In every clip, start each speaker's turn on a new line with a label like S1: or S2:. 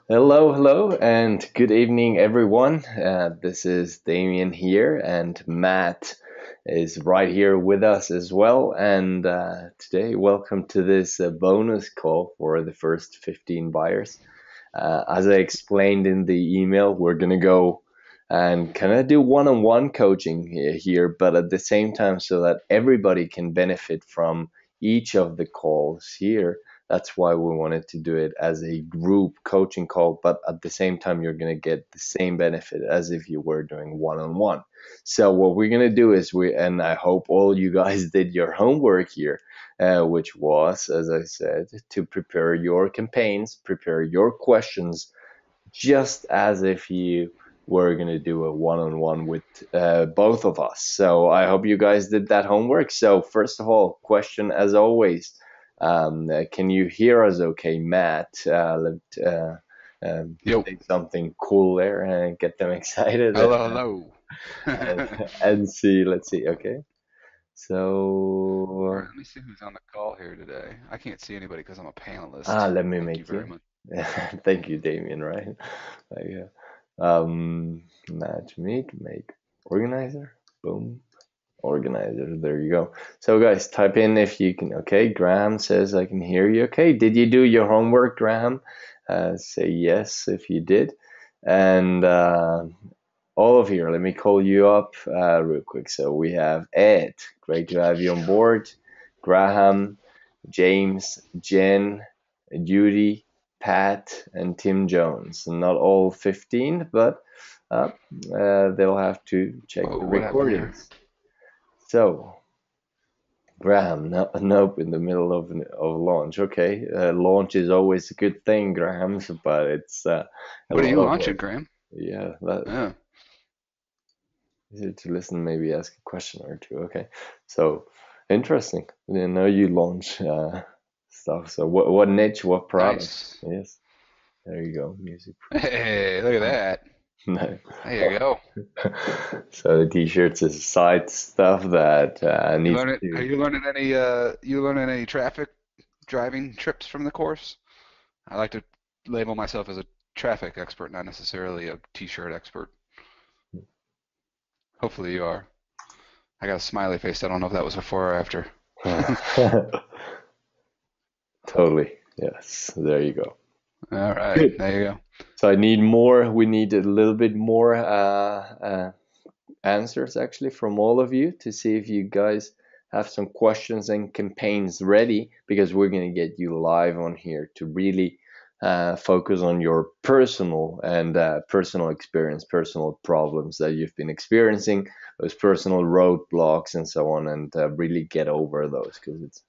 S1: Hello, hello, and good evening, everyone. This is Damien here, and Matt is right here with us as well. And today, welcome to this bonus call for the first 15 buyers. As I explained in the email, we're going to go and kind of do one-on-one coaching here, but at the same time, so that everybody can benefit from each of the calls here. That's why we wanted to do it as a group coaching call, but at the same time, you're going to get the same benefit as if you were doing one-on-one. So what we're going to do is and I hope all you guys did your homework here, which was, as I said, to prepare your campaigns, prepare your questions, just as if you were going to do a one-on-one with both of us. So I hope you guys did that homework. So first of all, question as always, can you hear us okay, Matt?
S2: Yo,
S1: Say something cool there and get them excited
S2: hello, hello.
S1: and see, let's see, okay.
S2: All
S1: So,
S2: right, let me see who's on the call here today. I can't see anybody because I'm a panelist.
S1: let me
S2: Thank you
S1: make
S2: very
S1: you.
S2: much.
S1: Thank you, Damien, right? Yeah. Match, make, organizer, boom, organizer. There you go. So, guys, type in if you can. Okay, Graham says I can hear you. Okay, did you do your homework, Graham? Say yes if you did. And all of here, let me call you up real quick. So, we have Ed. Great to have you on board. Graham, James, Jen, Judy, Pat, and Tim Jones. Not all 15, but they'll have to check
S2: Whoa,
S1: the
S2: what happened here?
S1: recordings. So, Graham, no, nope, in the middle of launch. Okay, launch is always a good thing, Graham, but it's a
S2: What are
S1: lot
S2: you
S1: of
S2: launching,
S1: work.
S2: Graham?
S1: Yeah, that
S2: Yeah.
S1: easy to listen, maybe ask a question or two. Okay, so interesting. I didn't know you launch stuff. So, what niche, what product?
S2: Nice.
S1: Yes, there you go, music.
S2: Hey, look at that.
S1: No.
S2: There you go.
S1: So the t-shirts is side stuff that
S2: You
S1: needs
S2: learning? Are
S1: to.
S2: you learning any traffic driving trips from the course? I like to label myself as a traffic expert, not necessarily a t-shirt expert. Hopefully you are. I got a smiley face. I don't know if that was before or after.
S1: Totally. Yes. There you go.
S2: All right,
S1: Good.
S2: there you go.
S1: So I need more. We need a little bit more answers actually from all of you to see if you guys have some questions and campaigns ready because we're going to get you live on here to really focus on your personal and personal experience, personal problems that you've been experiencing, those personal roadblocks and so on, and really get over those because it's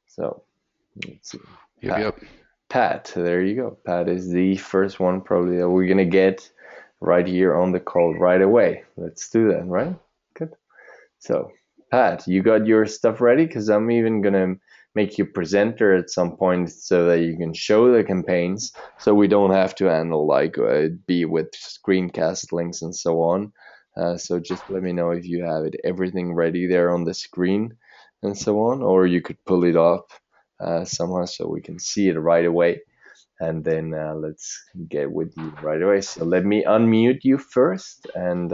S1: so. Let's see.
S2: Yep,
S1: Pat,
S2: yep.
S1: Pat, there you go. Pat is the first one probably that we're gonna get right here on the call right away. Let's do that, right? Good. So, Pat, you got your stuff ready? Because I'm even gonna make you presenter at some point so that you can show the campaigns, so we don't have to handle like be with screencast links and so on. So just let me know if you have it everything ready there on the screen and so on, or you could pull it up somehow so we can see it right away. And then let's get with you right away. So let me unmute you first and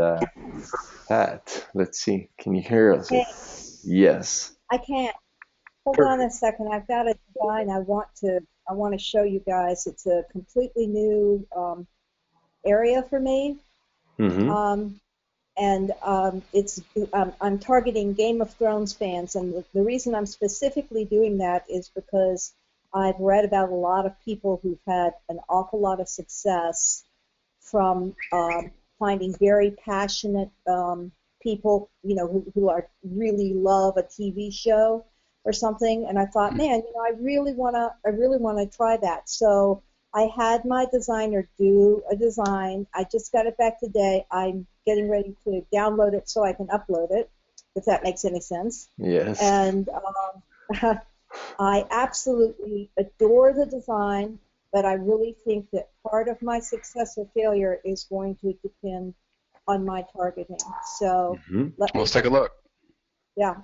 S1: Pat, let's see. Can you hear us?
S3: Hey,
S1: Yes.
S3: I can't. Hold on a
S1: Perfect.
S3: second. I've got a design I want to show you guys. It's a completely new area for me.
S1: Mm-hmm.
S3: Um, and I'm targeting Game of Thrones fans, and the reason I'm specifically doing that is because I've read about a lot of people who've had an awful lot of success from finding very passionate people, who are really love a TV show or something. And I thought, man, I really wanna try that. So I had my designer do a design. I just got it back today. I'm getting ready to download it so I can upload it, if that makes any sense.
S1: Yes.
S3: And I absolutely adore the design, but I really think that part of my success or failure is going to depend on my targeting. So
S1: Mm-hmm.
S3: let
S2: Well,
S3: me
S2: let's take a
S3: just,
S2: look.
S3: yeah,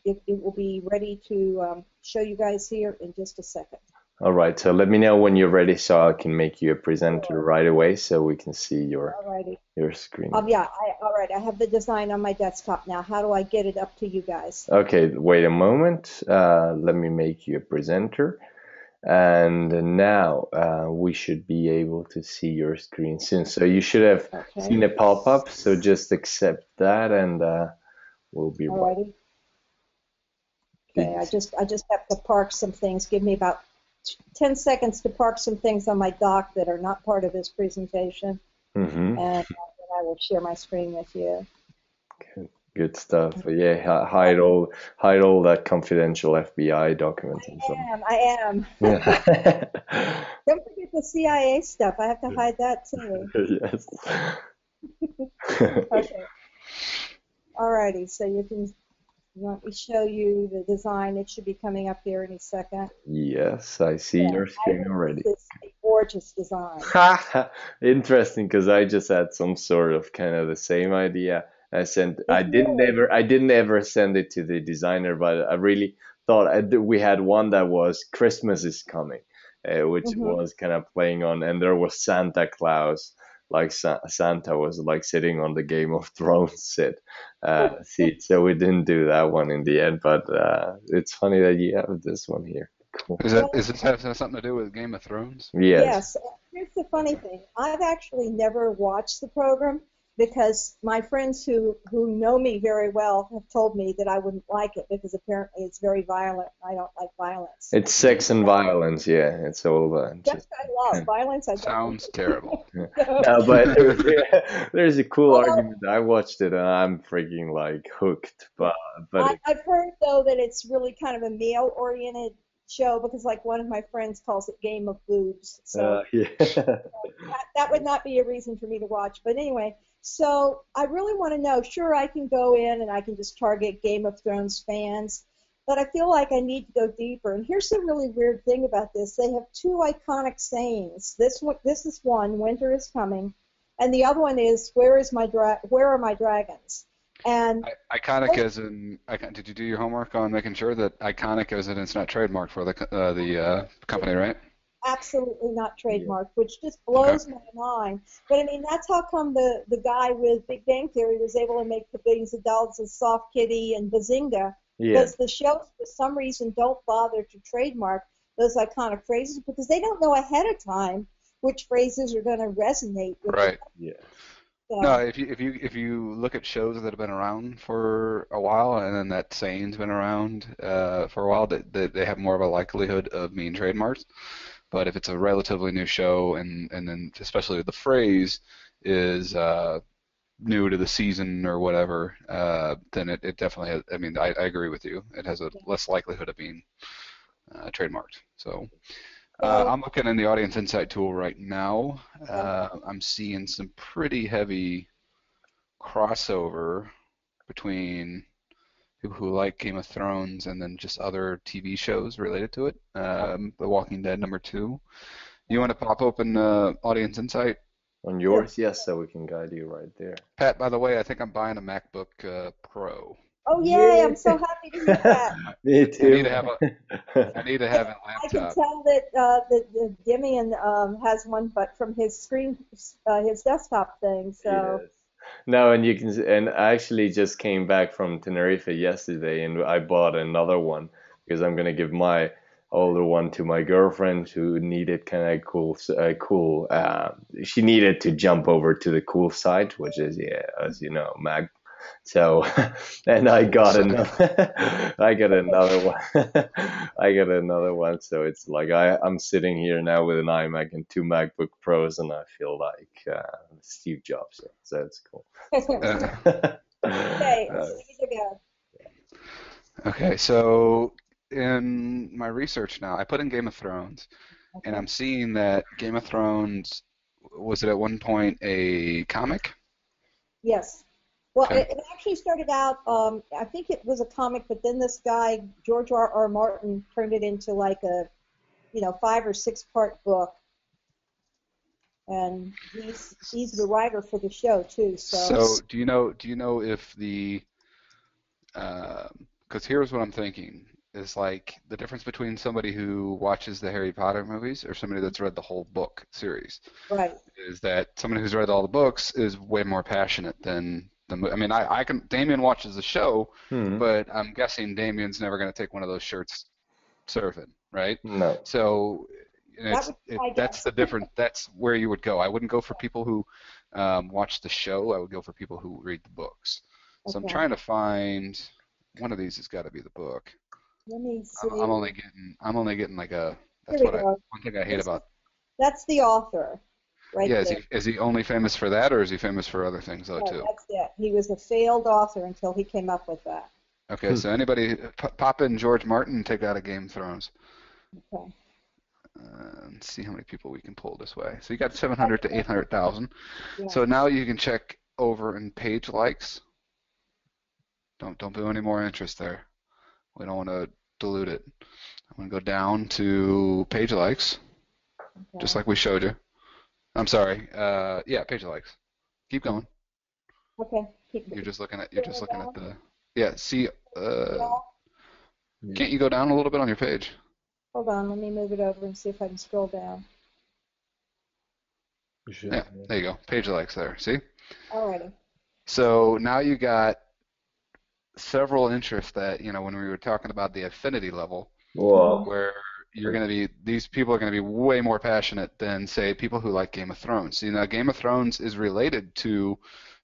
S3: it will be ready to show you guys here in just a second.
S1: All right, so let me know when you're ready so I can make you a presenter
S3: Sure.
S1: right away so we can see
S3: Alrighty.
S1: your screen.
S3: Yeah, all right. I have the design on my desktop now. How do I get it up to you guys?
S1: Okay, wait a moment. Let me make you a presenter. And now we should be able to see your screen soon. So you should have seen
S3: Okay.
S1: a pop-up, so just accept that and we'll be right.
S3: Alrighty.
S1: Did
S3: Okay.
S1: you
S3: I just have to park some things. Give me about 10 seconds to park some things on my dock that are not part of this presentation,
S1: Mm-hmm.
S3: and then I will share my screen with you.
S1: Good stuff. Yeah, hide all that confidential FBI documents and so on.
S3: I am.
S1: Yeah.
S3: Don't forget the CIA stuff. I have to hide that too.
S1: Yes.
S3: Okay. Alrighty. So you want me to show you the design? It should be coming up here any second.
S1: Yes, I see
S3: Yeah,
S1: your
S3: I
S1: screen
S3: think
S1: already.
S3: this is a gorgeous design.
S1: Interesting, because I just had some sort of kind of the same idea.
S3: It's really.
S1: I didn't ever send it to the designer, but I really thought we had one that was Christmas is coming, which
S3: Hmm.
S1: was kind of playing on, and there was Santa Claus, like Santa was like sitting on the Game of Thrones seat. So we didn't do that one in the end, but it's funny that you have this one here. Cool.
S2: Is this have something to do with Game of Thrones?
S1: Yes.
S3: Yes, here's the funny thing. I've actually never watched the program because my friends who know me very well have told me that I wouldn't like it because apparently it's very violent. I don't like violence.
S1: It's sex and violence, yeah. It's all
S3: Sex
S1: just
S3: I love. Violence I don't
S2: Sounds terrible.
S3: like.
S1: no, but there's a cool
S3: Well,
S1: argument. I watched it and I'm freaking like hooked. But
S3: I've heard though that it's really kind of a male-oriented show because like one of my friends calls it Game of Boobs. So
S1: yeah.
S3: that would not be a reason for me to watch. But anyway, so I really want to know. Sure, I can go in and I can just target Game of Thrones fans, but I feel like I need to go deeper. And here's the really weird thing about this: they have two iconic sayings. This is one: "Winter is coming," and the other one is Where are my dragons?" And
S2: Iconic as in, did you do your homework on making sure that iconic as in it's not trademarked for the company, right?
S3: absolutely not
S1: Yeah.
S3: trademarked, which just
S2: Okay.
S3: blows my mind. But I mean, that's how come the guy with Big Bang Theory was able to make the billions of dollars of Soft Kitty and Bazinga,
S1: Yeah.
S3: because the shows for some reason don't bother to trademark those iconic phrases because they don't know ahead of time which phrases are going to resonate with the
S2: Right.
S1: Yeah.
S2: No,
S3: so,
S2: if you look at shows that have been around for a while, and then that saying's been around for a while, that they have more of a likelihood of being trademarked. But if it's a relatively new show, and then especially the phrase is new to the season or whatever, then it definitely has. I mean, I agree with you. It has a less likelihood of being trademarked. So.
S3: so
S2: I'm looking in the audience insight tool right now. I'm seeing some pretty heavy crossover between people who like Game of Thrones and then just other TV shows related to it. The Walking Dead #2. You want to pop open audience insight?
S1: On
S3: sure.
S1: yours, yes, so we can guide you right there.
S2: Pat, by the way, I think I'm buying a MacBook Pro.
S3: Oh yay!
S1: Yeah.
S3: I'm so happy to hear that.
S1: Me
S2: I need
S1: too.
S2: to have I need to have a
S3: I can
S2: laptop.
S3: tell that Demian has one, but from his screen, his desktop thing. So
S1: Yes. No, and you can, and I actually just came back from Tenerife yesterday, and I bought another one because I'm gonna give my older one to my girlfriend who needed kind of cool. She needed to jump over to the cool side, which is, yeah, as you know, Mac. So, and I
S2: Cool
S1: got
S2: side.
S1: another, I got another one. I got another one. So it's like I'm sitting here now with an iMac and two MacBook Pros, and I feel like Steve Jobs. So it's cool.
S2: Uh,
S3: okay,
S1: Uh,
S3: so you go.
S2: okay, so in my research now, I put in Game of Thrones. And
S3: Okay.
S2: I'm seeing that Game of Thrones was it at one point a comic?
S3: Yes. Well,
S2: Okay.
S3: it actually started out. I think it was a comic, but then this guy George R. Martin turned it into like a 5 or 6 part book, and he's the writer for the show too. So
S2: So do you know if the because here's what I'm thinking. is like the difference between somebody who watches the Harry Potter movies or somebody that's read the whole book series.
S3: Right.
S2: Is that somebody who's read all the books is way more passionate than I mean, I can. Damien watches the show,
S1: Hmm.
S2: but I'm guessing Damien's never going to take one of those shirts surfing, right?
S1: No.
S2: So
S3: That would be my
S2: that's
S3: guess.
S2: the difference. That's where you would go. I wouldn't go for people who watch the show. I would go for people who read the books. So I'm
S3: Okay.
S2: trying to find one of these has got to be the book.
S3: Let me
S2: I'm
S3: see.
S2: only getting like a.
S3: Here
S2: That's
S3: we
S2: what
S3: go.
S2: one thing I hate
S3: This
S2: about.
S3: That's the author right
S2: Yeah,
S3: there.
S2: is he only famous for that, or is he famous for other things though
S3: No,
S2: too?
S3: that's it. He was a failed author until he came up with that.
S2: Okay, so anybody pop in George Martin and take out a Game of Thrones.
S3: Okay.
S2: And see how many people we can pull this way. So you got 700 to 800,000.
S3: Yeah.
S2: So now you can check over in page likes. Don't do any more interest there. We don't want to dilute it. I'm going to go down to page likes, just
S3: Okay.
S2: like we showed you. I'm sorry. Yeah, page likes. Keep going.
S3: Okay.
S2: You're just looking at
S3: Down.
S2: the yeah. See,
S3: Yeah.
S2: can't you go down a little bit on your page?
S3: Hold on. Let me move it over and see if I can scroll down.
S2: Yeah, there you go. Page likes there. See?
S3: Alrighty.
S2: So now you got several interests that, when we were talking about the affinity level,
S1: Whoa.
S2: where these people are going to be way more passionate than, say, people who like Game of Thrones. See, now Game of Thrones is related to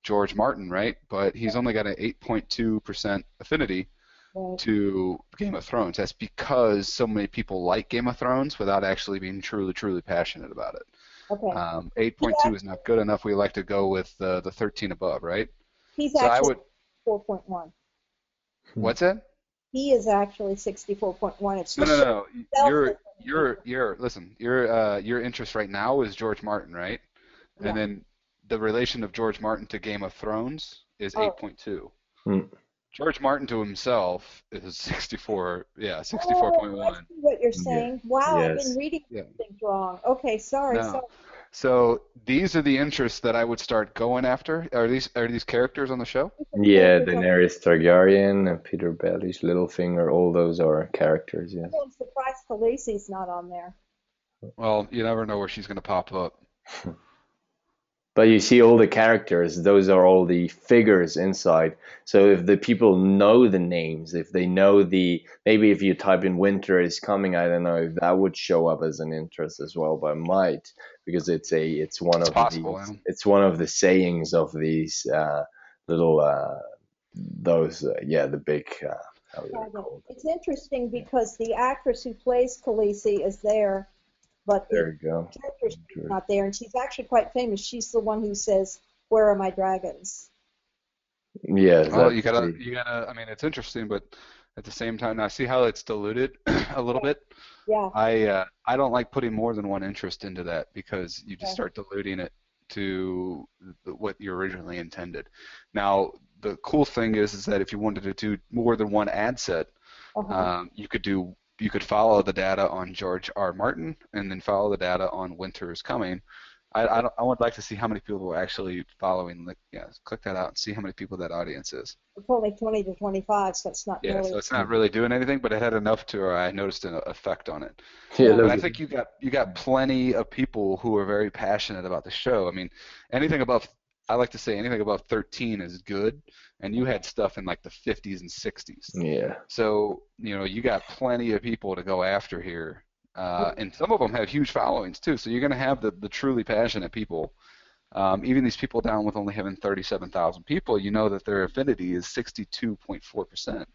S2: George Martin, right? But he's only got an 8.2% affinity
S3: Right.
S2: to Game of Thrones. That's because so many people like Game of Thrones without actually being truly, truly passionate about it.
S3: Okay.
S2: 8.2 is not good enough. We like to go with the 13 above, right?
S3: He's
S2: So I
S3: actually
S2: would.
S3: 4.1.
S2: What's that?
S3: He is actually 64.1. It's
S2: No,
S3: just
S2: no, no.
S3: self.
S2: Listen. Your interest right now is George Martin, right?
S3: Yeah.
S2: And then the relation of George Martin to Game of Thrones is
S3: Oh.
S2: 8.2.
S1: Hmm.
S2: George Martin to himself is 64. Yeah,
S3: Oh, I
S2: 64.1.
S3: see what you're
S1: Yeah.
S3: saying. Wow, I've
S1: Yes.
S3: been reading
S2: Yeah.
S3: things wrong. Okay, sorry.
S2: No. So these are the interests that I would start going after. Are these characters on the show?
S1: Yeah, Daenerys Targaryen and Peter Baelish, Littlefinger, all those are characters, yes.
S3: I'm surprised Khaleesi's not on there.
S2: Well, you never know where she's going to pop up.
S1: But you see all the characters, those are all the figures inside. So if the people know the names, if they know maybe if you type in winter is coming, I don't know if that would show up as an interest as well, but it might, because it's one
S2: It's
S1: of
S2: possible,
S1: these,
S2: Adam.
S1: it's one of the sayings of these little, the big, how are they called?
S3: It's interesting because the actress who plays Khaleesi is there, but
S1: There
S3: the
S1: you go.
S3: character is not there, and she's actually quite famous. She's the one who says, "Where are my dragons?"
S1: Yes,
S2: Well,
S1: that's
S2: I mean, it's interesting, but at the same time, now see how it's diluted a little bit?
S3: Yeah.
S2: I don't like putting more than one interest into that because you just
S3: Okay.
S2: start diluting it to what you originally intended. Now, the cool thing is that if you wanted to do more than one ad set, you could follow the data on George R. Martin and then follow the data on Winter is Coming. I would like to see how many people are actually following. Click that out and see how many people that audience is.
S3: It's only 20 to 25, so it's not
S2: Yeah,
S3: nearly.
S2: so it's not really doing anything, but it had enough to I noticed an effect on it.
S1: Yeah,
S2: But
S1: look
S2: I
S1: at
S2: think you got plenty of people who are very passionate about the show. I mean, anything above I like to say anything above 13 is good, and you had stuff in like the 50s and 60s.
S1: yeah.
S2: So, you got plenty of people to go after here. And some of them have huge followings too. So you're going to have the truly passionate people. Even these people down with only having 37,000 people, you know that their affinity is 62.4%.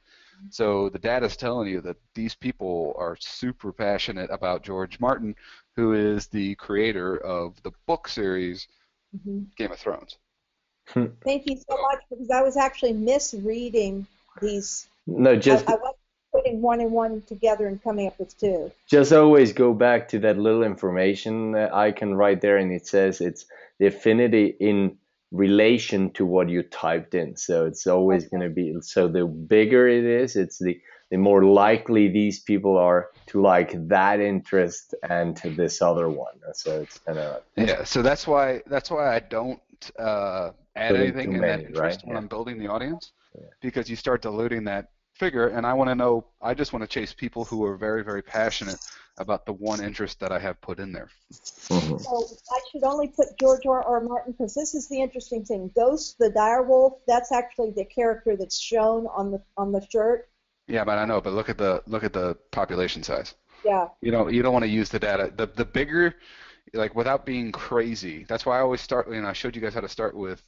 S2: So the data is telling you that these people are super passionate about George Martin, who is the creator of the book series Game of Thrones.
S3: Thank you so much, because I was actually misreading these.
S1: No,
S3: I wasn't putting one and one together and coming up with two.
S1: just always go back to that little information icon right there, and it says it's the affinity in relation to what you typed in. So it's always going to be, so the bigger it is, it's the more likely these people are to like that interest and to this other one. So it's kind of
S2: Yeah, so that's why I don't add
S1: putting
S2: anything
S1: too
S2: in that
S1: many, right?
S2: interest when I'm building the audience, because you start diluting that figure, and I want to know. I just want to chase people who are very, very passionate about the one interest that I have put in there.
S1: Mhm.
S3: So I should only put George R. Martin because this is the interesting thing. Ghost the direwolf. That's actually the character that's shown on the shirt.
S2: Yeah, but I know. But look at the population size.
S3: Yeah.
S2: You don't want to use the data. The bigger, like without being crazy. That's why I always start. I showed you guys how to start with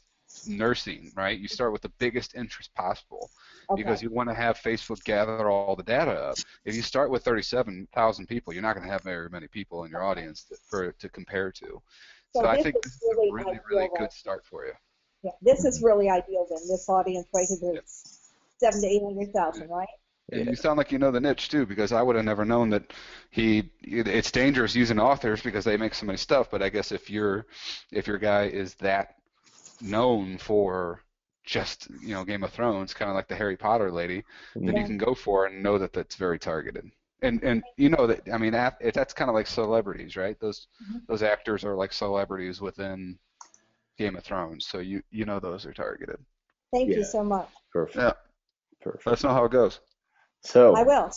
S2: nursing, right? You start with the biggest interest possible because
S3: Okay.
S2: you want to have Facebook gather all the data up. If you start with 37,000 people, you're not going to have very many people in your audience to compare to. So
S3: So
S2: I
S3: this
S2: think
S3: is
S2: this is a
S3: really
S2: really, really
S3: ideal then.
S2: good start for you.
S3: Yeah. This is really ideal then. This audience right here,
S2: Yep.
S3: that's 700,000 to 800,000, right?
S2: And
S1: Yeah.
S2: you sound like you know the niche too, because I would have never known that it's dangerous using authors because they make so many stuff. But I guess if your guy is that known for just Game of Thrones, kind of like the Harry Potter lady, then you
S3: Yeah.
S2: can go for it and know that that's very targeted. And you know that that's kind of like celebrities, right? Those actors are like celebrities within Game of Thrones, so you know those are targeted.
S3: Thank you
S1: Yeah.
S3: so much.
S1: Perfect.
S2: Yeah,
S1: Perfect.
S2: let us know how it goes.
S1: So,
S3: I will.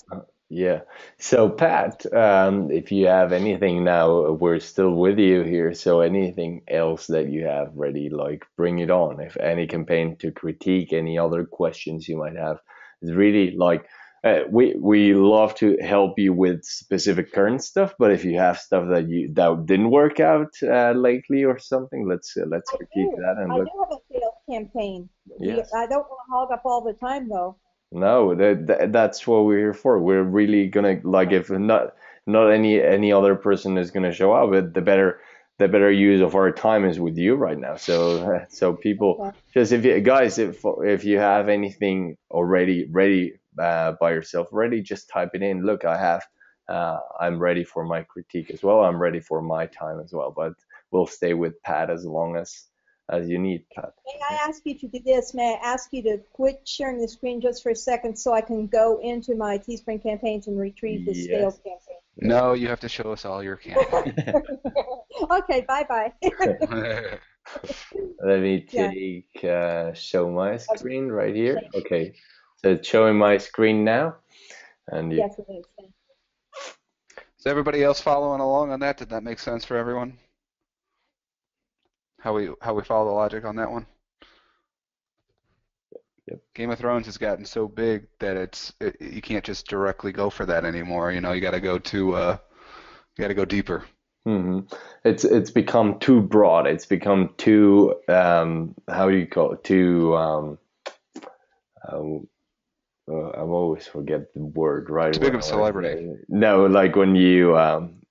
S1: yeah. So, Pat, if you have anything now, we're still with you here. So, anything else that you have ready, like bring it on. If any campaign to critique, any other questions you might have, it's really like we love to help you with specific current stuff. But if you have stuff that didn't work out lately or something, let's
S3: I
S1: critique
S3: do.
S1: that and
S3: I
S1: look.
S3: do have a sales campaign.
S1: Yes.
S3: I don't want to hog up all the time though.
S1: No, that's what we're here for. We're really gonna like if not any other person is gonna show up, but the better use of our time is with you right now. So so people
S3: Okay.
S1: just if you guys if you have anything already ready by yourself ready, just type it in. Look, I'm ready for my critique as well. I'm ready for my time as well. But we'll stay with Pat as long as you need, Pat.
S3: May I ask you to do this? May I ask you to quit sharing the screen just for a second so I can go into my Teespring campaigns and retrieve the
S1: Yes.
S3: sales campaign?
S2: No, you have to show us all your campaign.
S3: Okay, bye-bye.
S1: Let me
S3: Yeah.
S1: take show my
S3: Okay.
S1: screen right here. Okay, so it's showing my screen now, and you,
S3: Yes, it is.
S2: Is everybody else following along on that? Did that make sense for everyone? How we follow the logic on that one?
S1: yep.
S2: Game of Thrones has gotten so big that you can't just directly go for that anymore. You got to go deeper.
S1: hmm It's become too broad. It's become too how do you call it? Too uh, I always forget the word right
S2: Too big
S1: when
S2: of
S1: I
S2: a
S1: want to
S2: celebrity.
S1: say it. No, like when you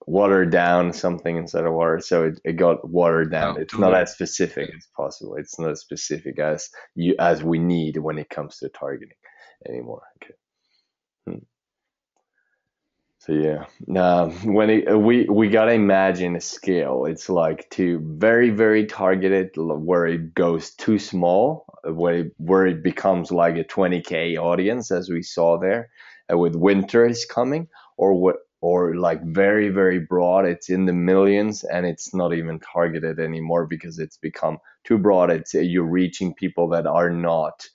S1: water down something instead of water, so it got watered down.
S2: Oh,
S1: It's
S2: too
S1: not
S2: big.
S1: as specific as possible. It's not as specific as we need when it comes to targeting anymore. Okay. Hmm. So yeah, we gotta imagine a scale. It's like too very targeted where it goes too small, where it becomes like a 20K audience as we saw there, with winter is coming, or like very broad. It's in the millions and it's not even targeted anymore because it's become too broad. It's you're reaching people that are not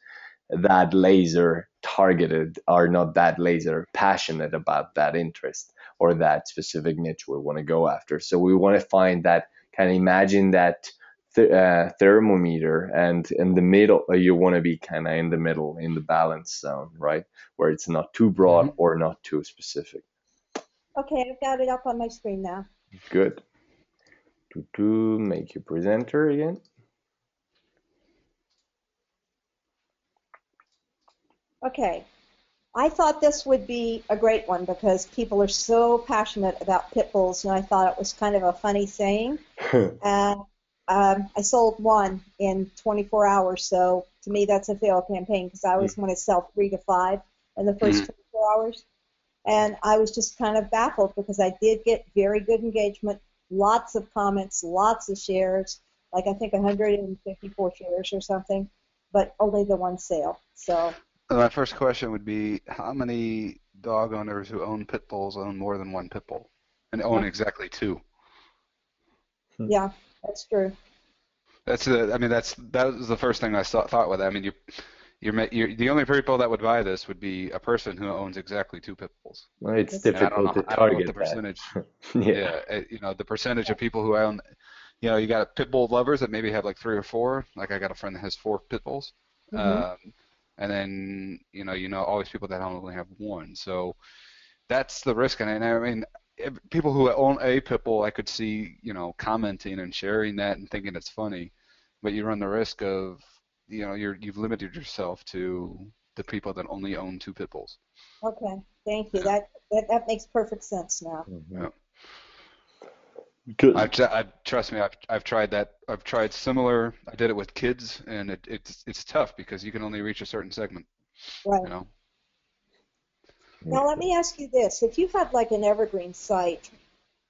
S1: that laser targeted, are not that laser passionate about that interest or that specific niche we want to go after. So we want to find that, kind of imagine that thermometer, and in the middle you want to be kind of in the middle, in the balance zone, right, where it's not too broad
S2: Hmm.
S1: or not too specific.
S3: Okay, I've got it up on my screen now.
S1: Good. To make you presenter again.
S3: Okay. I thought this would be a great one because people are so passionate about pit bulls, and I thought it was kind of a funny saying. And I sold one in 24 hours, so to me that's a failed campaign because I always want to sell 3 to 5 in the first 24 hours. And I was just kind of baffled because I did get very good engagement, lots of comments, lots of shares, like I think 154 shares or something, but only the one sale. So
S2: My first question would be, how many dog owners who own pit bulls own more than one pit bull, and own exactly two?
S3: yeah, that's true.
S2: That was the first thing I thought with that. I mean, the only people that would buy this would be a person who owns exactly two pit bulls.
S1: Well, it's
S3: That's
S2: And
S1: difficult to
S2: I don't know what the
S1: target that.
S2: percentage.
S1: Yeah.
S2: Yeah, the percentage of people who own, you got pit bull lovers that maybe have like three or four. Like I got a friend that has four pit bulls.
S3: mm-hmm.
S2: And then all these people that only have one. So that's the risk. And I mean, people who own a pit bull, I could see commenting and sharing that and thinking it's funny, but you run the risk of you've limited yourself to the people that only own two pit bulls.
S3: Okay, thank you.
S2: Yeah.
S3: That makes perfect sense now.
S2: Yeah.
S1: Good.
S2: Trust me, I've tried that. I've tried similar. I did it with kids, and it's tough because you can only reach a certain segment.
S3: Right. Now let me ask you this: if you had like an evergreen site,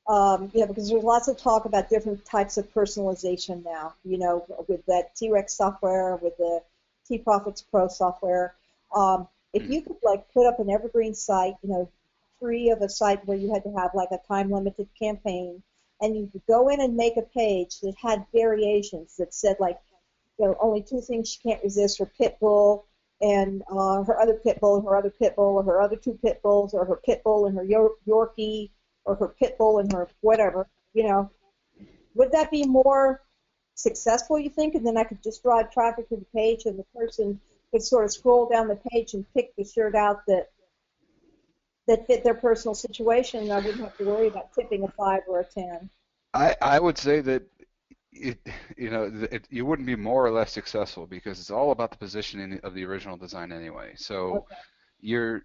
S3: because there's lots of talk about different types of personalization now, with that T-Rex software, with the T-Profits Pro software. If you could like put up an evergreen site, free of a site where you had to have like a time-limited campaign, and you could go in and make a page that had variations that said like, only two things she can't resist: her pit bull and her other pit bull, and her other pit bull, or her other two pit bulls, or her pit bull and her Yorkie, or her pit bull and her whatever. Would that be more successful, you think? And then I could just drive traffic to the page, and the person could sort of scroll down the page and pick the shirt out that fit their personal situation, and I wouldn't have to worry about tipping a 5 or a 10.
S2: I would say that you wouldn't be more or less successful because it's all about the positioning of the original design anyway. So
S3: Okay.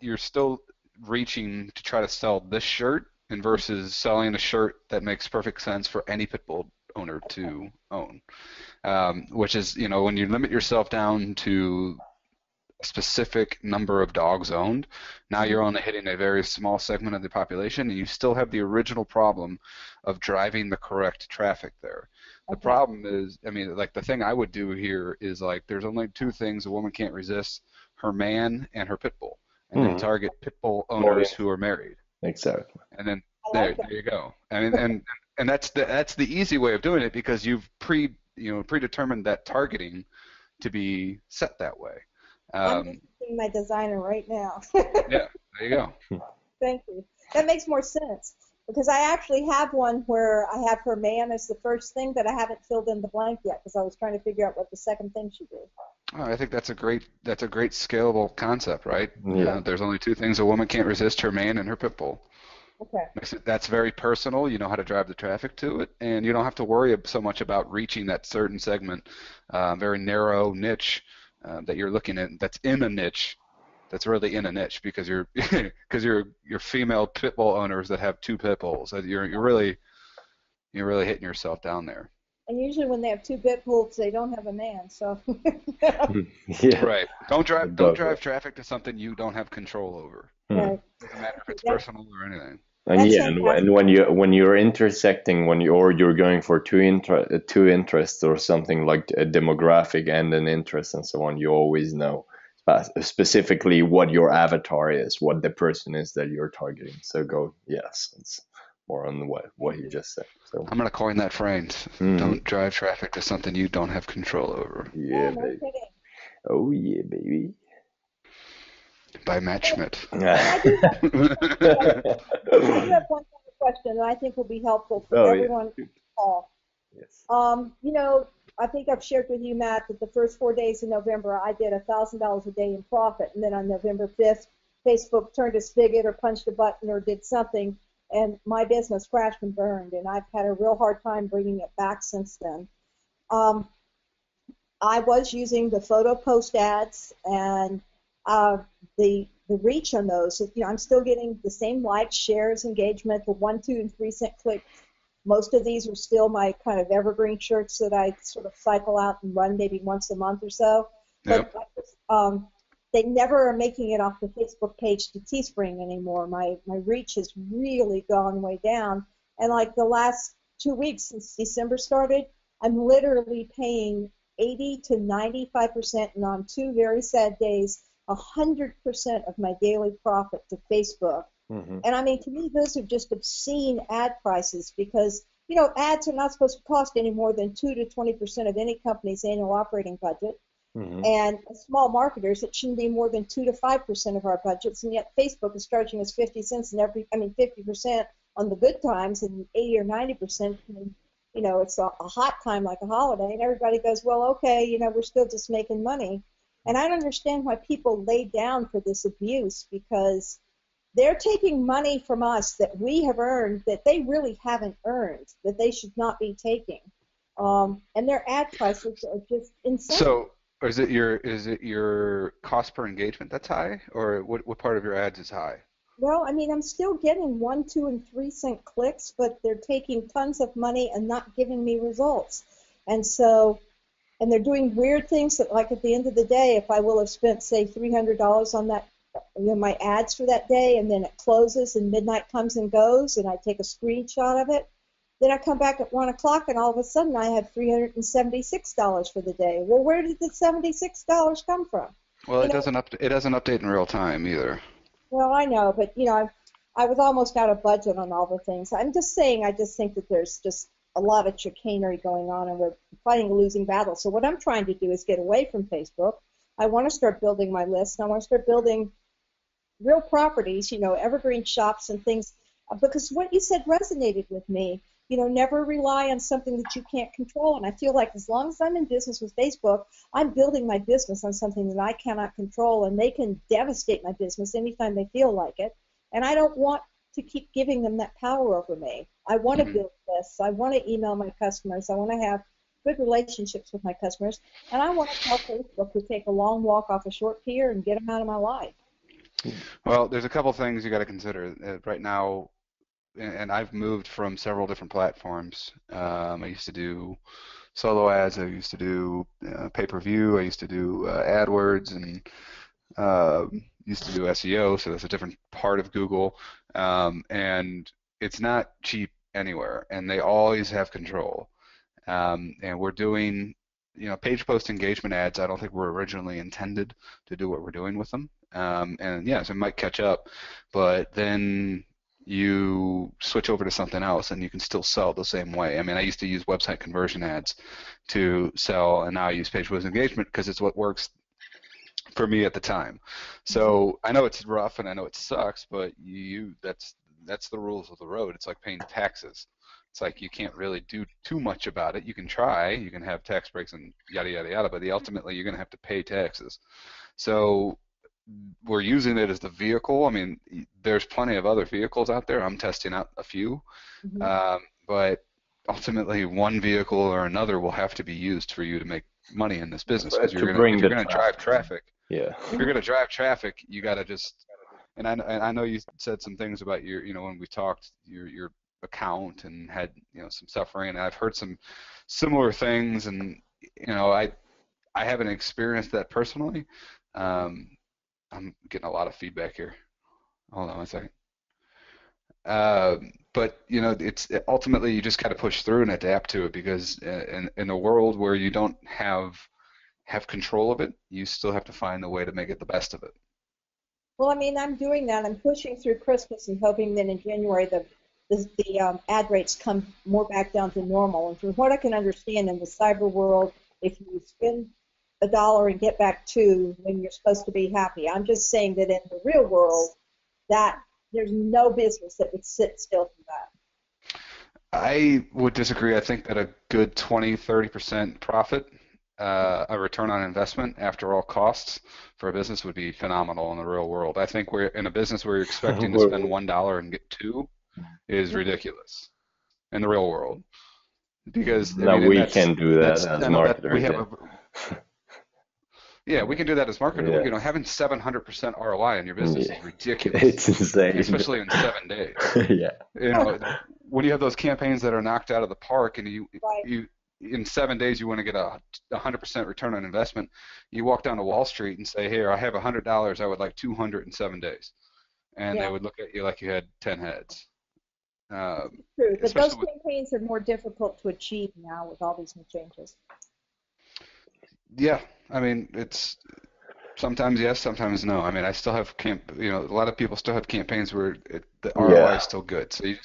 S2: you're still reaching to try to sell this shirt and versus selling a shirt that makes perfect sense for any pit bull owner to own, which is when you limit yourself down to a specific number of dogs owned, now you're only hitting a very small segment of the population, and you still have the original problem of driving the correct traffic there. The problem is, like the thing I would do here is like there's only two things a woman can't resist: her man and her pit bull, and then target pit bull owners who are married.
S1: Exactly.
S2: And then there you go. And that's the easy way of doing it because you've predetermined that targeting to be set that way.
S3: I'm seeing my designer right now.
S2: Yeah, there you go.
S3: Thank you. That makes more sense because I actually have one where I have her man as the first thing, but I haven't filled in the blank yet because I was trying to figure out what the second thing should be.
S2: Oh, I think that's a great scalable concept, right?
S1: Yeah.
S2: There's only two things a woman can't resist: her man and her pit bull.
S3: Okay.
S2: That's very personal. You know how to drive the traffic to it, and you don't have to worry so much about reaching that certain segment, very narrow niche that you're looking at. That's in a niche. That's really in a niche because you're female pit bull owners that have two pit bulls. You're really hitting yourself down there.
S3: And usually when they have two pit bulls, they don't have a man. So.
S1: Yeah.
S2: Right. Don't drive traffic to something you don't have control over.
S3: Right.
S2: Doesn't matter if it's personal or anything.
S1: And yeah, and when you're intersecting, you're going for two interests or something like a demographic and an interest and so on, you always know specifically what your avatar is, what the person is that you're targeting. So it's more on what you just said. So
S2: I'm gonna coin that phrase. Don't drive traffic to something you don't have control over.
S1: Yeah, baby. Oh yeah, baby.
S2: By Matt Schmidt.
S3: I do have one other question that I think will be helpful for everyone on the call.
S1: Yes.
S3: I think I've shared with you, Matt, that the first 4 days in November I did $1,000 a day in profit, and then on November 5th, Facebook turned a spigot or punched a button or did something, and my business crashed and burned, and I've had a real hard time bringing it back since then. I was using the photo post ads, and the reach on those, I'm still getting the same likes, shares, engagement, the 1, 2, and 3 cent clicks. Most of these are still my kind of evergreen shirts that I sort of cycle out and run maybe once a month or so.
S2: Yep.
S3: But they never are making it off the Facebook page to Teespring anymore. My reach has really gone way down. And like the last 2 weeks since December started, I'm literally paying 80 to 95%, and on 2 very sad days, 100% of my daily profit to Facebook.
S1: Mm-hmm.
S3: And to me, those are just obscene ad prices because, ads are not supposed to cost any more than 2 to 20% of any company's annual operating budget.
S1: Hmm.
S3: And as small marketers, it shouldn't be more than 2 to 5% of our budgets, and yet Facebook is charging us 50 cents and 50% on the good times, and 80 or 90% when, it's a hot time like a holiday, and everybody goes, well, okay, we're still just making money. And I don't understand why people lay down for this abuse, because they're taking money from us that we have earned that they really haven't earned, that they should not be taking. And their ad prices are just insane.
S2: So, is it your cost per engagement that's high, or what part of your ads is high?
S3: Well, I mean, I'm still getting 1, 2, and 3 cent clicks, but they're taking tons of money and not giving me results. And so, and they're doing weird things that, like, at the end of the day, if I will have spent, say, $300 on that, my ads for that day, and then it closes and midnight comes and goes, and I take a screenshot of it, then I come back at 1 o'clock, and all of a sudden I have $376 for the day. Well, where did the $76 come from?
S2: Well,
S3: You know,
S2: it doesn't update in real time either.
S3: well, I know, but I was almost out of budget on all the things. I'm just saying, I just think that there's just a lot of chicanery going on, and we're fighting a losing battle. So what I'm trying to do is get away from Facebook. I want to start building my list, and I want to start building real properties, evergreen shops and things, because what you said resonated with me. Never rely on something that you can't control. And I feel like as long as I'm in business with Facebook, I'm building my business on something that I cannot control, and they can devastate my business anytime they feel like it. And I don't want to keep giving them that power over me. I want to
S2: Hmm.
S3: build lists. I want to email my customers. I want to have good relationships with my customers. And I want to tell Facebook to take a long walk off a short pier and get them out of my life.
S2: Well, there's a couple things you got to consider right now, and I've moved from several different platforms. I used to do solo ads. I used to do pay-per-view. I used to do AdWords, and uh, used to do SEO. So that's a different part of Google, and it's not cheap anywhere, and they always have control. And we're doing, page post engagement ads. I don't think were originally intended to do what we're doing with them. And yes, it might catch up, but then you switch over to something else and you can still sell the same way. I mean, I used to use website conversion ads to sell, and now I use page post engagement because it's what works for me at the time. So I know it's rough and I know it sucks, but that's the rules of the road. It's like paying taxes. It's like you can't really do too much about it. You can try, you can have tax breaks and yada yada yada, but ultimately you're going to have to pay taxes. So we're using it as the vehicle. I mean, there's plenty of other vehicles out there. I'm testing out a few,
S3: Mm-hmm.
S2: but ultimately one vehicle or another will have to be used for you to make money in this business because
S1: To
S2: if
S1: bring
S2: you're
S1: the
S2: gonna drive
S1: traffic.
S2: traffic,
S1: Yeah.
S2: if you're gonna drive traffic, you gotta just. And I know you said some things about your, when we talked, your account and had, some suffering, and I've heard some similar things, and I haven't experienced that personally. Um, I'm getting a lot of feedback here. Hold on one second. But it's ultimately you just got to push through and adapt to it because in a world where you don't have control of it, you still have to find a way to make it the best of it.
S3: Well, I mean, I'm doing that. I'm pushing through Christmas and hoping that in January the ad rates come more back down to normal. And from what I can understand in the cyber world, if you spend $1 and get back two, then you're supposed to be happy. I'm just saying that in the real world, that there's no business that would sit still for that.
S2: I would disagree. I think that a good 20-30% profit, a return on investment after all costs for a business would be phenomenal in the real world. I think we're in a business where you're expecting to spend $1 and get two is ridiculous in the real world. Because I
S1: No,
S2: mean, and
S1: we can do that
S2: that's
S1: as
S2: I know that we
S1: marketers.
S2: have
S1: Yeah.
S2: yeah, we can do that as marketers.
S1: Yes.
S2: Having 700% ROI in your business
S1: Yeah.
S2: is ridiculous,
S1: It's insane.
S2: especially in 7 days.
S1: Yeah.
S2: When you have those campaigns that are knocked out of the park, and
S3: Right.
S2: you in 7 days you want to get a 100% return on investment, you walk down to Wall Street and say, "Here, I have $100. I would like 200 in 7 days," and they
S3: Yeah,
S2: would look at you like you had 10 heads.
S3: true. But those
S2: Especially with
S3: campaigns are more difficult to achieve now with all these new changes.
S2: yeah, I mean it's sometimes yes, sometimes no. I mean, I still have a lot of people still have campaigns where the ROI
S1: Yeah.
S2: is still good. So you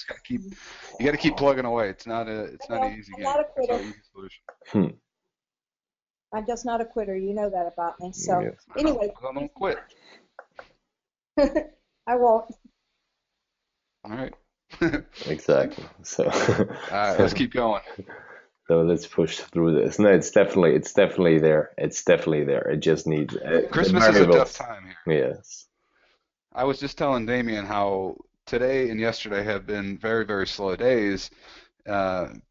S2: got to keep plugging away. It's not
S3: I
S2: an
S3: know
S2: easy
S3: I'm
S2: game.
S3: not a
S2: There's no
S3: quitter.
S2: easy solution.
S1: Hmm.
S3: I'm just not a quitter. You know that about me. So
S1: Yes,
S3: anyway,
S2: I don't quit.
S3: I won't.
S2: All right.
S1: exactly. So,
S2: All right, let's keep going.
S1: so let's push through this. No, it's definitely there. It's definitely there. It just needs the
S2: Christmas is a tough
S1: variables.
S2: time here.
S1: Yes.
S2: I was just telling Damien how today and yesterday have been very, very slow days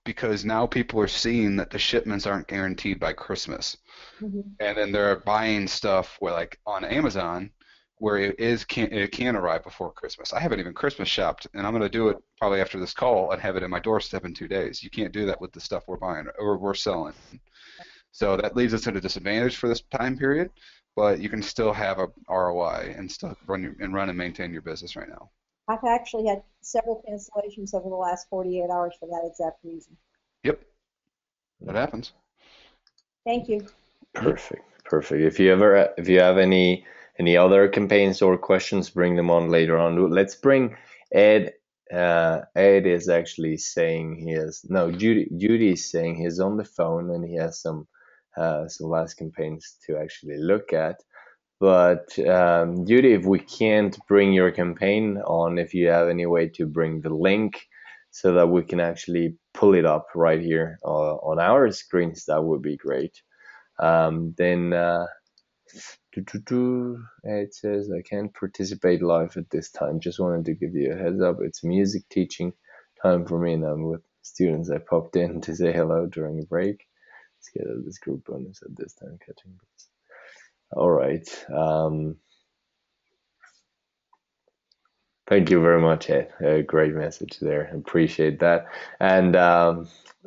S2: because now people are seeing that the shipments aren't guaranteed by Christmas.
S3: Mhm.
S2: And then they're buying stuff where, like on Amazon, where it can arrive before Christmas. I haven't even Christmas shopped, and I'm going to do it probably after this call and have it in my doorstep in 2 days. You can't do that with the stuff we're buying or we're selling. So that leaves us at a disadvantage for this time period, but you can still have a ROI and still run and maintain your business right now.
S3: I've actually had several cancellations over the last 48 hours for that exact reason.
S2: Yep, that happens.
S3: Thank you.
S1: Perfect. Perfect. If you have any other campaigns or questions, bring them on later on. Let's bring Ed. Ed is actually saying Judy is saying he's on the phone and he has some last campaigns to actually look at. But Judy, if we can't bring your campaign on, if you have any way to bring the link so that we can actually pull it up right here on our screens, that would be great. Then it says I can't participate live at this time. Just wanted to give you a heads up. It's music teaching time for me, and I'm with students. I popped in to say hello during a break. Let's get out of this group bonus at this time. Catching bits. All right. Thank you very much, Ed. A great message there. Appreciate that. And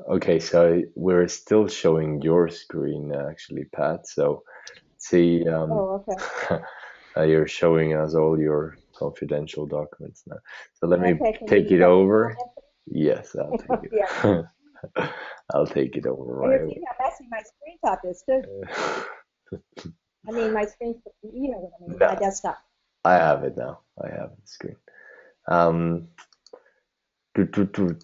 S1: okay, so we're still showing your screen actually, Pat. So see,
S3: Oh, okay.
S1: you're showing us all your confidential documents now. So let me
S3: Okay, can
S1: take
S3: you
S1: it
S3: shut me
S1: over.
S3: down?
S1: Yes, I'll take
S3: Yeah.
S1: it. I'll take it over
S3: And
S1: right
S3: you see how messy my screen top is too.
S1: away.
S3: I mean, my screen, you know what I mean,
S1: No,
S3: my desktop.
S1: I have it now. I have the screen. Um,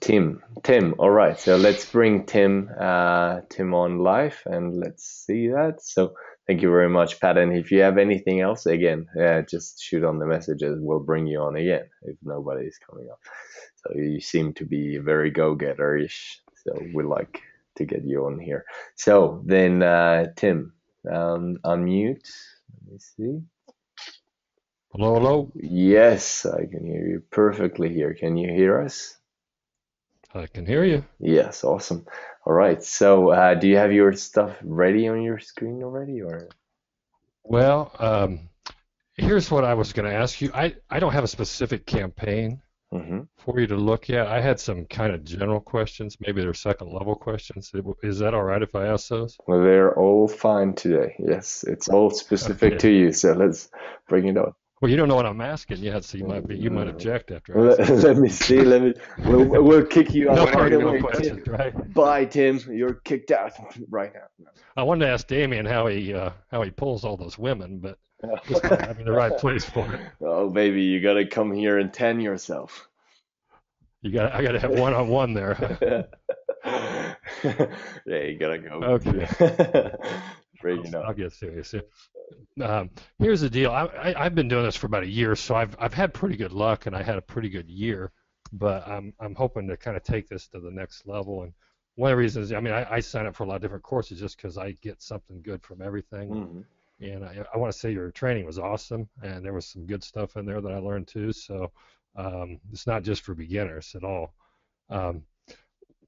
S1: Tim. All right, so let's bring Tim on live and let's see that. So thank you very much, Pat. And if you have anything else, again, just shoot on the messages. We'll bring you on again if nobody's coming up. So you seem to be very go-getter-ish. So we like to get you on here. So then, Tim, unmute. Let me see.
S4: Hello, hello.
S1: Yes, I can hear you perfectly here. Can you hear us?
S4: I can hear you.
S1: Yes, awesome. All right. So, do you have your stuff ready on your screen already, or?
S4: Well, here's what I was going to ask you. I don't have a specific campaign
S1: Mm-hmm.
S4: for you to look at. I had some kind of general questions. Maybe they're second level questions. Is that all right if I ask those?
S1: Well, they're all fine today. Yes, it's all specific to
S4: Okay.
S1: you. So let's bring it on.
S4: Well, you don't know what I'm asking yet, so you might object after
S1: Let,
S4: asking.
S1: let me see. We'll kick you
S4: No
S1: out right
S4: particular
S1: away,
S4: questions,
S1: Tim.
S4: right?
S1: Bye, Tim. You're kicked out right now.
S4: I wanted to ask Damien how he pulls all those women, but this might not be the right place for it.
S1: Oh, baby, you gotta come here and tan yourself.
S4: I got to have one-on-one there.
S1: Yeah, you gotta go.
S4: Okay.
S1: Bring it
S4: I'll
S1: up.
S4: get serious here. Here's the deal. I've been doing this for about a year, so I've had pretty good luck, and I had a pretty good year. But I'm hoping to kind of take this to the next level. And one of the reasons, I mean, I sign up for a lot of different courses just because I get something good from everything.
S1: Mm-hmm.
S4: And I want to say your training was awesome, and there was some good stuff in there that I learned too. So it's not just for beginners at all.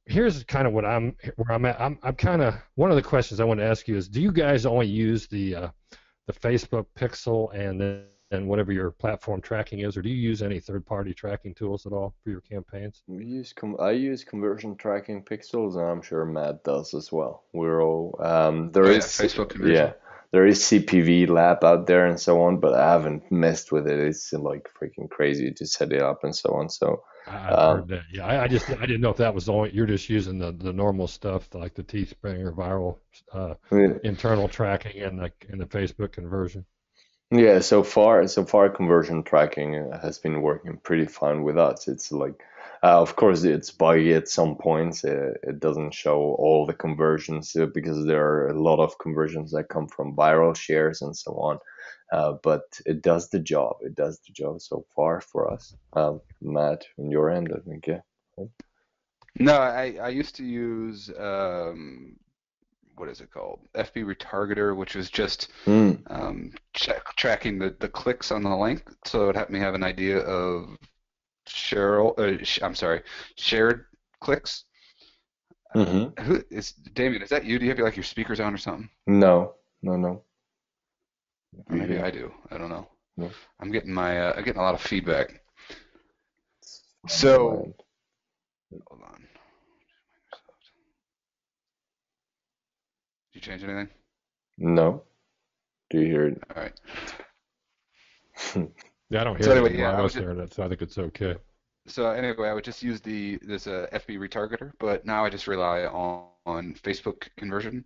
S4: Here's kind of where I'm at. I'm kind of one of the questions I want to ask you is, do you guys only use the Facebook Pixel and whatever your platform tracking is, or do you use any third-party tracking tools at all for your campaigns?
S1: I use conversion tracking pixels, and I'm sure Matt does as well. We're all
S2: Facebook conversion.
S1: there is CPV Lab out there and so on, but I haven't messed with it. It's like freaking crazy to set it up and so on. So
S4: I've heard that. Yeah, I didn't know if that was only you're just using the normal stuff like the Teespring or viral internal tracking and the Facebook conversion.
S1: yeah, so far conversion tracking has been working pretty fine with us. It's like Of course, it's buggy at some points. It doesn't show all the conversions because there are a lot of conversions that come from viral shares and so on. But it does the job. It does the job so far for us. Matt, on your end, I think, yeah.
S2: No, I used to use what is it called? FB Retargeter, which was just
S1: Mm.
S2: tracking the clicks on the link, so it helped me have an idea of I'm sorry, shared clicks.
S1: Hmm.
S2: Who is Damien? Is that you? Do you have like your speakers on or something?
S1: No, no, no.
S2: Or
S1: Do you
S2: maybe
S1: hear?
S2: I do. I don't know.
S1: No.
S2: I'm getting a lot of feedback.
S1: It's fine on my
S2: So
S1: end.
S2: hold on. Did you change anything?
S1: No. Do you hear it?
S2: All right.
S4: Yeah, I don't
S2: So
S4: hear
S2: anyway,
S4: anything
S2: yeah,
S4: while I was hearing it, so I think it's okay.
S2: I would just use this FB retargeter, but now I just rely on Facebook conversion,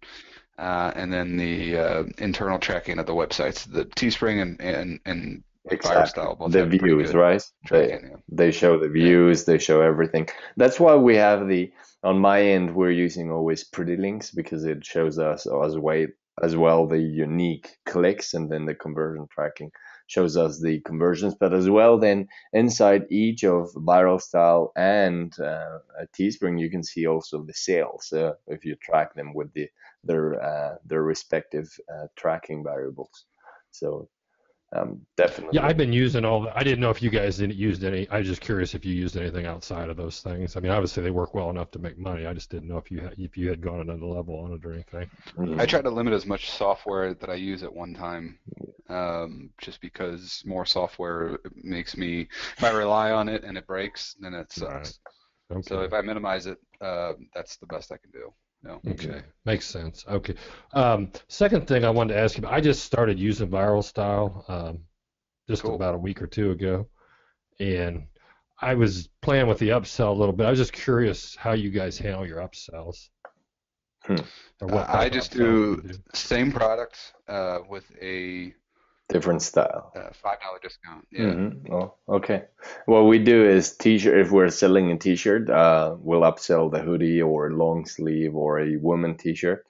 S2: and then the internal tracking of the websites. The Teespring and Fire
S1: Exactly.
S2: Style both
S1: The
S2: have pretty
S1: views,
S2: good
S1: right?
S2: tracking.
S1: They show the
S2: Yeah.
S1: views, they show everything. That's why we have on my end we're using always pretty links because it shows us as well the unique clicks, and then the conversion tracking shows us the conversions, but as well then inside each of Viral Style and Teespring you can see also the sales if you track them with their respective tracking variables. So
S4: Yeah,
S1: definitely.
S4: I've been using all the. I didn't know if you guys didn't used any. I was just curious if you used anything outside of those things. I mean, obviously they work well enough to make money. I just didn't know if you had gone another level on it or anything.
S2: I
S1: Mhm.
S2: try to limit as much software that I use at one time, just because more software makes me, if I rely on it and it breaks, then it
S4: Right.
S2: sucks. So
S4: Okay.
S2: if I minimize it, that's the best I can do. No.
S4: Okay. Makes sense. Okay. Second thing I wanted to ask you about, I just started using Viral Style just
S2: Cool.
S4: about a week or two ago, and I was playing with the upsell a little bit. I was just curious how you guys handle your upsells
S1: Hmm.
S4: or what
S2: I
S4: type of
S2: just
S4: upsells you
S2: do
S4: do.
S2: same product with a
S1: Different style.
S2: $5 discount. Yeah.
S1: Well, okay. What we do is t-shirt. If we're selling a t-shirt, we'll upsell the hoodie or long sleeve or a woman t-shirt.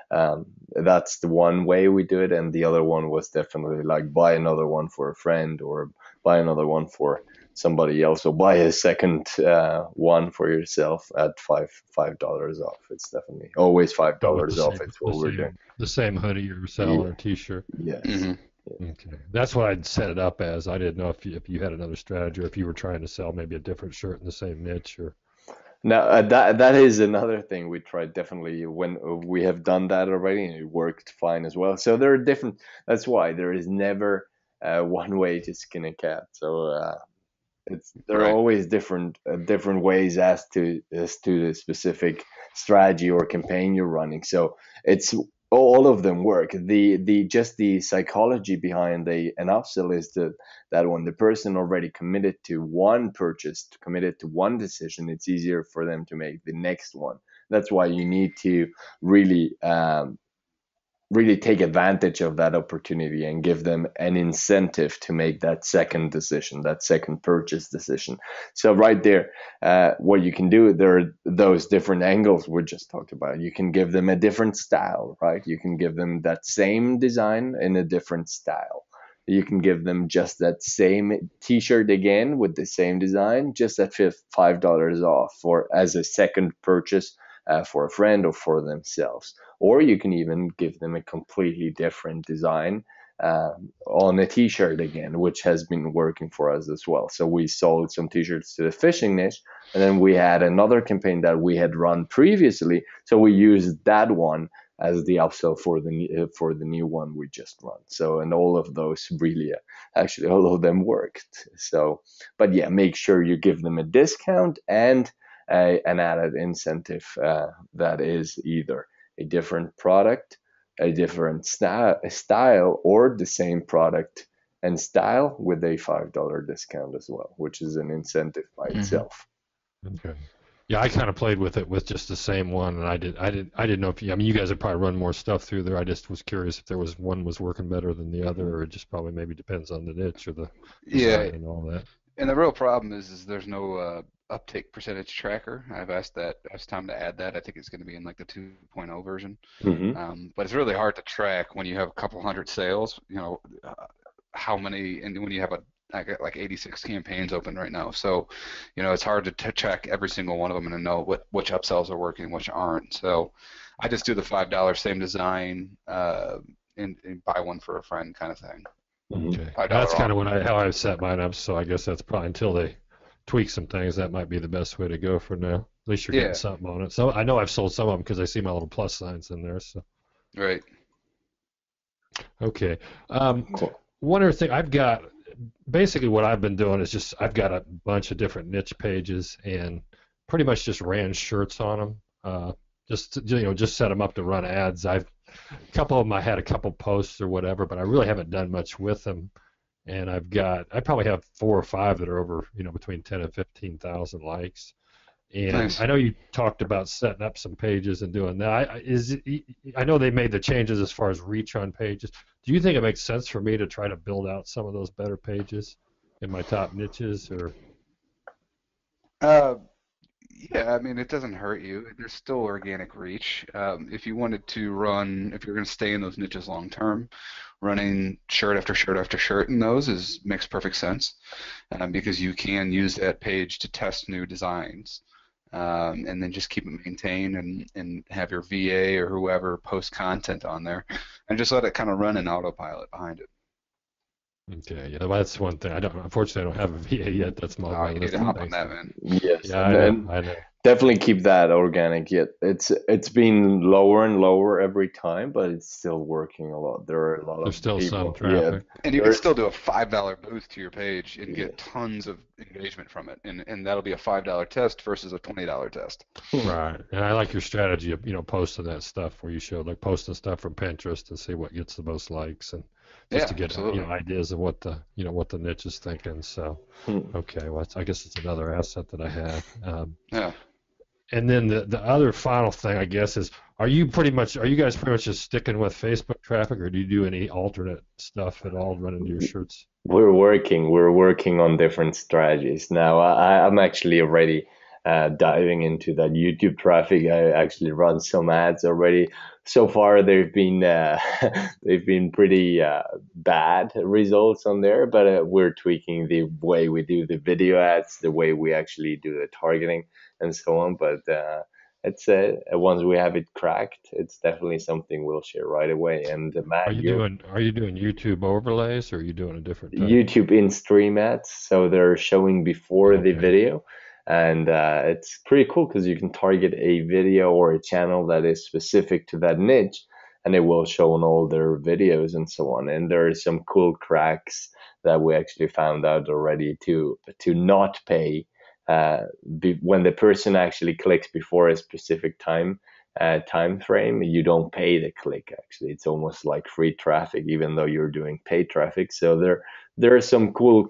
S1: That's the one way we do it, and the other one was definitely like buy another one for a friend or buy another one for somebody else, or buy a second one for yourself at $5 off. It's definitely always five
S4: So it's
S1: dollars off. It's
S4: the
S1: what we're doing.
S4: same hoodie you're selling
S1: Yeah.
S4: or t-shirt.
S1: Yes.
S2: hmm
S4: Okay, that's what I'd set it up as. I didn't know if you had another strategy or if you were trying to sell maybe a different shirt in the same niche or.
S1: Now that is another thing we tried definitely when we have done that already, and it worked fine as well. So there are different. That's why there is never one way to skin a cat. So there are
S2: Right.
S1: always different ways as to the specific strategy or campaign you're running. So it's all of them work. The just the psychology behind an upsell is that when the person already committed to one purchase, committed to one decision, it's easier for them to make the next one. That's why you need to really really take advantage of that opportunity and give them an incentive to make that second decision, that second purchase decision. So right there, what you can do, there are those different angles we just talked about. You can give them a different style, right? You can give them that same design in a different style. You can give them just that same T-shirt again with the same design, just at $5 off for as a second purchase for a friend or for themselves. Or you can even give them a completely different design on a t-shirt again, which has been working for us as well. So we sold some t-shirts to the fishing niche, and then we had another campaign that we had run previously, so we used that one as the upsell for the new one we just run. So, and all of those really actually all of them worked. So, but yeah, make sure you give them a discount and an added incentive that is either a different product, a different style, or the same product and style with a $5 discount as well, which is an incentive by
S2: hmm
S1: itself.
S4: Okay. Yeah, I kind of played with it with just the same one, and I didn't know if you. I mean, you guys have probably run more stuff through there. I just was curious if there was one was working better than the other, or it just probably maybe depends on the niche or the
S2: Yeah.
S4: design and all that.
S2: And the real problem is there's no uptake percentage tracker. Asked Tom to add that. I think it's going to be in like the 2.0 version.
S1: Hmm.
S2: But it's really hard to track when you have a couple hundred sales. How many, and when you have I got like 86 campaigns open right now. So, it's hard to track every single one of them and to know which upsells are working and which aren't. So, I just do the $5 same design, and buy one for a friend kind of thing.
S1: Hmm.
S4: Okay.
S2: $5
S4: That's kind
S2: off.
S4: of how I set mine up. So I guess that's probably until they tweak some things, that might be the best way to go for now. At least you're getting
S2: Yeah,
S4: something on it. So I know I've sold some of them because I see my little plus signs in there. So
S2: right.
S4: okay. Um,
S1: Cool.
S4: One other thing I've got, basically what I've been doing is just I've got a bunch of different niche pages and pretty much just ran shirts on them. Just set them up to run ads. A couple of them I had a couple posts or whatever, but I really haven't done much with them. And I probably have 4 or 5 that are over, between 10 and 15,000 likes. And
S2: Nice.
S4: I know you talked about setting up some pages and doing that. I know they made the changes as far as reach on pages. Do you think it makes sense for me to try to build out some of those better pages in my top niches, or?
S2: Uh, Yeah, I mean, it doesn't hurt you. There's still organic reach. If you wanted to run, if you're going to stay in those niches long term, running shirt after shirt after shirt in those makes perfect sense, because you can use that page to test new designs, and then just keep it maintained and have your VA or whoever post content on there, and just let it kind of run in autopilot behind it.
S4: Okay, yeah, well, that's one thing. Unfortunately, I don't have a VA yet. That's on
S2: Oh,
S4: my
S2: you need
S4: list
S2: to
S4: of
S2: hop on
S4: things.
S2: that, man.
S1: Yes,
S4: Yeah,
S1: and
S4: I know,
S1: then
S4: I know.
S1: definitely keep that organic. Yet it's been lower and lower every time, but it's still working a lot. There are a lot
S4: There's
S1: of
S4: still some
S1: people. Yeah,
S4: traffic.
S2: And you can
S1: there's
S2: still do a $5 boost to your page and
S1: yeah.
S2: get tons of engagement from it. And that'll be a $5 test versus a $20 test.
S4: Right. And I like your strategy of, posting that stuff where you showed like posting stuff from Pinterest and see what gets the most likes and just
S2: Yeah,
S4: to get,
S2: absolutely.
S4: ideas of what the niche is thinking. So, okay, well, I guess it's another asset that I have.
S2: Yeah.
S4: And then the other final thing, I guess, is are you guys pretty much just sticking with Facebook traffic, or do you do any alternate stuff at all running your shirts?
S1: We're working on different strategies now. I'm actually already diving into that YouTube traffic. I actually run some ads already. So far, they've been they've been pretty bad results on there, but we're tweaking the way we do the video ads, the way we actually do the targeting, and so on. But it's once we have it cracked, it's definitely something we'll share right away. And
S4: Are
S1: Matt,
S4: you
S1: you're
S4: doing are you doing YouTube overlays, or are you doing a different type?
S1: YouTube in stream ads, so they're showing before the
S4: Okay.
S1: video, and it's pretty cool because you can target a video or a channel that is specific to that niche, and it will show on all their videos and so on. And there are some cool cracks that we actually found out already to not pay when the person actually clicks before a specific time frame. You don't pay the click. Actually, it's almost like free traffic, even though you're doing paid traffic. So there are some cool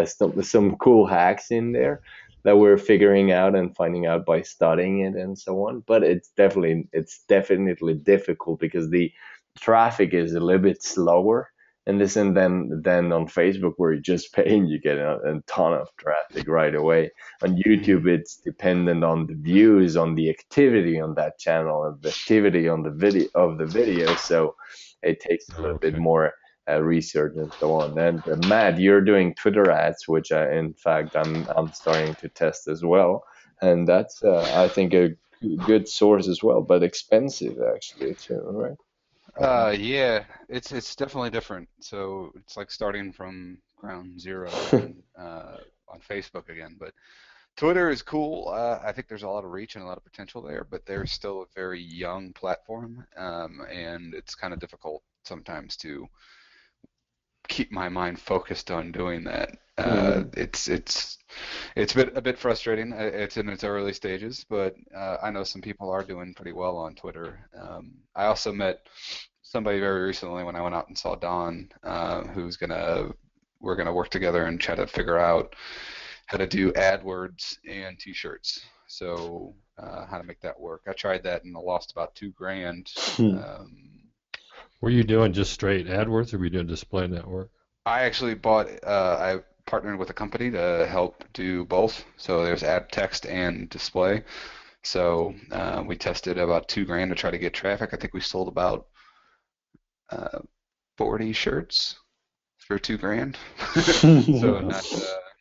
S1: some cool hacks in there that we're figuring out and finding out by studying it and so on. But it's definitely difficult because the traffic is a little bit slower and this, and then on Facebook where you're just paying, you get a ton of traffic right away. On
S4: Hmm.
S1: YouTube, it's dependent on the views, on the activity on that channel, and the activity on the video. So it takes a little bit
S4: Okay.
S1: more research and so on. And Matt, you're doing Twitter ads, which in fact I'm starting to test as well, and that's I think a good source as well, but expensive actually too, right?
S2: Yeah, it's definitely different. So it's like starting from ground zero on Facebook again. But Twitter is cool. I think there's a lot of reach and a lot of potential there, but they're still a very young platform, and it's kind of difficult sometimes to keep my mind focused on doing that.
S1: Mhm.
S2: It's a bit frustrating. It's in its early stages, but I know some people are doing pretty well on Twitter. I also met somebody very recently when I went out and saw Don, we're gonna work together and try to figure out how to do AdWords and T-shirts. So how to make that work. I tried that and I lost about 2 grand.
S4: Were you doing just straight AdWords, or were you doing display network?
S2: I actually bought. I partnered with a company to help do both. So there's ad text and display. So we tested about $2,000 to try to get traffic. I think we sold about 40 shirts for $2,000. So not.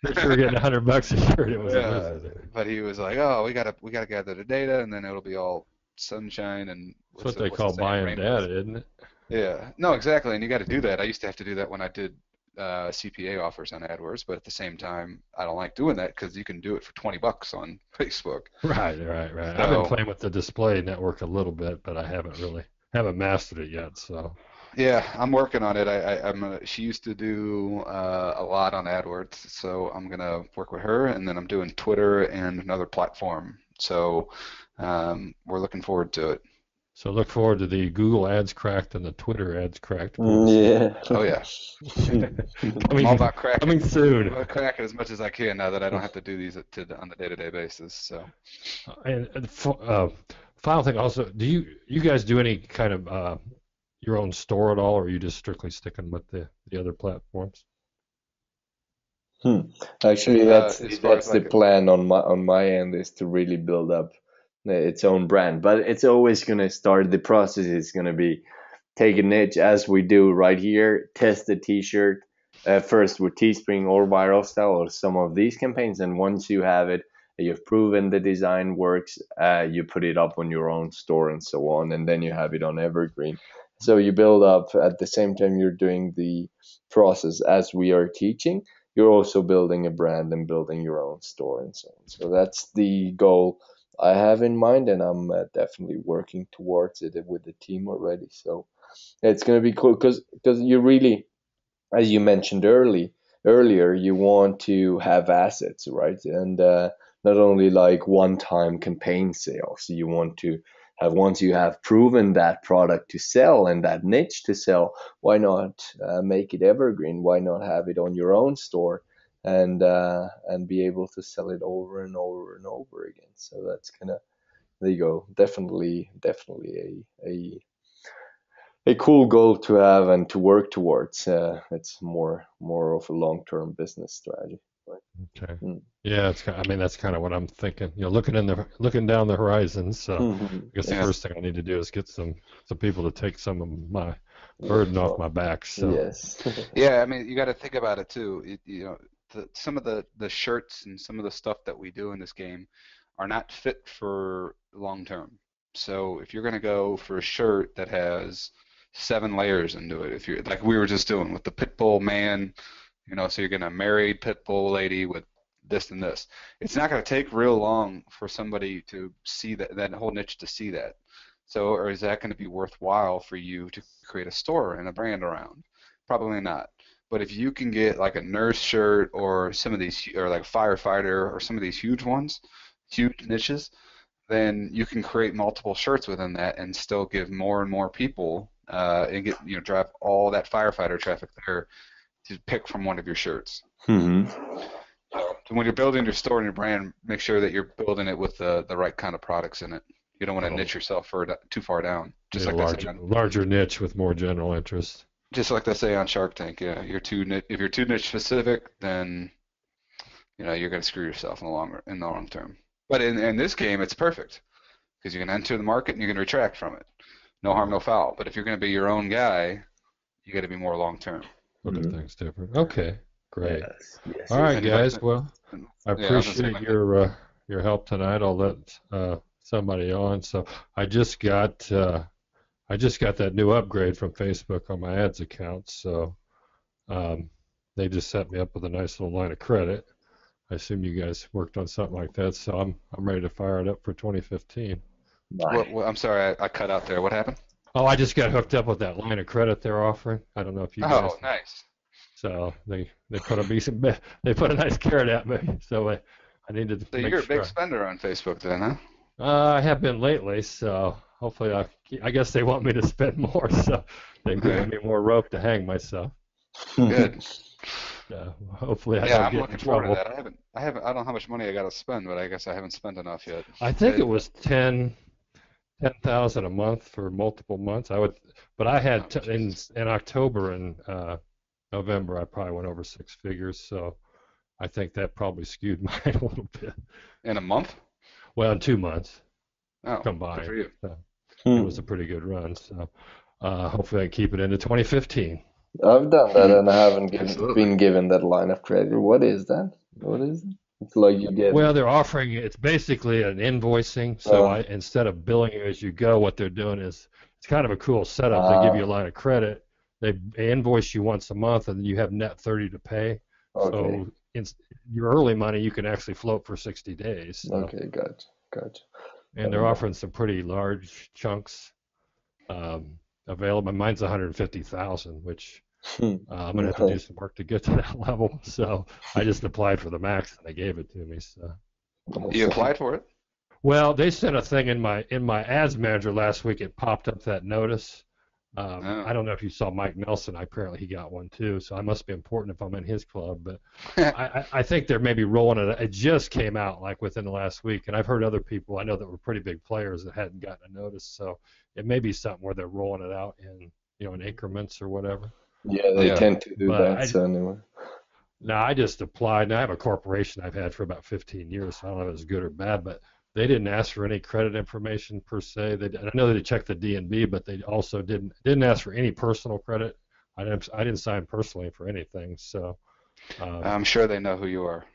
S4: If you were getting $100 a shirt, it wasn't
S2: Yeah,
S4: worth it.
S2: but he was like, "Oh, we gotta gather the data, and then it'll be all sunshine and
S4: That's what they
S2: what's the
S4: call
S2: saying,
S4: buying
S2: rainbows."
S4: data, isn't it?
S2: Yeah, no, exactly, and you got to do that. I used to have to do that when I did CPA offers on AdWords, but at the same time, I don't like doing that because you can do it for $20 on Facebook.
S4: Right. I've been
S2: So
S4: playing with the display network a little bit, but I haven't mastered it yet. So
S2: yeah, I'm working on it. She used to do a lot on AdWords, so I'm gonna work with her, and then I'm doing Twitter and another platform. So we're looking forward to it.
S4: So look forward to the Google ads cracked and the Twitter ads cracked.
S1: Yeah.
S2: Oh yeah, I'm all
S4: coming,
S2: about cracking.
S4: coming soon.
S2: I'm about cracking as much as I can now that I don't have to do these on the day-to-day basis. So
S4: And final thing also, do you guys do any kind of your own store at all, or are you just strictly sticking with the other platforms?
S1: Actually,
S2: as far
S1: that's
S2: as
S1: the
S2: like
S1: plan on my end, is to really build up its own brand. But it's always gonna start. The process is gonna be take a niche as we do right here, test the T-shirt first with Teespring or Viral Style or some of these campaigns, and once you have it, you've proven the design works, you put it up on your own store and so on, and then you have it on Evergreen. So you build up at the same time you're doing the process as we are teaching. You're also building a brand and building your own store and so on. So that's the goal I have in mind, and I'm definitely working towards it with the team already. So it's going to be cool because you really, as you mentioned earlier, you want to have assets, right? And not only like one-time campaign sales. You want to have, once you have proven that product to sell and that niche to sell, why not make it evergreen? Why not have it on your own store and be able to sell it over and over and over again? So that's kind of, there you go. Definitely a cool goal to have and to work towards. It's more of a long-term business strategy. Right?
S4: Okay.
S1: Mm.
S4: Yeah, I mean that's kind of what I'm thinking. Looking down the horizon. So I guess the
S2: yeah,
S4: first thing I need to do is get some people to take some of my burden off my back. So
S1: Yes.
S2: yeah. I mean, you got to think about it too. Some of the shirts and some of the stuff that we do in this game are not fit for long term. So if you're going to go for a shirt that has 7 layers into it, if you're like we were just doing with the pit bull man, so you're going to marry pit bull lady with this and this. It's not going to take real long for somebody to see that whole niche to see that. So, or is that going to be worthwhile for you to create a store and a brand around? Probably not. But if you can get like a nurse shirt or some of these, or like firefighter or some of these huge ones, huge niches, then you can create multiple shirts within that and still give more and more people and get drive all that firefighter traffic there to pick from one of your shirts.
S1: Hmm.
S2: So when you're building your store and your brand, make sure that you're building it with the right kind of products in it. You don't want to niche yourself too far down. Just like
S4: larger niche with more general interest.
S2: Just like they say on Shark Tank, yeah, if you're too niche specific, then you're going to screw yourself in the long term. But in this game, it's perfect because you can enter the market and you can retract from it. No harm, no foul. But if you're going to be your own guy, you got to be more long term.
S4: Look at things different. Okay, great.
S1: Yes.
S4: All right,
S2: And like
S4: guys. Well, I
S2: yeah, I was gonna say,
S4: appreciate your help tonight. I'll let somebody on. So I just got that new upgrade from Facebook on my ads account. So they just set me up with a nice little line of credit. I assume you guys worked on something like that. So I'm ready to fire it up for 2015.
S1: Nice.
S2: I'm sorry, I cut out there. What happened?
S4: Oh, I just got hooked up with that line of credit they're offering. I don't know if you guys.
S2: Oh, nice.
S4: So they put a nice carrot at me. So I needed to
S2: So
S4: make
S2: you're a
S4: sure.
S2: big spender on Facebook then, huh?
S4: I have been lately, so hopefully I guess they want me to spend more, so they're giving me more rope to hang myself.
S2: Good.
S4: Hopefully I
S2: Yeah,
S4: don't
S2: I'm
S4: get in
S2: looking forward to
S4: trouble.
S2: that. I don't know how much money I got to spend, but I guess I haven't spent enough yet.
S4: I think it was 10,000 a month for multiple months. But I had in October and November I probably went over 6 figures. So I think that probably skewed mine a little bit.
S2: In a month?
S4: Well, in 2 months
S2: Oh, good
S4: combined.
S2: for you.
S4: So it was
S1: Hmm.
S4: a pretty good run. So hopefully I can keep it into 2015.
S1: I've done that and I haven't
S2: Absolutely.
S1: been given that line of credit. What is that? What is it? It's like you get.
S4: Well, they're offering it's basically an invoicing. So
S1: Uh,
S4: instead of billing you as you go, what they're doing is it's kind of a cool setup. They give you a
S1: ah,
S4: line of credit. They invoice you once a month, and then you have net 30 to pay.
S1: okay,
S4: So your early money you can actually float for 60 days. So,
S1: okay, gotcha, gotcha.
S4: and they're offering some pretty large chunks um, available. Mine's 150,000, which I'm gonna have to do
S1: Nice.
S4: some work to get to that level. So I just applied for the max, and they gave it to me. So.
S2: You
S1: Awesome.
S2: applied for it?
S4: Well, they sent a thing in my ads manager last week. It popped up that notice.
S2: Oh.
S4: I don't know if you saw Mike Nelson. Apparently he got one too. So I must be important if I'm in his club. But I think they're maybe rolling it. It just came out like within the last week, and I've heard other people I know that were pretty big players that hadn't gotten a notice. So it may be something where they're rolling it out in increments or whatever.
S1: Yeah, they
S2: Yeah.
S1: tend to do
S4: But
S1: that. So anyway.
S4: now I just applied. And I have a corporation I've had for about 15 years, so I don't know if it's good or bad, but they didn't ask for any credit information per se. I know they checked the DNB, but they also didn't ask for any personal credit. I didn't sign personally for anything. So
S2: I'm sure they know who you are.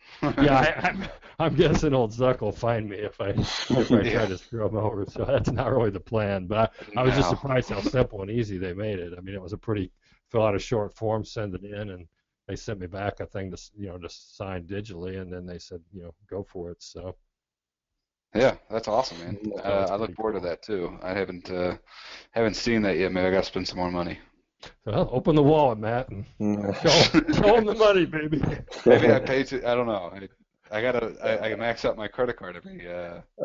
S4: yeah, I'm guessing old Zuck will find me if I try
S2: Yeah.
S4: to screw him over. So that's not really the plan. But I was just
S2: No.
S4: surprised how simple and easy they made it. I mean, it was a pretty fill out a short form, send it in, and they sent me back a thing to sign digitally, and then they said go for it. So
S2: Yeah, that's awesome, man.
S4: so it's
S2: I look
S4: pretty
S2: forward to
S4: cool.
S2: that too. I haven't seen that yet. Maybe I gotta spend some more money.
S4: Well, open the wallet, Matt, and show
S1: Mm.
S4: show them the money, baby.
S2: Maybe I paid to. I don't know. I max out my credit card every.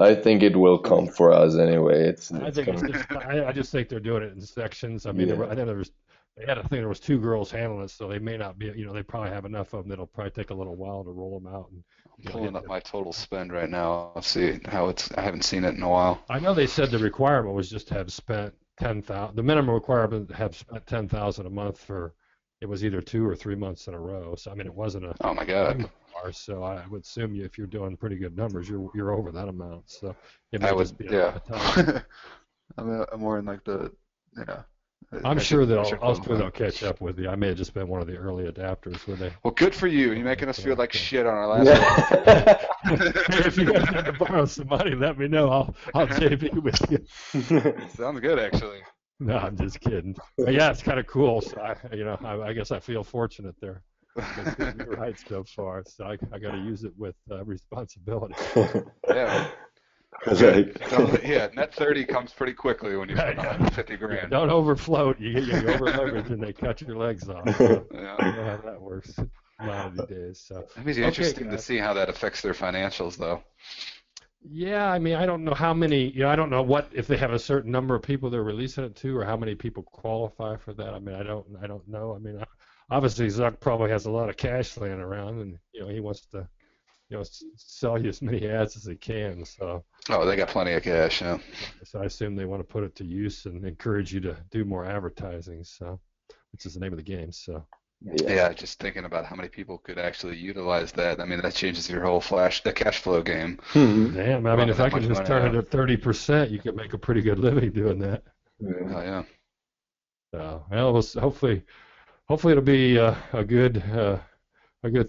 S1: I think it will come for us anyway.
S4: I
S1: It's
S4: think it's
S1: coming.
S4: just I just think they're doing it in sections. I mean,
S1: Yeah.
S4: I think they had a thing. There was two girls handling it, so they may not be. They probably have enough of them that'll probably take a little while to roll them out and
S2: I'm
S4: hit
S2: pulling up
S4: the.
S2: my total spend right now. I'll see how it's. I haven't seen it in a while.
S4: I know they said the requirement was just to have spent 10,000. The minimum requirement to have spent 10,000 a month for. It was either 2 or 3 months in a row. So I mean, it wasn't a
S2: Oh my God.
S4: huge bar. So I would assume if you're doing pretty good numbers, you're over that amount. So it
S2: I
S4: may
S2: would.
S4: just be
S2: Yeah.
S4: a time.
S2: I'm more in like the. Yeah.
S4: I'm
S2: I
S4: sure
S2: should. I
S4: they'll.
S2: should
S4: I'm sure
S2: qualify.
S4: they'll catch up with you. I may have just been one of the early adapters where they.
S2: Well, good for you. You're making us feel like
S4: So,
S2: shit on our last one.
S1: Yeah.
S4: hey, if you guys have to borrow some money, let me know. I'll JV with you.
S2: Sounds good, actually.
S4: No, I'm just kidding. But yeah, it's kind of cool. So I guess I feel fortunate there. Been treating me right so far. So I got to use it with responsibility.
S2: Yeah. Good.
S1: Like,
S2: Yeah, net 30 comes pretty quickly when you spend
S4: Yeah,
S2: 150
S4: yeah.
S2: grand.
S4: Don't overfloat. You over leverage and they cut your legs off. So
S2: Yeah.
S4: you know how that works. Commodity days. So
S2: It'd be
S4: okay,
S2: interesting to
S4: guys.
S2: see how that affects their financials, though.
S4: Yeah, I mean, I don't know how many, I don't know what if they have a certain number of people they're releasing it to, or how many people qualify for that. I mean, I don't know. I mean, obviously Zuck probably has a lot of cash laying around, and he wants to, sell you as many ads as he can.
S2: Oh, they got plenty of cash, yeah.
S4: So I assume they want to put it to use and encourage you to do more advertising. So, which is the name of the game. So.
S1: yeah.
S2: Yeah, just thinking about how many people could actually utilize that. I mean, that changes your whole the cash flow game.
S1: Hmm.
S4: Damn, I mean,
S2: Pumping
S4: if I
S2: that
S4: could
S2: much
S4: just
S2: money
S4: turn it
S2: out.
S4: at 30%, you could make a pretty good living doing that.
S2: Oh, yeah.
S4: So, well, hopefully it'll be a good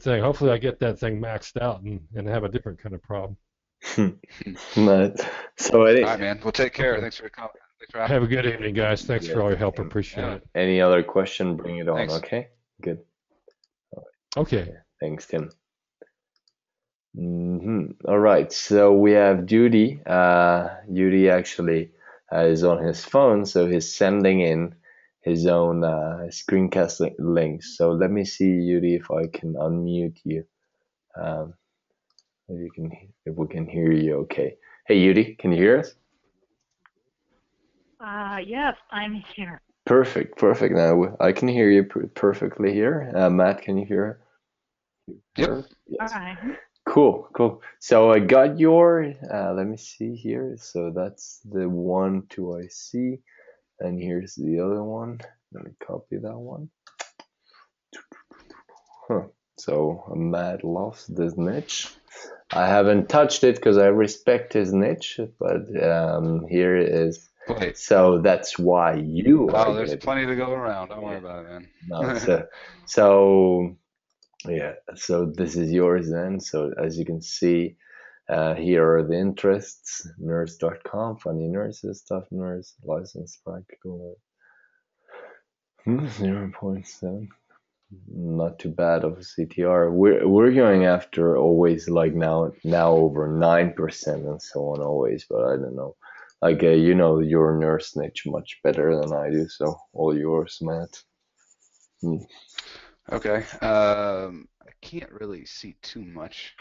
S4: thing. Hopefully I get that thing maxed out and have a different kind of problem.
S1: Nice. So
S2: All
S1: any
S2: right, man. Well, take care.
S4: Okay.
S2: Thanks for coming. Thanks for asking.
S4: Have a good evening, guys. Thanks for
S1: yeah,
S4: all your help.
S1: same.
S4: Appreciate
S2: Yeah,
S4: it.
S1: Any other question, bring it on,
S2: thanks.
S1: okay? Good.
S4: Okay.
S1: Thanks, Tim. All right, so we have Judy. Judy actually is on his phone, so he's sending in his own screencast links. So let me see, Judy, if I can unmute you. Um, if we can hear you, okay. Hey, Judy, can you hear us?
S5: Yes, I'm here.
S1: Perfect. Now I can hear you perfectly here. Matt, can you hear
S2: Yep.
S1: her?
S5: All
S1: Yes.
S5: right.
S1: Cool. So I got your, let me see here. So that's the 1, 2 I see. And here's the other one. Let me copy that one. Huh. So Matt lost this niche. I haven't touched it because I respect his niche, but here it is.
S2: Wait.
S1: So that's why you are
S2: Oh, there's
S1: good.
S2: plenty to go around. Don't worry about it,
S1: No,
S2: man.
S1: so yeah, so this is yours then. So as you can see, here are the interests: nurse.com, funny nurses, tough nurse, licensed practical, 0.7. Not too bad of a CTR. We're going after always like now over 9% and so on always, but I don't know. Like you know your nurse niche much better than I do, so all yours, Matt.
S2: Okay. I can't really see too much.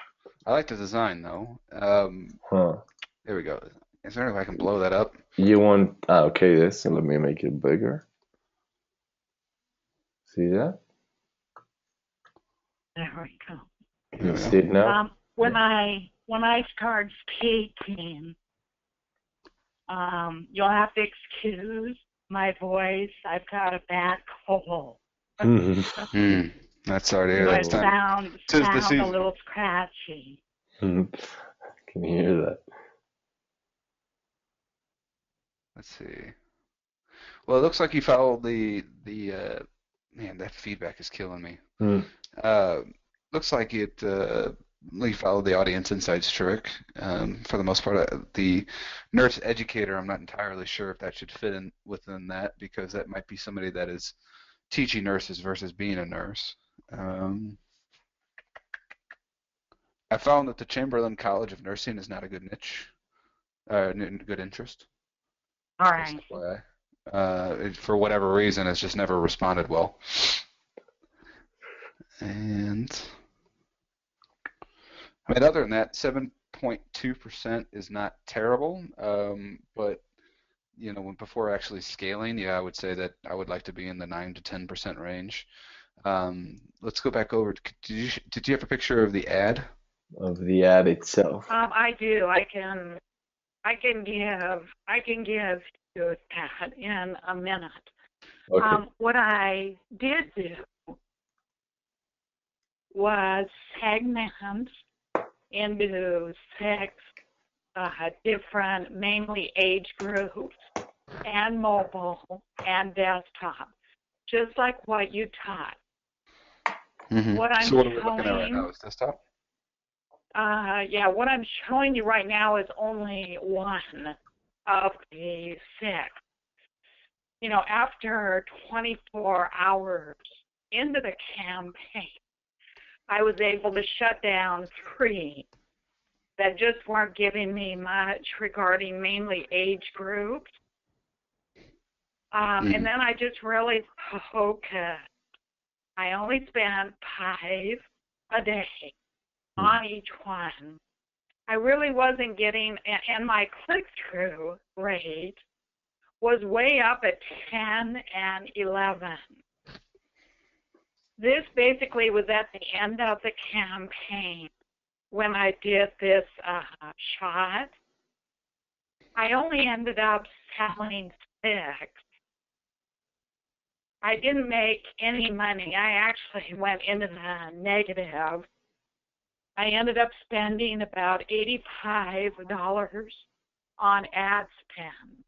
S2: I like the design though.
S1: Huh.
S2: There we go. Is there any way I can blow that up?
S1: You want okay this, and let me make it bigger. See that?
S5: There we go.
S1: Can you see it now?
S5: When I start speaking, you'll have to excuse my voice. I've got a bad cold.
S2: That's sorry to hear
S5: So
S2: that.
S5: I
S2: It's time. Tis the
S5: sound a
S2: season.
S5: little scratchy.
S1: Can you hear that?
S2: Let's see. Well, it looks like you followed man, that feedback is killing me. Uh, Looks like you followed the audience insights trick. For the most part, the nurse educator, I'm not entirely sure if that should fit in within that because that might be somebody that is teaching nurses versus being a nurse. I found that the Chamberlain College of Nursing is not a good niche, good interest.
S5: All
S2: Just
S5: right.
S2: FYI. For whatever reason, it's just never responded well. And I mean, other than that, 7.2% is not terrible. But you know, before actually scaling, yeah, I would say that I would like to be in the 9 to 10% range. Let's go back over. Did you have a picture of the ad?
S1: Of the ad itself.
S5: I do. I can give you that in a minute.
S1: Okay.
S5: What I did do was segment into 6 different, mainly age groups, and mobile and desktop, just like what you taught. What I'm
S2: So what are we
S5: showing,
S2: looking at right now? Is desktop?
S5: yeah, what I'm showing you right now is only one of the 6. You know, after 24 hours into the campaign, I was able to shut down 3 that just weren't giving me much regarding mainly age groups. And then I just really focused. I only spent 5 a day on each one. I really wasn't getting, and my click-through rate was way up at 10 and 11. This basically was at the end of the campaign when I did this shot. I only ended up selling 6. I didn't make any money. I actually went into the negative. I ended up spending about $85 on ad spend.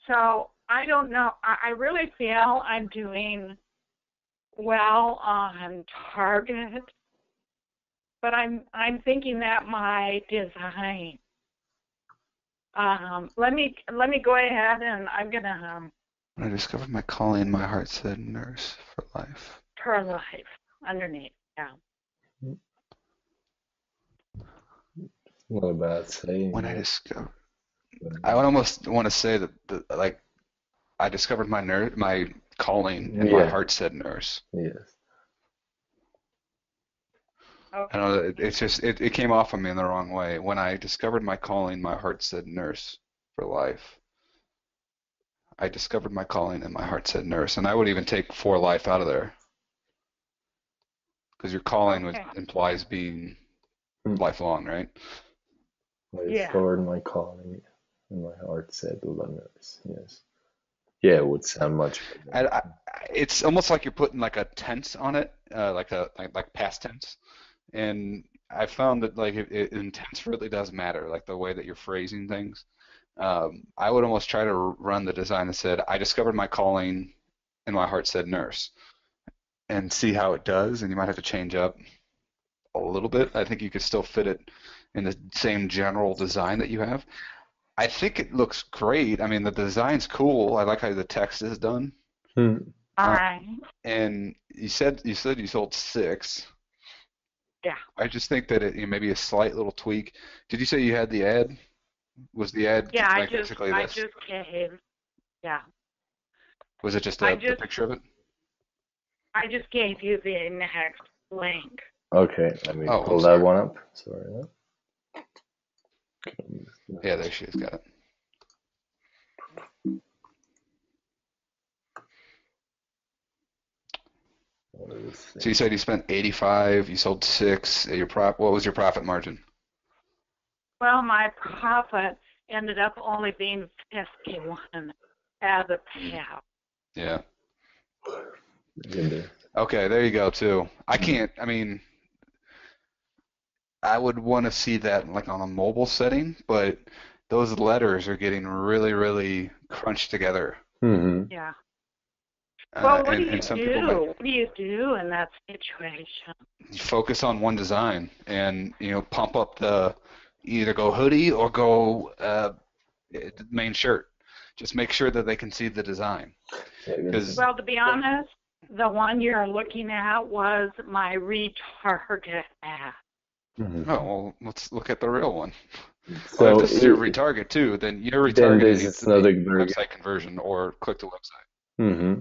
S5: So I don't know. I really feel I'm doing well on target, but I'm thinking that my design. Let me go ahead and I'm gonna.
S2: When I discovered my calling, my heart said nurse for life.
S5: Per life underneath, yeah.
S1: What about saying
S2: When I
S1: that?
S2: discovered, I would almost want to say that like I discovered my calling, and my heart said nurse.
S1: Yes.
S2: I know it's just it came off on me in the wrong way. When I discovered my calling, my heart said nurse for life. I discovered my calling, and my heart said nurse, and I would even take for life out of there because your calling implies being lifelong, right?
S1: I discovered my calling, and my heart said nurse. Yes. Yeah, it would sound much
S2: I,
S1: better.
S2: I, it's almost like you're putting like a tense on it, like past tense. And I found that like intense really does matter, like the way that you're phrasing things. I would almost try to run the design that said, "I discovered my calling, and my heart said nurse," and see how it does. And you might have to change up a little bit. I think you could still fit it in the same general design that you have. I think it looks great. I mean, the design's cool. I like how the text is done.
S1: Hmm.
S5: All
S2: Uh,
S5: right.
S2: and you said you sold six.
S5: Yeah.
S2: I just think that maybe a slight little tweak. Did you say you had the ad? Was the ad
S5: Yeah,
S2: like basically
S5: I
S2: this?
S5: just gave. Yeah.
S2: Was it just
S5: I
S2: the
S5: just
S2: picture of it?
S5: I just gave you the next link.
S1: Okay, let me
S2: Oh, I'm
S1: pull that
S2: sorry.
S1: one up. Sorry.
S2: Yeah, there she is. Got it.
S1: What does it
S2: So you
S1: say?
S2: said you spent 85, you sold six. What was your profit margin?
S5: Well, my profit ended up only being 51 as a payout.
S2: Yeah.
S1: Look at this.
S2: Okay, there you go too. I
S1: Hmm.
S2: can't. I mean, I would want to see that like on a mobile setting, but those letters are getting really, really crunched together.
S1: Hmm.
S5: Yeah. Well, what do
S2: And
S5: you
S2: some people might
S5: do? What do you do in that situation?
S2: focus on one design and pump up the either go hoodie or go main shirt. Just make sure that they can see the design.
S1: Yeah, you can see.
S2: Because
S5: Well, to be honest, the one you're looking at was my retarget ad.
S1: Hmm.
S2: oh well, let's look at the real one. Well, if
S1: So
S2: this is your retarget too, then your
S1: then
S2: retargeting
S1: this
S2: needs
S1: is
S2: to be
S1: another very
S2: website conversion or click to website.
S1: good. Hmm.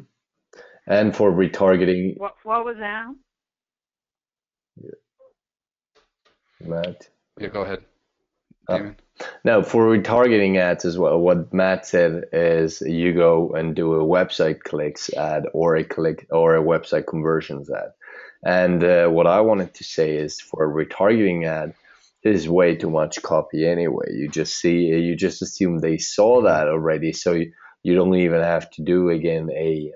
S1: And for retargeting,
S5: What was that?
S1: Matt.
S2: Yeah, go ahead,
S1: Oh.
S2: Damon.
S1: Now, for retargeting ads as well, what Matt said is you go and do a website clicks ad or a click or a website conversions ad. And what I wanted to say is for a retargeting ad, this is way too much copy anyway. You just assume they saw
S2: Hmm.
S1: that already, so you don't even have to do again a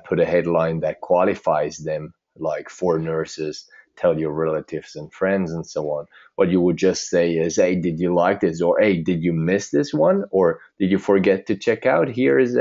S1: put a headline that qualifies them, like for nurses, tell your relatives and friends and so on. What you would just say is, hey, did you like this? Or hey, did you miss this one? Or did you forget to check out? Here's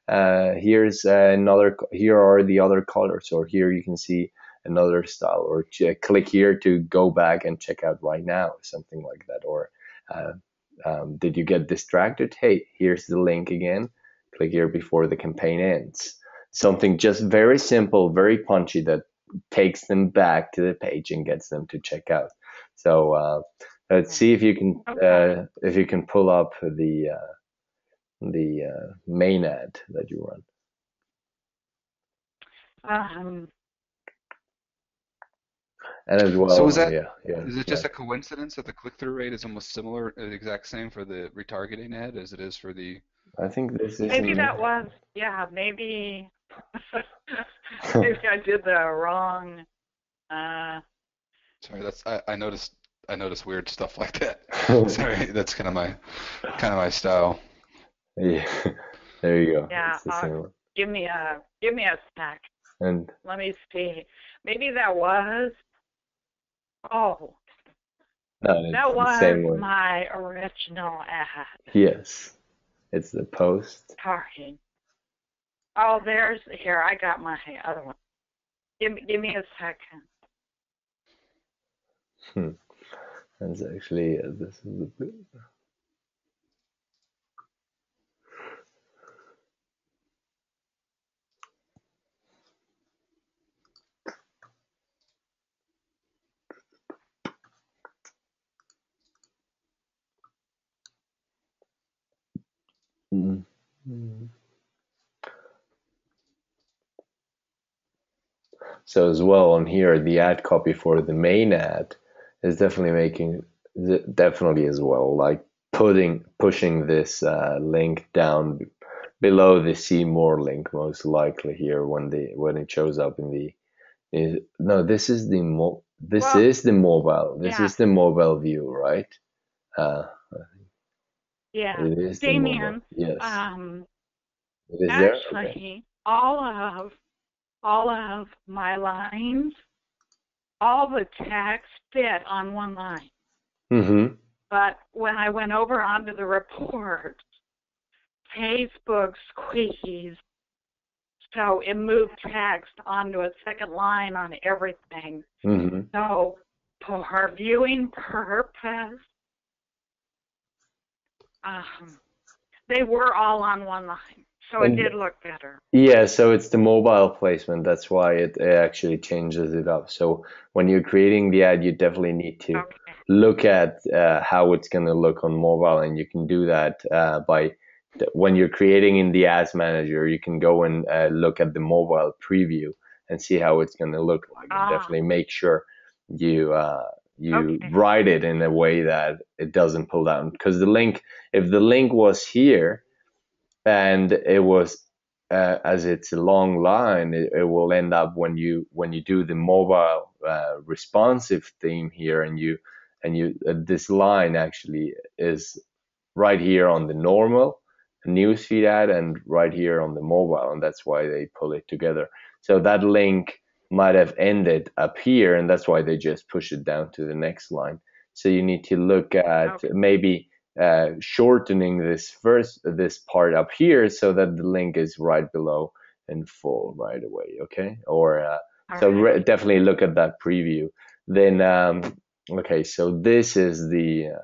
S1: another, here are the other colors, or here you can see another style, or click here to go back and check out right now, something like that. Or uh, did you get distracted? Hey, here's the link again. Click here before the campaign ends. Something just very simple, very punchy that takes them back to the page and gets them to check out. So let's see
S5: Okay.
S1: if you can pull up the main ad that you run.
S5: Um,
S1: And as
S2: So
S1: well, yeah, yeah,
S2: is it just a
S1: Matt.
S2: coincidence that the click-through rate is almost similar, the exact same for the retargeting ad as it is for the?
S1: I think this is
S5: maybe
S1: in.
S5: that was, yeah, maybe maybe I did the wrong. Uh,
S2: Sorry, I noticed weird stuff like that. Sorry, that's kind of my style.
S1: Yeah, there you go.
S5: yeah.
S1: It's the same one.
S5: Give me a sec.
S1: And
S5: Let me see. Maybe that was. Oh,
S1: no, it's
S5: that
S1: the
S5: was
S1: same one.
S5: my original ad.
S1: Yes, it's the post.
S5: Sorry. Oh, here. I got my other one. Give me a second.
S1: Hmm. That's actually this is the. Mm. Mm. So as well on here, the ad copy for the main ad is definitely making definitely as well like pushing this link down below the see more link most likely here when it shows up in the no
S5: Well,
S1: this
S5: yeah,
S1: is the mobile view, right? Uh,
S5: yeah.
S1: it is the mobile,
S5: Damien,
S1: yes.
S5: um,
S1: It is there? Okay.
S5: Actually, all of my lines, all the text fit on one line.
S1: Mm-hmm.
S5: But when I went over onto the report, Facebook squeezed, so it moved text onto a second line on everything.
S1: Mm-hmm.
S5: So for viewing purpose, they were all on one line. So it
S1: And
S5: did look better.
S1: yeah, so it's the mobile placement. That's why it actually changes it up. So when you're creating the ad, you definitely need to
S5: Okay.
S1: look at how it's going to look on mobile, and you can do that by when you're creating in the ads manager, you can go and look at the mobile preview and see how it's going to look like, and
S5: Ah,
S1: definitely make sure you
S5: okay.
S1: write it in a way that it doesn't pull down. Because if the link was here and it was as it's a long line, it will end up when you do the mobile responsive theme here, and you this line actually is right here on the normal newsfeed ad and right here on the mobile, and that's why they pull it together. So that link might have ended up here, and that's why they just push it down to the next line. So you need to look at
S5: Okay.
S1: maybe shortening this part up here so that the link is right below and full right away. Okay, or
S5: All
S1: so
S5: right.
S1: definitely look at that preview. Then okay, so this is the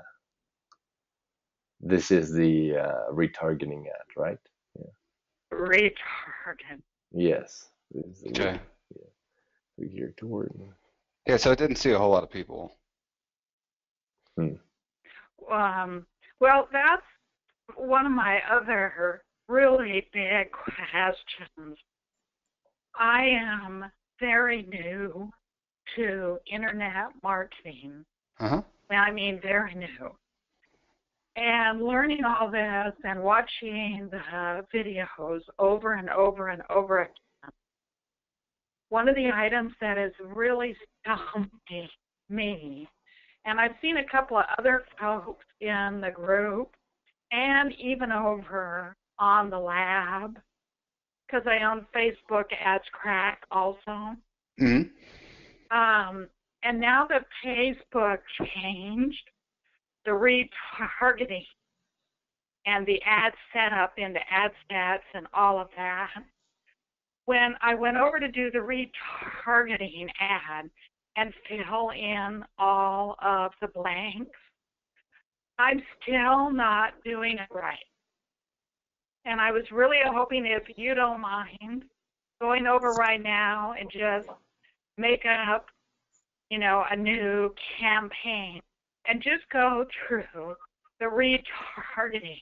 S1: retargeting ad, right? Yeah.
S5: Retargeting.
S1: Yes. This is the
S2: Okay.
S1: here to work.
S2: Yeah, so I didn't see a whole lot of people.
S1: Hmm.
S5: Well, that's one of my other really big questions. I am very new to internet marketing.
S2: Uh-huh.
S5: I mean, very new. And learning all this and watching the videos over and over and over again, one of the items that has really stumped me, and I've seen a couple of other folks in the group and even over on the lab, because I own Facebook Ads Crack also.
S2: Mm-hmm.
S5: And now that Facebook changed the retargeting and the ad setup into ad stats and all of that, when I went over to do the retargeting ad and fill in all of the blanks, I'm still not doing it right. And I was really hoping, if you don't mind, going over right now and just make up, a new campaign and just go through the retargeting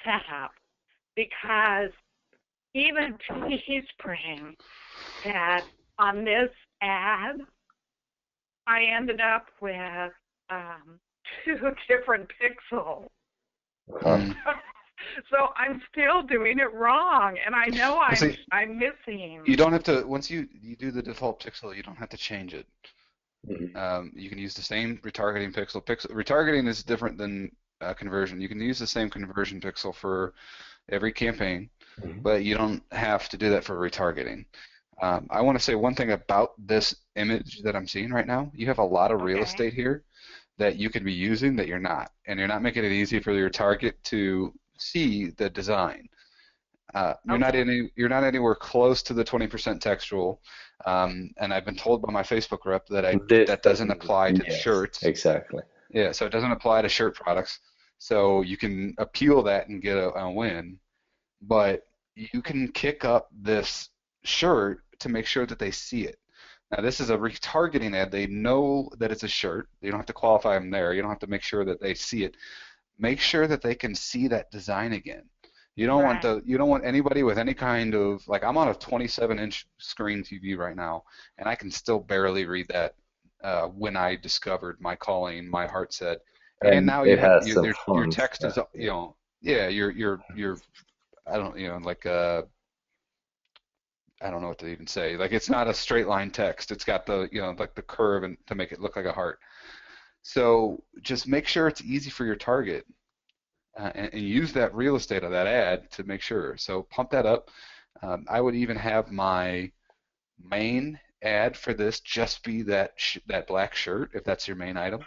S5: setup, because even Teespring said on this ad, I ended up with 2 different pixels.
S1: Huh.
S5: So I'm still doing it wrong, and I know I'm missing.
S2: You don't have to, once you do the default pixel, you don't have to change it.
S1: Mhm.
S2: You can use the same retargeting pixel. Retargeting is different than conversion. You can use the same conversion pixel for every campaign,
S1: Mhm.
S2: but you don't have to do that for retargeting. I want to say one thing about this image that I'm seeing right now. You have a lot of real
S5: Okay.
S2: estate here that you could be using that you're not, and you're not making it easy for your target to see the design. You're not
S5: Okay.
S2: you're not anywhere close to the 20% textual, and I've been told by my Facebook rep that
S1: This
S2: that doesn't
S1: doesn't.
S2: apply to
S1: Yes,
S2: shirts.
S1: exactly.
S2: Yeah, so it doesn't apply to shirt products. So you can appeal that and get a win, but you can kick up this shirt to make sure that they see it. Now, this is a retargeting ad. They know that it's a shirt. You don't have to qualify them there. You don't have to make sure that they see it. Make sure that they can see that design again.
S5: Right.
S2: You don't want anybody with any kind of, like, I'm on a 27-inch screen TV right now, and I can still barely read that. When I discovered my calling, my heart said, and
S1: And
S2: now
S1: it
S2: you have
S1: has some
S2: your
S1: fun
S2: text is,
S1: stuff. Yeah.
S2: yeah, your I don't, like I don't know what to even say. Like, it's not a straight line text. It's got the, like the curve and to make it look like a heart. So just make sure it's easy for your target. and use that real estate of that ad to make sure. So pump that up. I would even have my main ad for this just be that black shirt if that's your main item.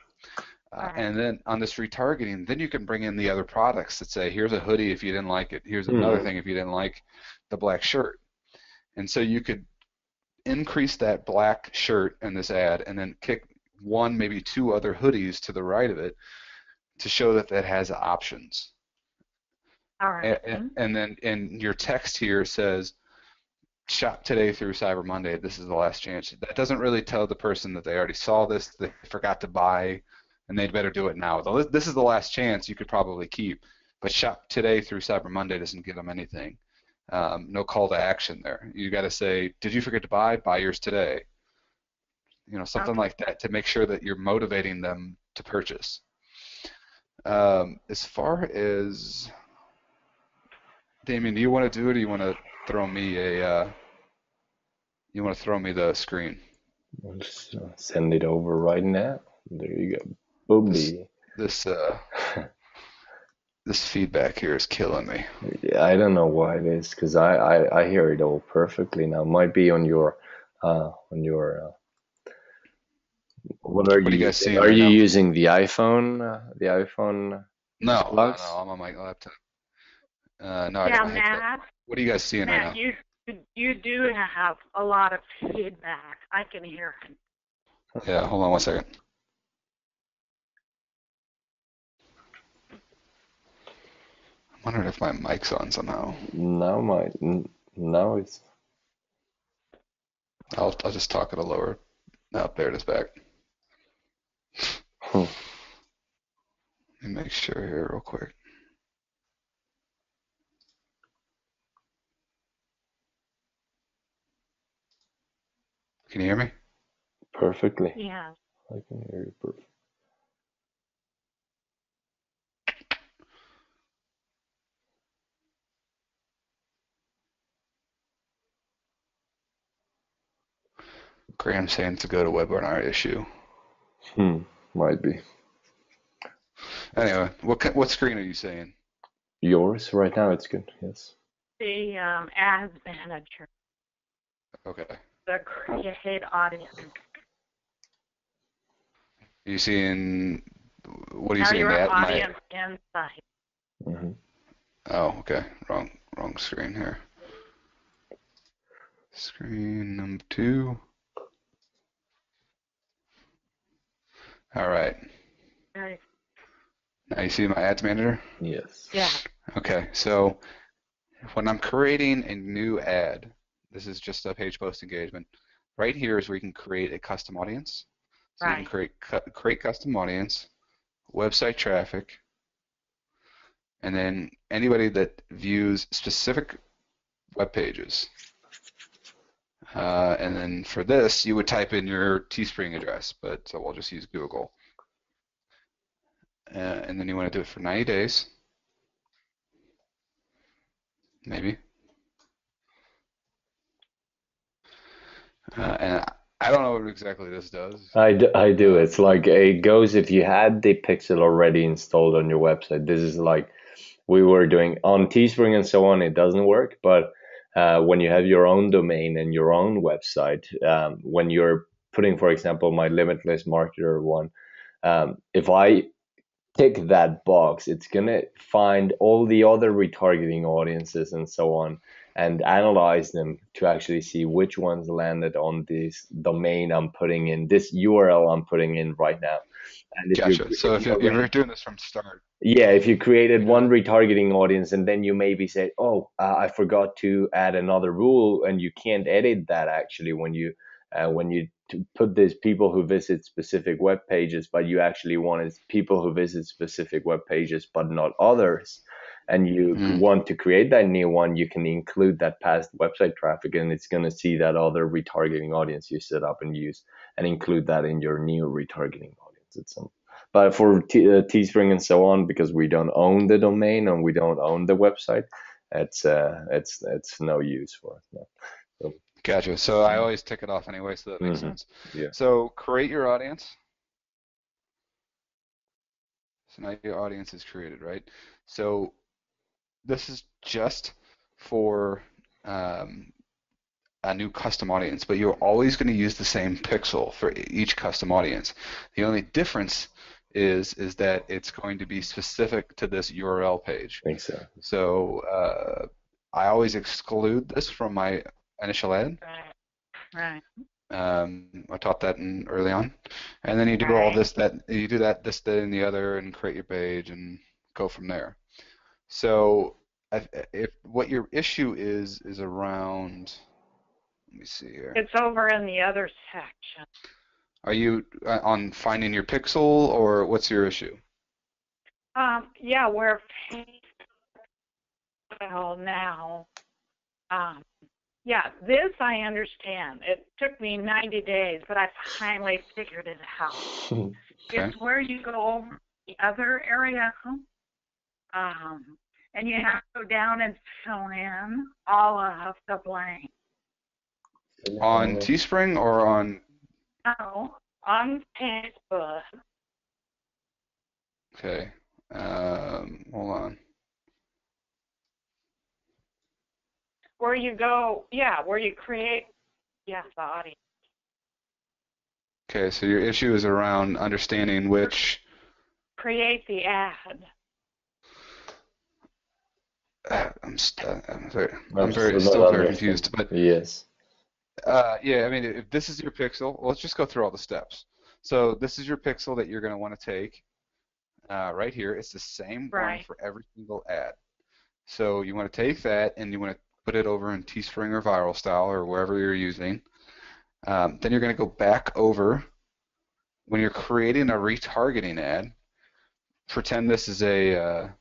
S2: And then on this retargeting, then you can bring in the other products that say, here's a hoodie if you didn't like it. Here's another thing if you didn't like the black shirt. And so you could increase that black shirt in this ad and then kick one, maybe two other hoodies to the right of it to show that that has options.
S5: All right.
S2: And then in your text here says, shop today through Cyber Monday. This is the last chance. That doesn't really tell the person that they already saw this, they forgot to buy, and they'd better do it now. This is the last chance you could probably keep, but shop today through Cyber Monday doesn't give them anything. No call to action there. You got to say, did you forget to buy? Buy yours today. Something like that to make sure that you're motivating them to purchase. As far as Damien, do you want to do it, or do you want to throw me the screen?
S1: I'll just send it over right now. There you go. Boom.
S2: This feedback here is killing me.
S1: Yeah, I don't know why it is, because I hear it all perfectly now. Might be on your what are
S2: you
S1: you
S2: guys seeing?
S1: Are
S2: right
S1: you
S2: now?
S1: using the iPhone? The iPhone?
S2: No,
S1: Plus?
S2: I'm on my laptop. No, I
S5: Yeah,
S2: got my headset.
S5: Matt.
S2: What are you guys seeing right
S5: Matt,
S2: now?
S5: you do have a lot of feedback. I can hear it.
S2: Yeah, hold on one second. I'm wondering if my mic's on somehow.
S1: Now it's.
S2: I'll just talk at a lower. Oh, there it is back. Let me make sure here real quick. Can you hear me?
S1: Perfectly.
S5: Yeah.
S1: I can hear you perfectly.
S2: Graham's saying it's a GoToWebinar issue.
S1: Might be.
S2: Anyway, what screen are you saying?
S1: Yours right now, it's good. Yes.
S5: The ads manager.
S2: Okay.
S5: The create audience.
S2: Are you seeing? What are you
S5: Now
S2: seeing?
S5: your audience insight.
S2: Oh, okay. Wrong screen here. Screen number 2. All right.
S5: Right.
S2: Now you see my ads manager?
S1: Yes.
S5: Yeah.
S2: Okay, so when I'm creating a new ad, this is just a page post engagement. Right here is where you can create a custom audience. So you can create custom audience, website traffic, and then anybody that views specific web pages. And then for this, you would type in your Teespring address, but so we'll just use Google. And then you want to do it for 90 days, maybe. And I don't know what exactly this does.
S1: I do. It's like it goes if you had the pixel already installed on your website. This is like we were doing on Teespring and so on. It doesn't work, but when you have your own domain and your own website, when you're putting, for example, my Limitless Marketer one, if I tick that box, it's gonna find all the other retargeting audiences and so on and analyze them to actually see which ones landed on this domain I'm putting in, this URL I'm putting in right now. And
S2: Gotcha. So if you're doing this from start.
S1: Yeah, if you created one retargeting audience and then you maybe say, oh, I forgot to add another rule, and you can't edit that actually when you put these people who visit specific web pages, but you actually wanted people who visit specific web pages but not others, and you want to create that new one, you can include that past website traffic, and it's going to see that other retargeting audience you set up and use, and include that in your new retargeting audience. But for Teespring and so on, because we don't own the domain and we don't own the website, it's no use for us. No. So,
S2: gotcha. So I always tick it off anyway, so that makes sense.
S1: Yeah.
S2: So create your audience. So now your audience is created, right? So this is just for um, a new custom audience, but you're always going to use the same pixel for each custom audience. The only difference is that it's going to be specific to this URL page.
S1: Exactly.
S2: So I always exclude this from my initial ad.
S5: Right.
S2: I taught that early on, and then you do all this, that you do that, this, that, and the other, and create your page and go from there. So if what your issue is around, let me see here.
S5: It's over in the other section.
S2: Are you on finding your pixel, or what's your issue?
S5: Yeah, we're well now. Yeah, this I understand. It took me 90 days, but I finally figured it out.
S2: Okay.
S5: It's where you go over the other area, and you have to go down and fill in all of the blank.
S2: On Teespring or on?
S5: No, on Facebook.
S2: Okay. Hold on.
S5: Where you go, yeah, where you create, yes, the audience.
S2: Okay, so your issue is around understanding which.
S5: Create the ad.
S2: I'm still very confused. But
S1: yes.
S2: Yeah, I mean, if this is your pixel, well, let's just go through all the steps. So this is your pixel that you're going to want to take right here. It's the same one for every single ad. So you want to take that and you want to put it over in Teespring or Viral Style or wherever you're using. Then you're going to go back over when you're creating a retargeting ad. Pretend this is a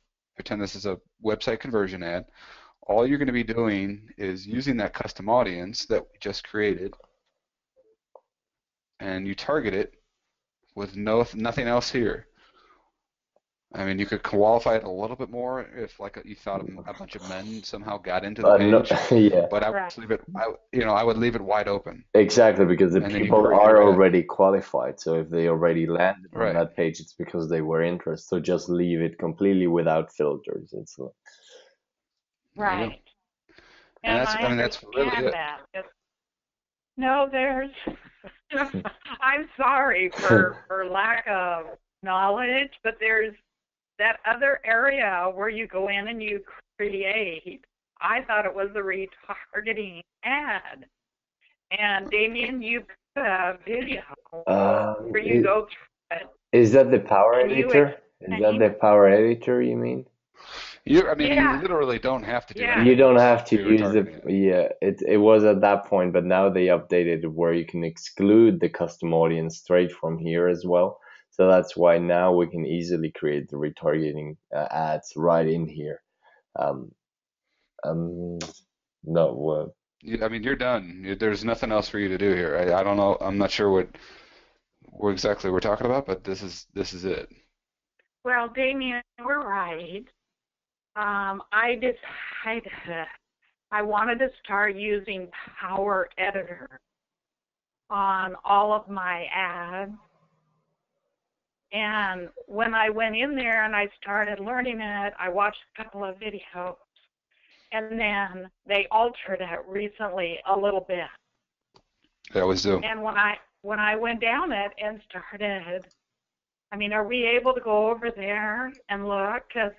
S2: website conversion ad. All you're going to be doing is using that custom audience that we just created, and you target it with nothing else here. I mean, you could qualify it a little bit more if, like, you thought a bunch of men somehow got into the page.
S1: Yeah.
S2: But I would leave it. I would leave it wide open.
S1: Exactly, because the people are already qualified. So if they already landed on that page, it's because they were interested. So just leave it completely without filters. It's like...
S5: Right.
S2: And that's really it.
S5: No, there's. I'm sorry for lack of knowledge, but there's that other area where you go in and you create. I thought it was a retargeting ad. And Damien, you put a video where you go through it.
S1: Is that the power editor? Is that the power editor you mean?
S2: You literally don't have to do anything.
S1: You don't have to use it. Yeah, it was at that point, but now they updated where you can exclude the custom audience straight from here as well. So that's why now we can easily create the retargeting ads right in here. No.
S2: I mean, you're done. There's nothing else for you to do here. I don't know. I'm not sure what exactly we're talking about, but this is it.
S5: Well, Damien, we're right. I decided I wanted to start using Power Editor on all of my ads. And when I went in there and I started learning it, I watched a couple of videos. And then they altered it recently a little bit.
S2: They always do.
S5: And when I went down it and started, I mean, are we able to go over there and look? Because,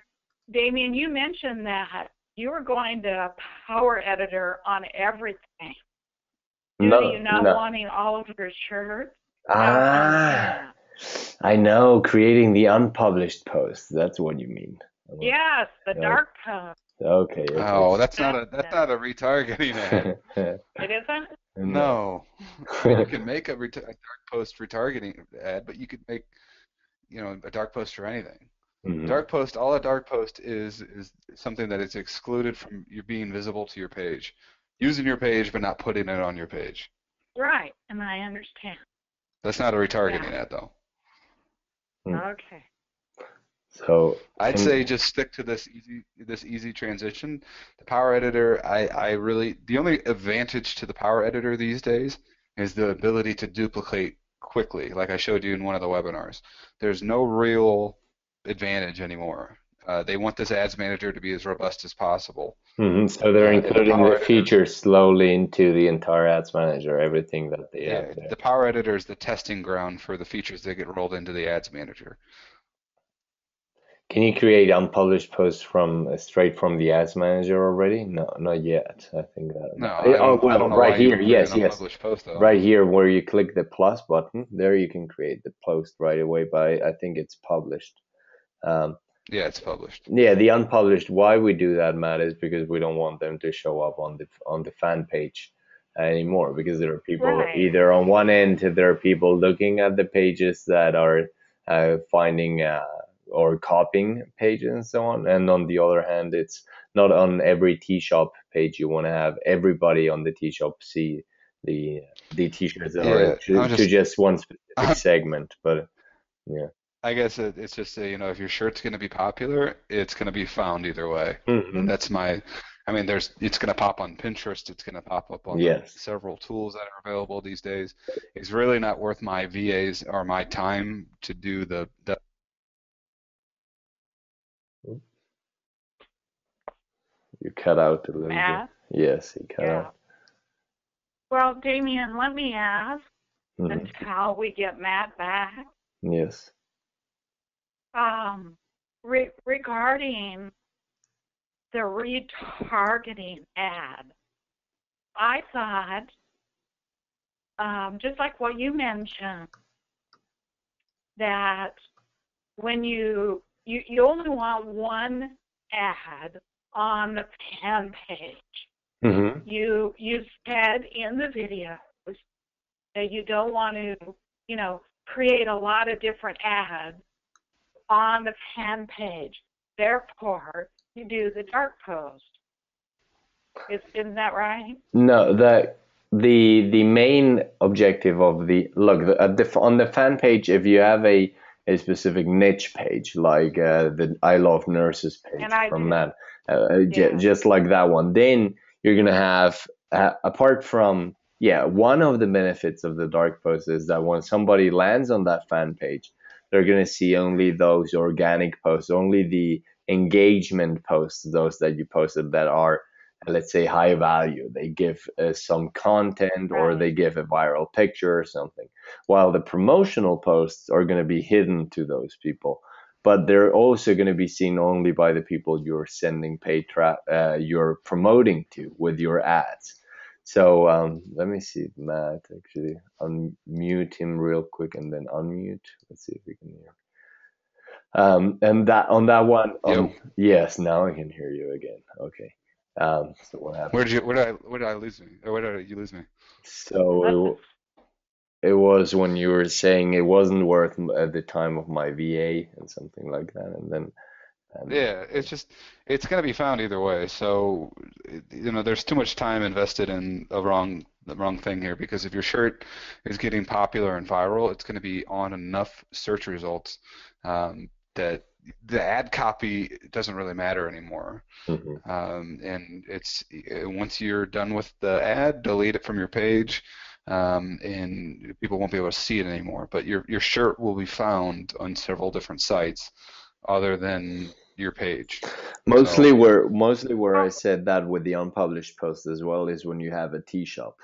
S5: Damien, you mentioned that you were going to Power Editor on everything. You're not wanting all of your shirts?
S1: I know, creating the unpublished post. That's what you mean.
S5: Yes, the dark post.
S1: Okay.
S2: Oh, that's not a retargeting ad.
S5: It isn't?
S2: No. You can make a dark post retargeting ad, but you could make, a dark post for anything.
S1: Mm-hmm.
S2: Dark post, all a dark post is something that is excluded from you being visible to your page. Using your page, but not putting it on your page.
S5: Right, and I understand.
S2: That's not a retargeting ad, though.
S5: Okay.
S1: So
S2: I'd say just stick to this easy transition. The Power Editor, the only advantage to the Power Editor these days is the ability to duplicate quickly, like I showed you in one of the webinars. There's no real advantage anymore. They want this ads manager to be as robust as possible.
S1: So they're
S2: And the
S1: including
S2: power
S1: the
S2: editors,
S1: features slowly into the entire Ads Manager, everything that they have
S2: yeah,
S1: there.
S2: the power editor is the testing ground for the features that get rolled into the ads manager.
S1: Can you create unpublished posts from straight from the Ads Manager already? No, not yet. I think that.
S2: No,
S1: Oh
S2: I
S1: well,
S2: don't know
S1: right
S2: why you
S1: here.
S2: would create
S1: Yes,
S2: an
S1: yes.
S2: unpublished post though.
S1: Right here where you click the plus button, there you can create the post right away, but I think it's published. Um,
S2: Yeah, it's published.
S1: yeah, the unpublished, why we do that, Matt, is because we don't want them to show up on the fan page anymore, because there are people
S5: Right.
S1: either on one end, there are people looking at the pages that are finding or copying pages and so on, and on the other hand, it's not on every T-shop page you want to have everybody on the T-shop see the t-shirts that are
S2: Yeah,
S1: to just one specific segment, but yeah.
S2: I guess it's just if your shirt's going to be popular, it's going to be found either way.
S1: Hmm.
S2: And I mean, it's going to pop on Pinterest, it's going to pop up on the
S1: Yes.
S2: several tools that are available these days. It's really not worth my VAs or my time to do the
S1: You cut out a little bit.
S5: Matt?
S1: Yes, he cut
S5: Yeah.
S1: out.
S5: Well, Damien, let me ask
S1: Mhm.
S5: until we get Matt back.
S1: Yes.
S5: Regarding the retargeting ad, I thought, just like what you mentioned, that when you only want one ad on the fan page.
S1: Hmm.
S5: You said in the videos that you don't want to, create a lot of different ads on the fan page. Therefore, you do the dark post. Isn't that right?
S1: No, the main objective of on the fan page, if you have a specific niche page like the I Love Nurses page
S5: And I
S1: from
S5: do.
S1: Matt,
S5: Yeah.
S1: just like that one, then you're gonna have apart from one of the benefits of the dark post is that when somebody lands on that fan page, they're gonna see only those organic posts, only the engagement posts, those that you posted that are, let's say, high value. They give some content or they
S5: Right.
S1: give a viral picture or something, while the promotional posts are going to be hidden to those people, but they're also going to be seen only by the people you're sending you're promoting to with your ads. So let me see, Matt, actually unmute him real quick and then unmute. Let's see if we can hear. And that on that one,
S2: Yo,
S1: yes, now I can hear you again. Okay. So what happened?
S2: where did I lose me? Or where did you lose me?
S1: So it was when you were saying it wasn't worth at the time of my VA and something like that, and then
S2: Yeah, it's going to be found either way. So, there's too much time invested in the wrong thing here, because if your shirt is getting popular and viral, it's going to be on enough search results that the ad copy doesn't really matter anymore.
S1: Mhm.
S2: And it's once you're done with the ad, delete it from your page, and people won't be able to see it anymore. But your shirt will be found on several different sites other than your page.
S1: Mostly
S2: So
S1: where I said that with the unpublished post as well is when you have a tea shop.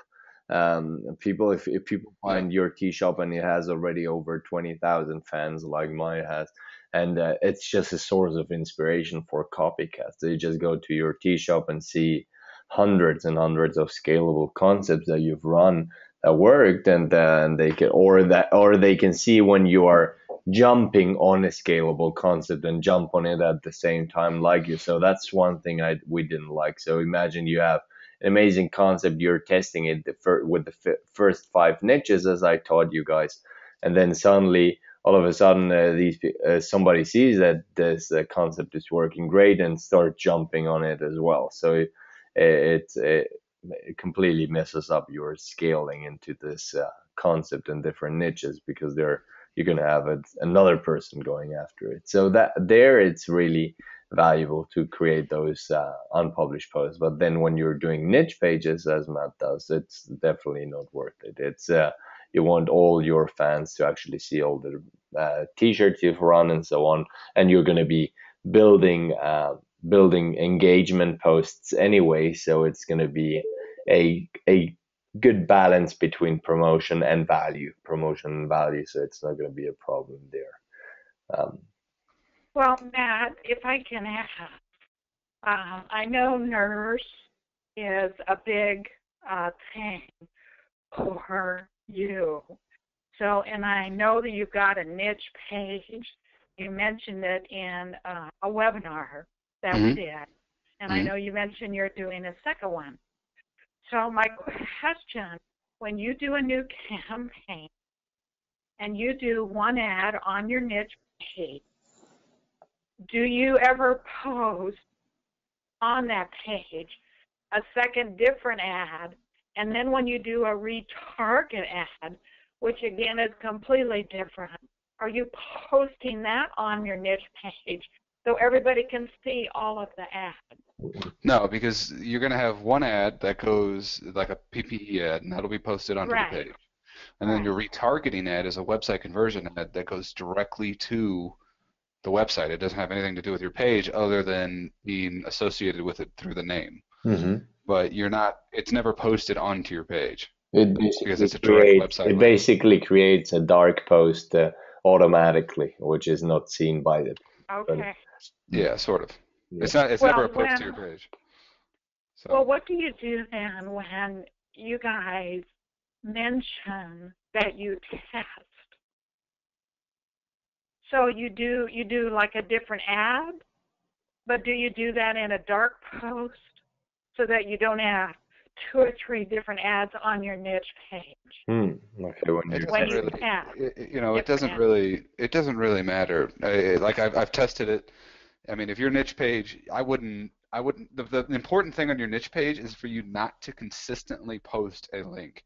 S1: People, if people
S2: yeah,
S1: find your tea shop and it has already over 20,000 fans like mine has, and it's just a source of inspiration for copycats. They just go to your tea shop and see hundreds and hundreds of scalable concepts that you've run that worked, and they can or they can see when you are jumping on a scalable concept and jump on it at the same time like you. So that's one thing we didn't like. So imagine you have an amazing concept, you're testing it with the first 5 niches as I taught you guys, and then suddenly all of a sudden somebody sees that this concept is working great and start jumping on it as well. So it completely messes up your scaling into this concept and different niches, because you're going to have another person going after it. So that there it's really valuable to create those unpublished posts. But then when you're doing niche pages, as Matt does, it's definitely not worth it. It's you want all your fans to actually see all the t-shirts you've run and so on, and you're going to be building building engagement posts anyway, so it's going to be a good balance between promotion and value, so it's not going to be a problem there.
S5: Well, Matt, if I can ask, I know nurse is a big thing for you. So, and I know that you've got a niche page. You mentioned it in a webinar that we did. And I know you mentioned you're doing a second one. So my question, when you do a new campaign and you do one ad on your niche page, do you ever post on that page a second different ad? And then when you do a retarget ad, which again is completely different, are you posting that on your niche page so everybody can see all of the ads?
S2: No, because you're going to have one ad that goes like a PPE ad, and that'll be posted onto the page. And then your retargeting ad is a website conversion ad that goes directly to the website. It doesn't have anything to do with your page other than being associated with it through the name. But you're not, it's never posted onto your page. Because it's a direct website link.
S1: Basically creates a dark post automatically, which is not seen by the.
S5: Okay.
S2: Yeah, sort of. Yeah. It's never a post to your page. So.
S5: Well, what do you do then when you guys mention that you test? So you do like a different ad, but do you do that in a dark post so that you don't have 2 or 3 different ads on your niche page?
S1: Okay,
S2: it doesn't really matter. Like I've tested it. I mean, if your niche page, I wouldn't. The important thing on your niche page is for you not to consistently post a link.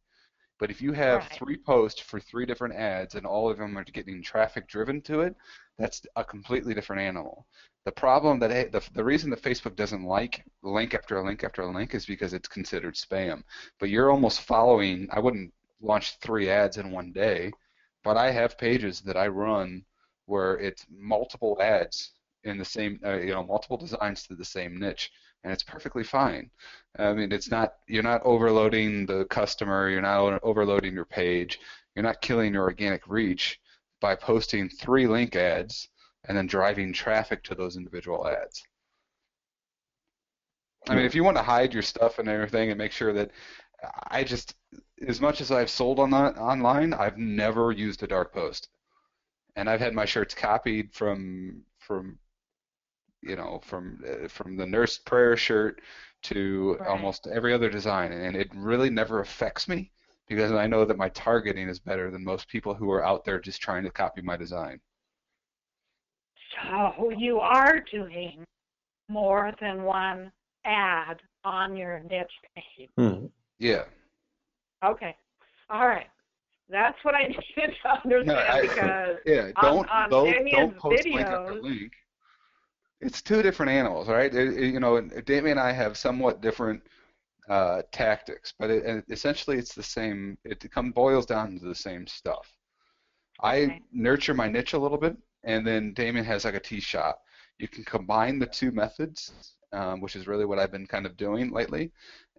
S2: But if you have 3 posts for 3 different ads and all of them are getting traffic driven to it, that's a completely different animal. The problem that the reason that Facebook doesn't like link after a link after a link is because it's considered spam. But you're almost following. I wouldn't launch 3 ads in one day, but I have pages that I run where it's multiple ads in the same, multiple designs to the same niche, and it's perfectly fine. I mean, you're not overloading the customer, you're not overloading your page, you're not killing your organic reach by posting 3 link ads and then driving traffic to those individual ads. I mean, if you want to hide your stuff and everything and make sure that, as much as I've sold on that online, I've never used a dark post. And I've had my shirts copied from the nurse prayer shirt to almost every other design, and it really never affects me because I know that my targeting is better than most people who are out there just trying to copy my design.
S5: So you are doing more than one ad on your niche page.
S2: Yeah.
S5: Okay. All right. That's what I needed to understand because
S2: don't post
S5: videos,
S2: link after link. It's 2 different animals, right? Damien and I have somewhat different tactics, but essentially it's the same. It boils down to the same stuff. I nurture my niche a little bit, and then Damien has like a tea shop. You can combine the 2 methods, which is really what I've been kind of doing lately.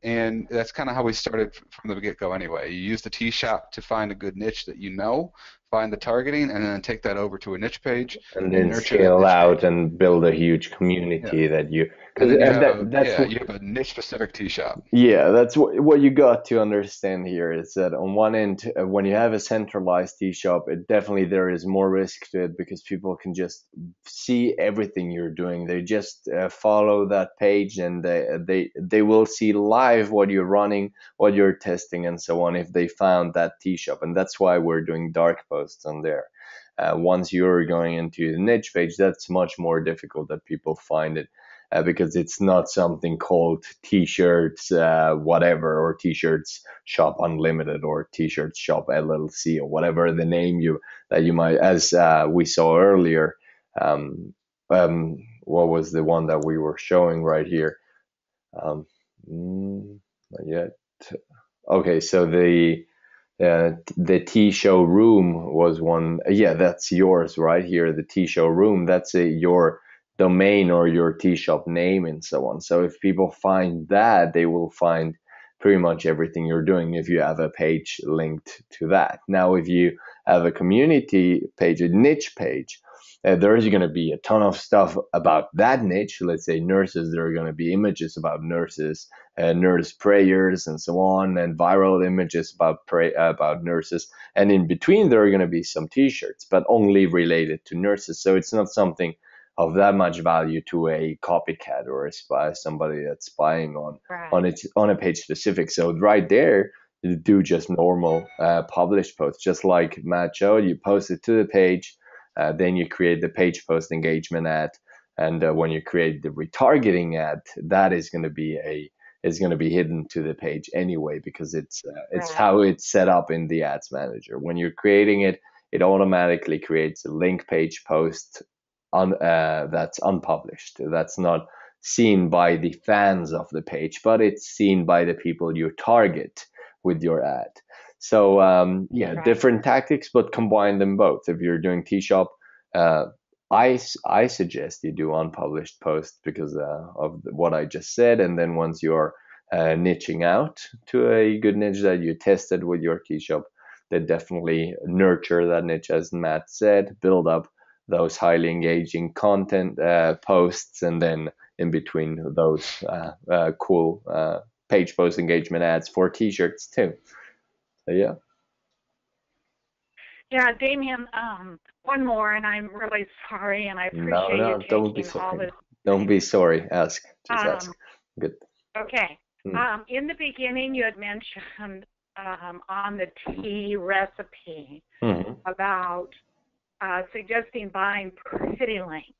S2: And that's kind of how we started from the get-go anyway. You use the tea shop to find a good niche that you know, find the targeting, and then take that over to a niche page.
S1: And then scale out and build a huge community that you...
S2: you have a niche-specific tea shop.
S1: Yeah, that's what you got to understand here is that on one end, when you have a centralized tea shop, there is more risk to it because people can just see everything you're doing. They just follow that page and they will see live what you're running, what you're testing, and so on if they found that tea shop. And that's why we're doing dark posts on there. Once you're going into the niche page, that's much more difficult that people find it. Because it's not something called T-shirts whatever, or T-shirts shop unlimited, or T-shirts shop LLC, or whatever the name you might, as we saw earlier. What was the one that we were showing right here? Not yet. Okay, so the T-show room was one. Yeah, that's yours right here. The T-show room. That's your domain or your T-shop name and so on. So if people find that, they will find pretty much everything you're doing if you have a page linked to that. Now, if you have a community page, a niche page, there is going to be a ton of stuff about that niche. Let's say nurses, there are going to be images about nurses, nurse prayers, and so on, and viral images about nurses. And in between, there are going to be some T-shirts, but only related to nurses. So it's not something of that much value to a copycat or a spy, somebody that's spying
S5: Right.
S1: on a page specific. So right there, you do just normal published posts, just like Matt showed. You post it to the page, then you create the page post engagement ad, and when you create the retargeting ad, that is going to be hidden to the page anyway because it's
S5: Right.
S1: how it's set up in the ads manager. When you're creating it, it automatically creates a link page post that's unpublished. That's not seen by the fans of the page, but it's seen by the people you target with your ad. So yeah,
S5: Right.
S1: different tactics, but combine them both. If you're doing T-shop, uh, I suggest you do unpublished posts because of what I just said, and then once you're niching out to a good niche that you tested with your T-shop, then definitely nurture that niche, as Matt said, build up those highly engaging content posts, and then in between those cool page post engagement ads for T-shirts too. So yeah.
S5: Yeah, Damien, one more, and I'm really sorry, and I
S1: No,
S5: appreciate you
S1: no, don't be
S5: taking all
S1: sorry.
S5: this
S1: Don't
S5: time.
S1: be sorry. Ask. Just ask.
S5: Um,
S1: Good.
S5: okay.
S1: Mm.
S5: In the beginning, you had mentioned on the tea recipe
S1: Mm-hmm.
S5: about suggesting buying Pretty Link,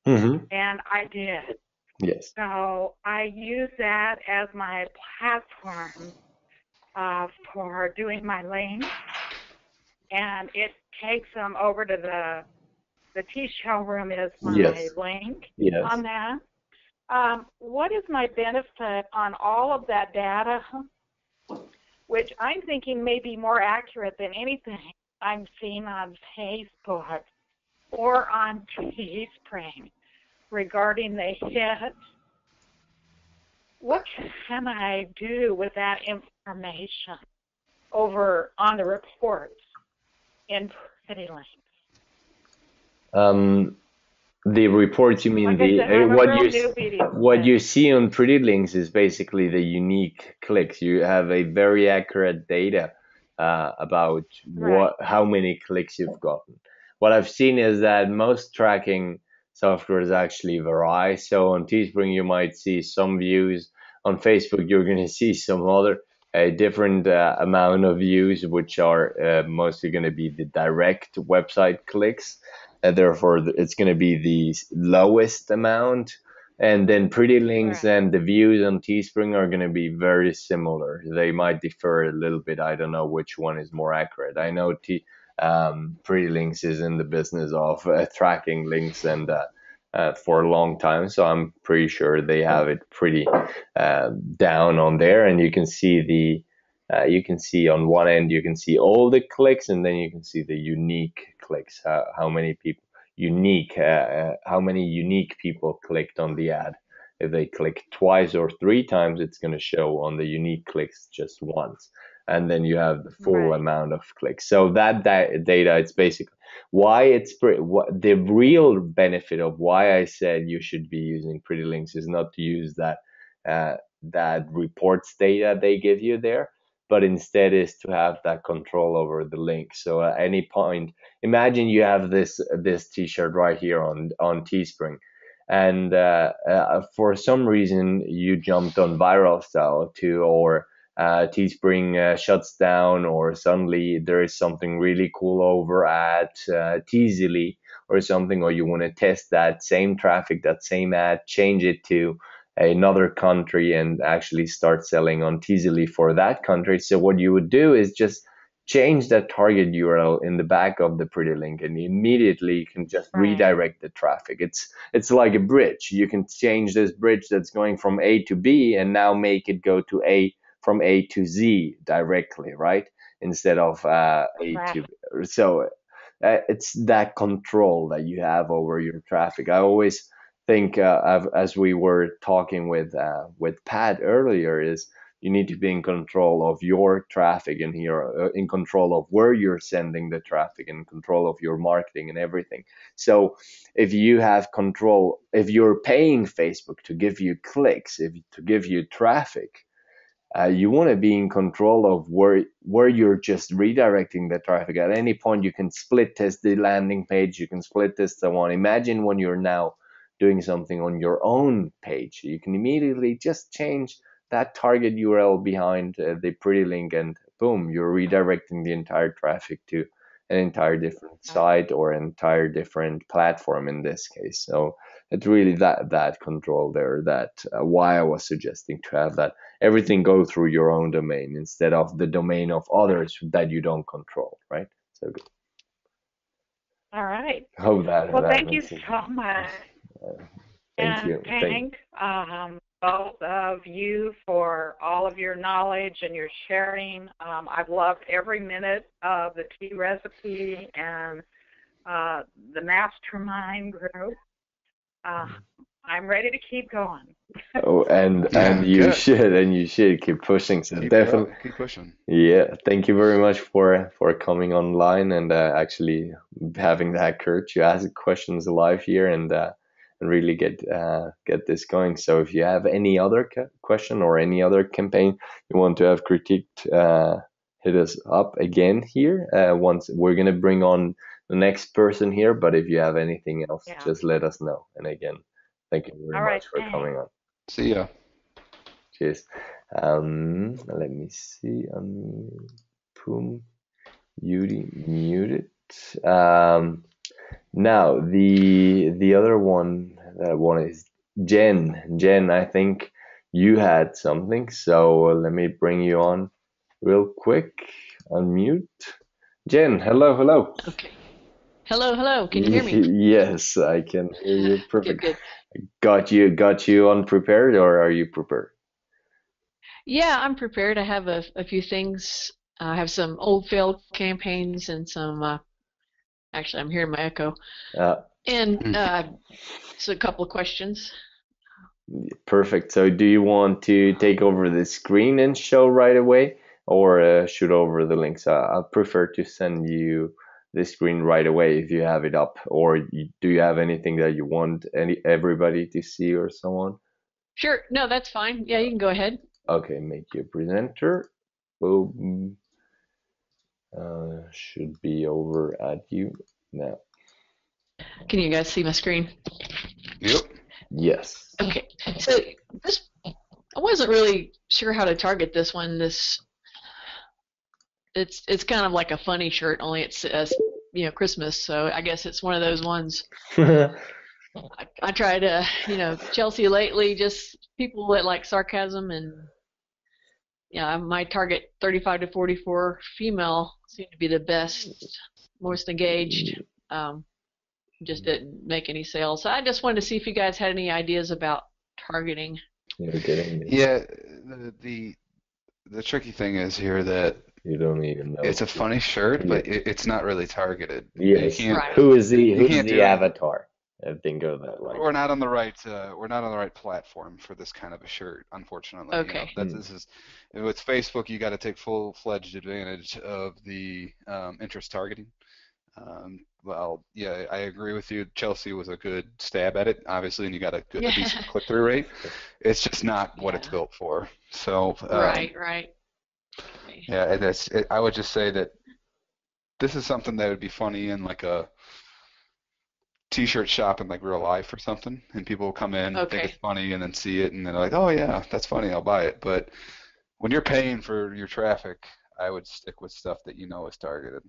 S1: Mm-hmm.
S5: and I did.
S1: Yes.
S5: So I use that as my platform for doing my links, and it takes them over to the tea showroom is my
S1: Yes.
S5: link
S1: Yes.
S5: on that. What is my benefit on all of that data, which I'm thinking may be more accurate than anything I'm seeing on Facebook or on Teespring regarding the hits? What can I do with that information over on the reports in Pretty Link?
S1: Um, the reports, you mean
S5: Like I
S1: the
S5: said, I'm a
S1: what
S5: real newbie to
S1: what
S5: this.
S1: you see on Pretty Links is basically the unique clicks. You have a very accurate data about
S5: Right,
S1: how many clicks you've gotten. What I've seen is that most tracking softwares actually vary. So on Teespring you might see some views. On Facebook you're going to see some other a different amount of views, which are mostly going to be the direct website clicks. Therefore, it's going to be the lowest amount. And then Pretty Links
S5: right,
S1: and the views on Teespring are going to be very similar. They might differ a little bit. I don't know which one is more accurate. I know Pretty Links is in the business of tracking links and for a long time, so I'm pretty sure they have it pretty down on there. And you can see on one end, you can see all the clicks, and then you can see the unique clicks, how many people how many unique people clicked on the ad. If they click twice or three times, it's going to show on the unique clicks just once. And then you have the full
S5: right,
S1: amount of clicks. So that data, it's basically why what the real benefit of why I said you should be using Pretty Links is not to use that reports data they give you there, but instead is to have that control over the link. So at any point, imagine you have this T-shirt right here on Teespring, and for some reason you jumped on viral style too, or Teespring shuts down, or suddenly there is something really cool over at Teasily or something, or you want to test that same traffic, that same ad, change it to another country and actually start selling on Teasily for that country. So what you would do is just change that target URL in the back of the Pretty Link, and immediately you can just
S5: right,
S1: redirect the traffic. It's like a bridge. You can change this bridge that's going from A to B and now make it go to A from A to Z directly, right? Instead of A
S5: right,
S1: to B. So it's that control that you have over your traffic. I always think, as we were talking with Pat earlier, is you need to be in control of your traffic and here in control of where you're sending the traffic and control of your marketing and everything. So if you have control, if you're paying Facebook to give you clicks, if to give you traffic, you want to be in control of where you're just redirecting the traffic. At any point, you can split test the landing page. You can split test the one. Imagine when you're now doing something on your own page, you can immediately just change that target URL behind the pretty link, and boom, you're redirecting the entire traffic to an entire different site or an entire different platform in this case. So it's really that control there, that why I was suggesting to have that everything go through your own domain instead of the domain of others that you don't control, right? So good.
S5: All right.
S1: Hope that
S5: Well,
S1: that
S5: thank you
S1: makes sense.
S5: so much.
S1: Thank
S5: And
S1: you.
S5: thank both of you for all of your knowledge and your sharing. I've loved every minute of the tea recipe and the mastermind group. I'm ready to keep going.
S1: Oh, and
S2: Yeah,
S1: you
S2: good.
S1: should keep pushing. So
S2: Keep it
S1: definitely,
S2: up. Keep pushing.
S1: yeah. Thank you very much for coming online and actually having that courage to ask questions live here and really get this going. So if you have any other question or any other campaign you want to have critiqued, hit us up again here. Once we're gonna bring on the next person here, but if you have anything else,
S5: Yeah.
S1: just let us know. And again, thank you very
S5: All right,
S1: much for
S5: thanks.
S1: coming on.
S2: See ya.
S1: Cheers. Let me see. Boom. Muted. Now the other one, one is Jen. Jen, I think you had something, so let me bring you on real quick. Unmute. Jen, hello, hello.
S6: Okay. Hello, hello. Can you hear me?
S1: Yes, I can hear you
S6: Good,
S1: perfect.
S6: good.
S1: Got you unprepared, or are you prepared?
S6: Yeah, I'm prepared. I have a few things. I have some old failed campaigns and some, actually, I'm hearing my echo. And so a couple of questions.
S1: Perfect. So do you want to take over the screen and show right away or shoot over the links? I prefer to send you the screen right away if you have it up, or do you have anything that you want everybody to see or so on?
S6: Sure. No, that's fine. Yeah, you can go ahead.
S1: Okay, make you a presenter. Boom. Should be over at you now.
S6: Can you guys see my screen?
S2: Yep.
S1: Yes.
S6: Okay. So this, I wasn't really sure how to target this one. It's kind of like a funny shirt, only it says, Christmas. So I guess it's one of those ones. I try to, Chelsea lately, just people that like sarcasm and my target 35 to 44 female seemed to be the best, most engaged. Just didn't make any sales. So I just wanted to see if you guys had any ideas about targeting.
S2: Yeah, the tricky thing is here that
S1: you don't even know.
S2: It's a funny shirt, but it's not really targeted.
S1: Yes.
S6: Right.
S1: Who's the avatar? Think of that like.
S2: We're not on the right platform for this kind of a shirt, unfortunately.
S6: Okay.
S2: This is with Facebook. You got to take full-fledged advantage of the interest targeting. Well, yeah, I agree with you. Chelsea was a good stab at it, obviously, and you got a decent click-through rate. It's just not what it's built for. So
S6: right.
S2: Yeah, and I would just say that this is something that would be funny in like a t-shirt shop in like real life or something, and people will come in, think it's funny, and then see it, and then they're like, oh yeah, that's funny, I'll buy it. But when you're paying for your traffic, I would stick with stuff that you know is targeted.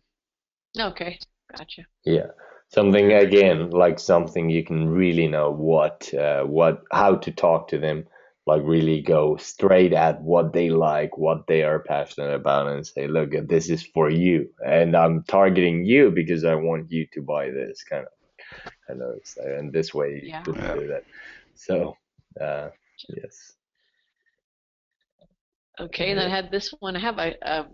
S6: Okay, gotcha.
S1: Yeah, something again like something you can really know how to talk to them, like really go straight at what they like, what they are passionate about, and say, look, this is for you, and I'm targeting you because I want you to buy this kind of. I know, and this way you could do that. So, yes.
S6: Okay, and then I had this one. I have a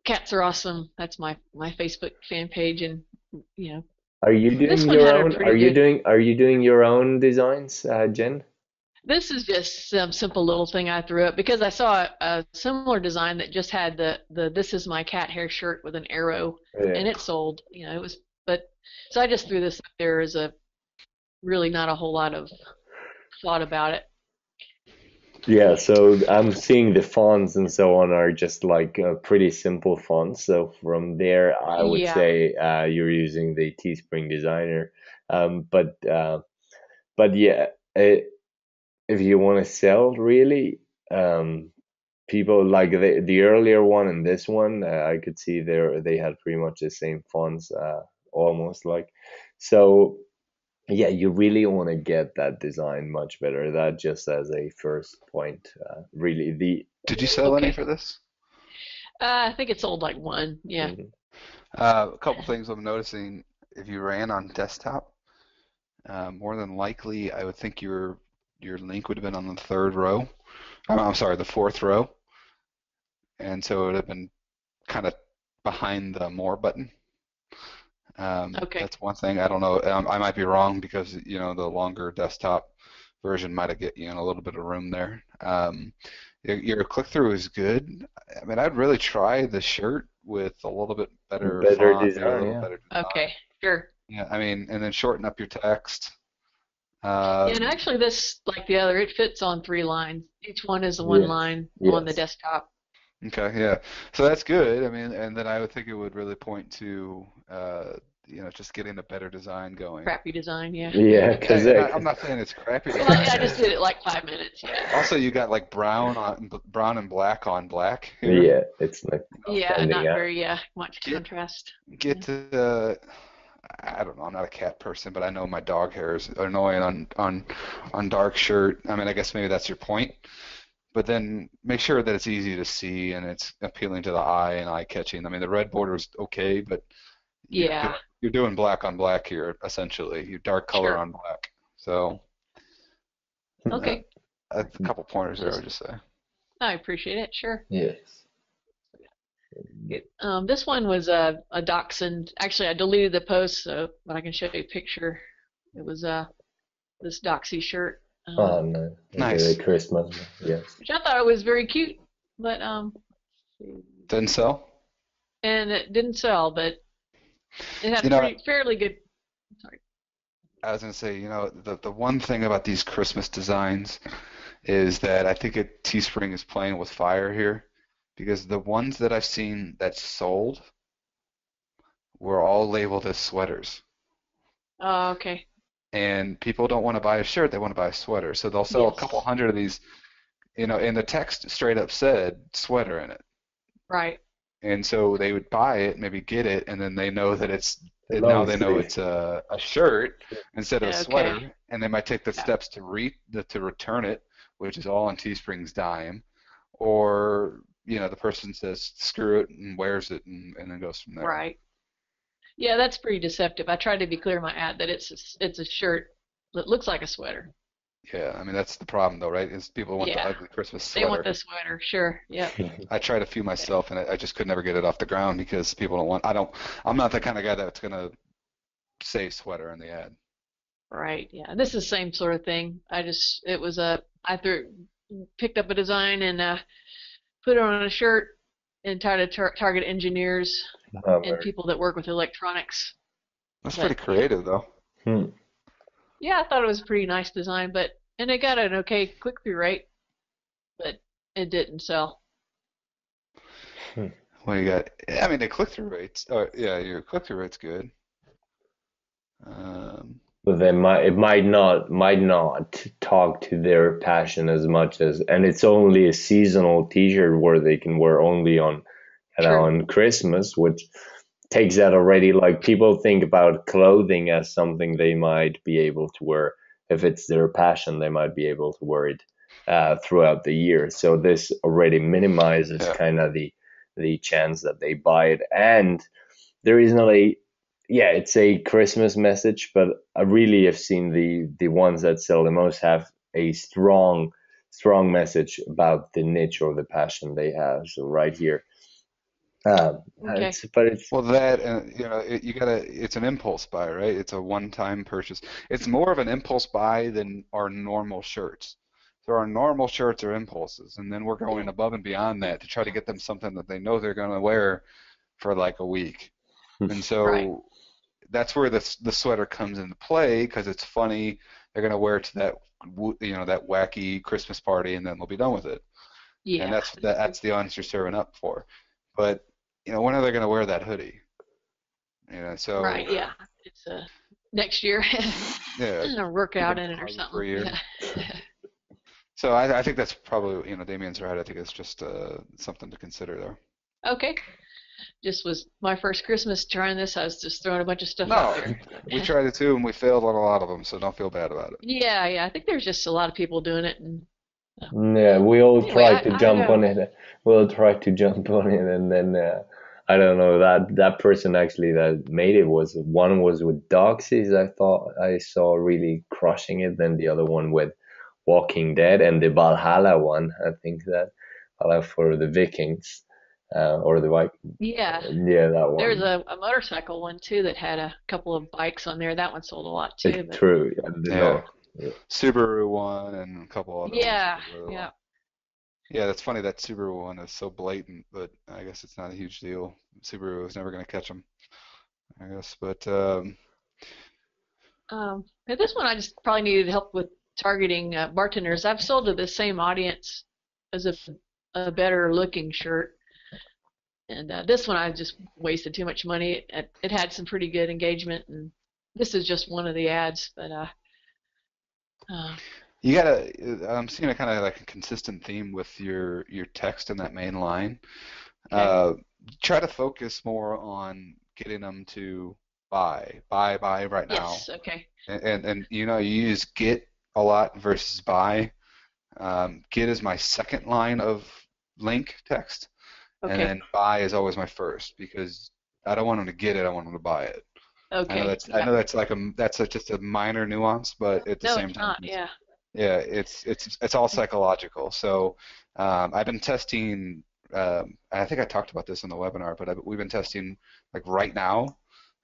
S6: cats are awesome. That's my Facebook fan page, and
S1: Are you
S6: This
S1: doing
S6: one
S1: your
S6: had a
S1: own?
S6: pretty good.
S1: Are you doing your own designs, Jen?
S6: This is just some simple little thing I threw up because I saw a similar design that just had the "This is my cat hair" shirt with an arrow,
S1: Yeah.
S6: and it sold. It was, but so I just threw this up there as a really not a whole lot of thought about it.
S1: Yeah, so I'm seeing the fonts and so on are just like pretty simple fonts. So from there, I would
S6: Yeah,
S1: say you're using the Teespring Designer. Um, but uh, but yeah, if you want to sell really, um, people like the earlier one and this one, I could see they had pretty much the same fonts, almost like. So yeah, you really want to get that design much better. That just as a first point, really the.
S2: Did you sell any
S6: okay.
S2: for this?
S6: I think it sold like one. Yeah.
S1: Mhm.
S2: A couple things I'm noticing. If you ran on desktop, more than likely, I would think your link would have been on the third row. I'm sorry, the fourth row, and so it would have been kind of behind the more button.
S6: Okay.
S2: That's one thing. I don't know. I might be wrong because the longer desktop version might have get you in a little bit of room there. Your click-through is good. I mean, I'd really try the shirt with a little bit better
S1: Better
S2: font, maybe a
S1: design,
S2: little
S1: yeah.
S2: better design.
S6: Okay. Sure.
S2: Yeah, I mean, and then shorten up your text.
S6: Yeah, and
S2: Um,
S6: actually, this like the other, it fits on 3 lines. Each one is the one
S1: Yes,
S6: line on the
S1: yes.
S6: desktop.
S2: okay, yeah. So that's good. I mean, and then I would think it would really point to, just getting a better design going.
S6: Crappy design. Yeah.
S1: Yeah,
S2: Yeah, and I'm not saying it's crappy
S6: Well, I
S2: design.
S6: just did it like 5 minutes. Yeah.
S2: Also, you got like brown and black on black here.
S1: yeah, it's like
S6: Yeah,
S1: standing
S6: not
S1: out.
S6: very much
S2: Get
S6: contrast.
S2: get
S6: Yeah.
S2: to I don't know. I'm not a cat person, but I know my dog hair is annoying on dark shirt. I mean, I guess maybe that's your point. But then make sure that it's easy to see and it's appealing to the eye and eye catching. I mean, the red border is okay, but
S6: Yeah.
S2: you're doing black on black here essentially. You dark color
S6: Sure.
S2: on black. So uh,
S6: Okay.
S2: a couple pointers there, I would
S6: Just
S2: just say.
S6: I appreciate it. Sure.
S1: Yes.
S6: This one was a dachshund. Actually, I deleted the post, but I can show you a picture. It was this doxy shirt,
S1: Oh no, the
S2: Nice.
S1: Christmas one. Yes.
S6: which I thought was very cute, but
S2: Didn't sell?
S6: and it didn't sell, but it
S2: You
S6: had
S2: know,
S6: pretty fairly good. Sorry.
S2: I was gonna say, the one thing about these Christmas designs is that I think Teespring is playing with fire here because the ones that I've seen that sold were all labeled as sweaters.
S6: Oh, okay.
S2: And people don't want to buy a shirt, they want to buy a sweater. So they'll sell a couple
S6: Yes.
S2: hundred of these, and the text straight up said sweater in it.
S6: Right.
S2: And so they would buy it, maybe get it, and then they know that
S1: The
S2: now
S1: long
S2: they know
S1: sleeve.
S2: it's a shirt instead of a
S6: Okay.
S2: sweater, and they might take the
S6: Yeah.
S2: steps to return it, which is all on Teespring's dime, or the person says screw it and wears it and then goes from there.
S6: Right. Yeah, that's pretty deceptive. I tried to be clear in my ad that it's a shirt that looks like a sweater.
S2: Yeah, I mean that's the problem though, right? Is people want the
S6: Yeah.
S2: ugly Christmas
S6: They want
S2: sweater.
S6: the sweater. Sure. Yep.
S2: I tried a few myself and I just could never get it off the ground because people don't want. I'm not the kind of guy that's gonna say sweater in the ad.
S6: Right. Yeah. This is the same sort of thing. It was picked up a design and put it on a shirt and tried to target engineers
S1: Oh,
S6: and people that work with electronics.
S2: That's
S6: But
S2: pretty creative though.
S1: hmm.
S6: yeah, I thought it was a pretty nice design, and it got an okay click-through rate, but it didn't sell.
S2: What you got? I mean the click-through rates. Oh yeah, your click-through rate's good. Um,
S1: But it might not talk to their passion as much as, and it's only a seasonal T-shirt where they can wear only on
S6: True.
S1: on Christmas, which takes that already. Like people think about clothing as something they might be able to wear. If it's their passion, they might be able to wear it throughout the year. So this already minimizes
S2: yeah.
S1: kind of the chance that they buy it, and there is not a yeah, it's a Christmas message, but I really have seen the ones that sell the most have a strong message about the niche or the passion they have. So right here,
S6: Okay.
S1: But it's
S2: Well, that and you gotta. It's an impulse buy, right? It's a one-time purchase. It's more of an impulse buy than our normal shirts. So our normal shirts are impulses, and then we're going above and beyond that to try to get them something that they know they're going to wear for like a week. And
S6: Right.
S2: so that's where the sweater comes into play because it's funny. They're going to wear it to that that wacky Christmas party, and then they'll be done with it. And
S6: Yeah.
S2: that's the audience you're serving up for. But when are they going to wear that hoodie?
S6: Right.
S2: So
S6: Yeah. It's next year.
S2: yeah,
S6: Work
S2: you've
S6: out
S2: been
S6: in it or
S2: hung for
S6: something.
S2: a year.
S6: Yeah.
S2: So I think that's probably Damien's right. I think it's just something to consider there.
S6: Okay. Just was my first Christmas trying this. I was just throwing a bunch of stuff out
S2: No,
S6: there.
S2: we tried it too, and we failed on a lot of them. So don't feel bad about it.
S6: Yeah. Yeah. I think there's just a lot of people doing it, and
S1: yeah, we all
S6: anyway,
S1: try to jump on it. We all try to jump on it, and then I don't know that person actually that made it was one was with Doxies. I thought I saw really crushing it. Then the other one with Walking Dead, and the Valhalla one. I think that for the Vikings or the Vikings.
S6: yeah.
S1: Yeah, that
S6: There's
S1: one.
S6: a motorcycle one too that had a couple of bikes on there. That one sold a lot too.
S1: It's
S6: But
S1: true. Yeah,
S2: Yeah, Subaru one and a couple other ones
S6: yeah.
S2: did really
S6: Yeah.
S2: well. Yeah, that's funny. That Subaru one is so blatant, but I guess it's not a huge deal. Subaru is never going to catch them, I guess. But
S6: But this one I just probably needed help with targeting bartenders. I've sold to the same audience as a better looking shirt, and this one I just wasted too much money. It had some pretty good engagement, and this is just one of the ads. But uh,
S2: you gotta. I'm seeing a kind of like a consistent theme with your text in that main line.
S6: okay.
S2: Uh, Try to focus more on getting them to buy right now,
S6: Yes. Okay.
S2: and you use get a lot versus buy. Get is my second line of link text, and
S6: Okay.
S2: then buy is always my first because I don't want them to get it. I want them to buy it.
S6: Okay.
S2: I
S6: Yeah.
S2: know that's just a minor nuance, but at the
S6: No,
S2: same
S6: it's
S2: time,
S6: not. Yeah.
S2: yeah, it's all psychological. So I've been testing. I think I talked about this in the webinar, but we've been testing like right now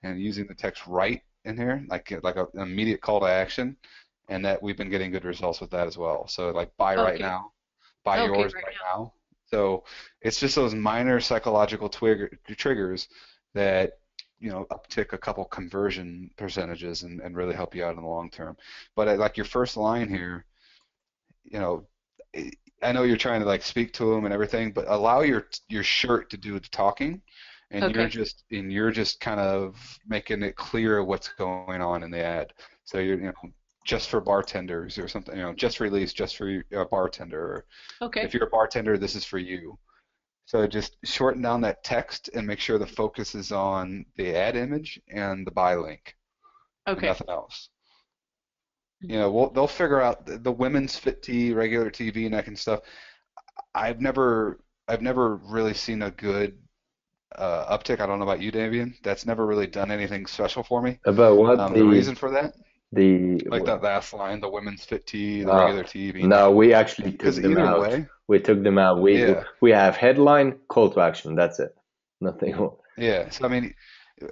S2: and using the text right in here, like an immediate call to action, and that we've been getting good results with that as well. So like buy right
S6: Okay.
S2: now, buy
S6: Okay.
S2: yours
S6: Right
S2: right
S6: now.
S2: now. So it's just those minor psychological triggers that uptick a couple conversion percentages and really help you out in the long term. But like your first line here, you know, I know you're trying to like speak to them and everything, but allow your shirt to do the talking, and
S6: Okay.
S2: you're just kind of making it clear what's going on in the ad. So you're just for bartenders or something, just released just for a bartender. Or
S6: Okay.
S2: if you're a bartender, this is for you. So just shorten down that text and make sure the focus is on the ad image and the buy link and
S6: Okay.
S2: nothing else. They'll figure out the women's fit tee, regular TV, and that kind of stuff. I've never I've never really seen a good uptick. I don't know about you, Davian. That's never really done anything special for me.
S1: about what
S2: The reason for that,
S1: the
S2: like that last line, the women's fit tee, the
S1: uh
S2: regular tee,
S1: no, we actually
S2: because
S1: took them
S2: either
S1: out.
S2: way,
S1: We took them out.
S2: yeah,
S1: We have headline, call to action. That's it. Nothing more.
S2: yeah. So I mean,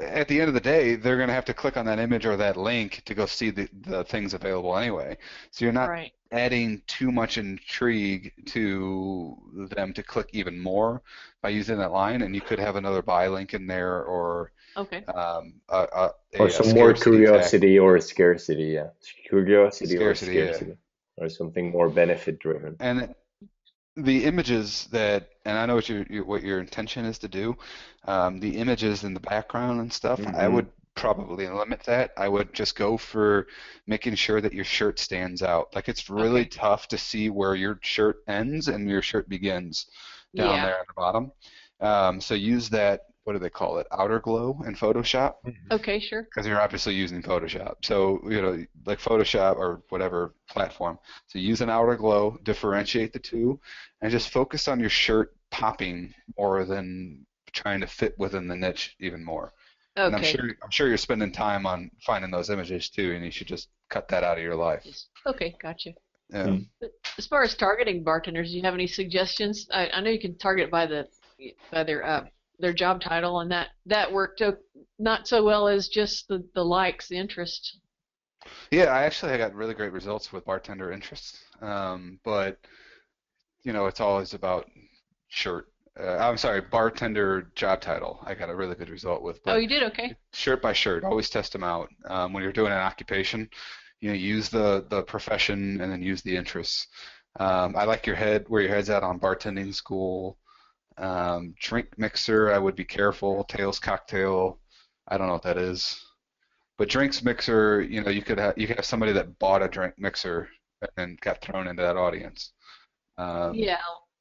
S2: at the end of the day, they're going to have to click on that image or that link to go see the things available anyway. So you're not
S6: Right.
S2: adding too much intrigue to them to click even more by using that line, and you could have another buy link in there or
S6: Okay.
S1: Or
S2: a
S1: some more
S2: scarcity tag.
S1: curiosity or scarcity, yeah. Curiosity or
S2: Scarcity, yeah.
S1: scarcity. Or something more benefit driven.
S2: And the images and I know what your intention is to do, the images in the background and stuff, I
S1: Hmm.
S2: would probably limit that. I would just go for making sure that your shirt stands out. Like it's really
S6: Okay.
S2: tough to see where your shirt ends and your shirt begins down
S6: Yeah.
S2: there at the bottom. So use that, what do they call it? Outer glow in Photoshop,
S6: Okay. Sure.
S2: because you're obviously using Photoshop. So, like Photoshop or whatever platform. So use an outer glow, differentiate the two, and just focus on your shirt popping more than trying to fit within the niche even more. And
S6: Okay.
S2: I'm sure you're spending time on finding those images too, and you should just cut that out of your life.
S6: Okay. Gotcha.
S2: Yeah.
S1: Mm.
S6: But as far as targeting bartenders, do you have any suggestions? I know you can target by their their job title, and that worked not so well as just the likes, the interest.
S2: Yeah, I got really great results with bartender interests. But it's always about shirt. I'm sorry, bartender job title. I got a really good result with,
S6: Oh,
S2: but
S6: you did okay.
S2: shirt by shirt, always test them out. When you're doing an occupation, use the profession and then use the interests. I like where your head's at on bartending school. Drink mixer, I would be careful. Tails cocktail, I don't know what that is. But drinks mixer, you could have somebody that bought a drink mixer and got thrown into that audience. Um,
S6: Yeah,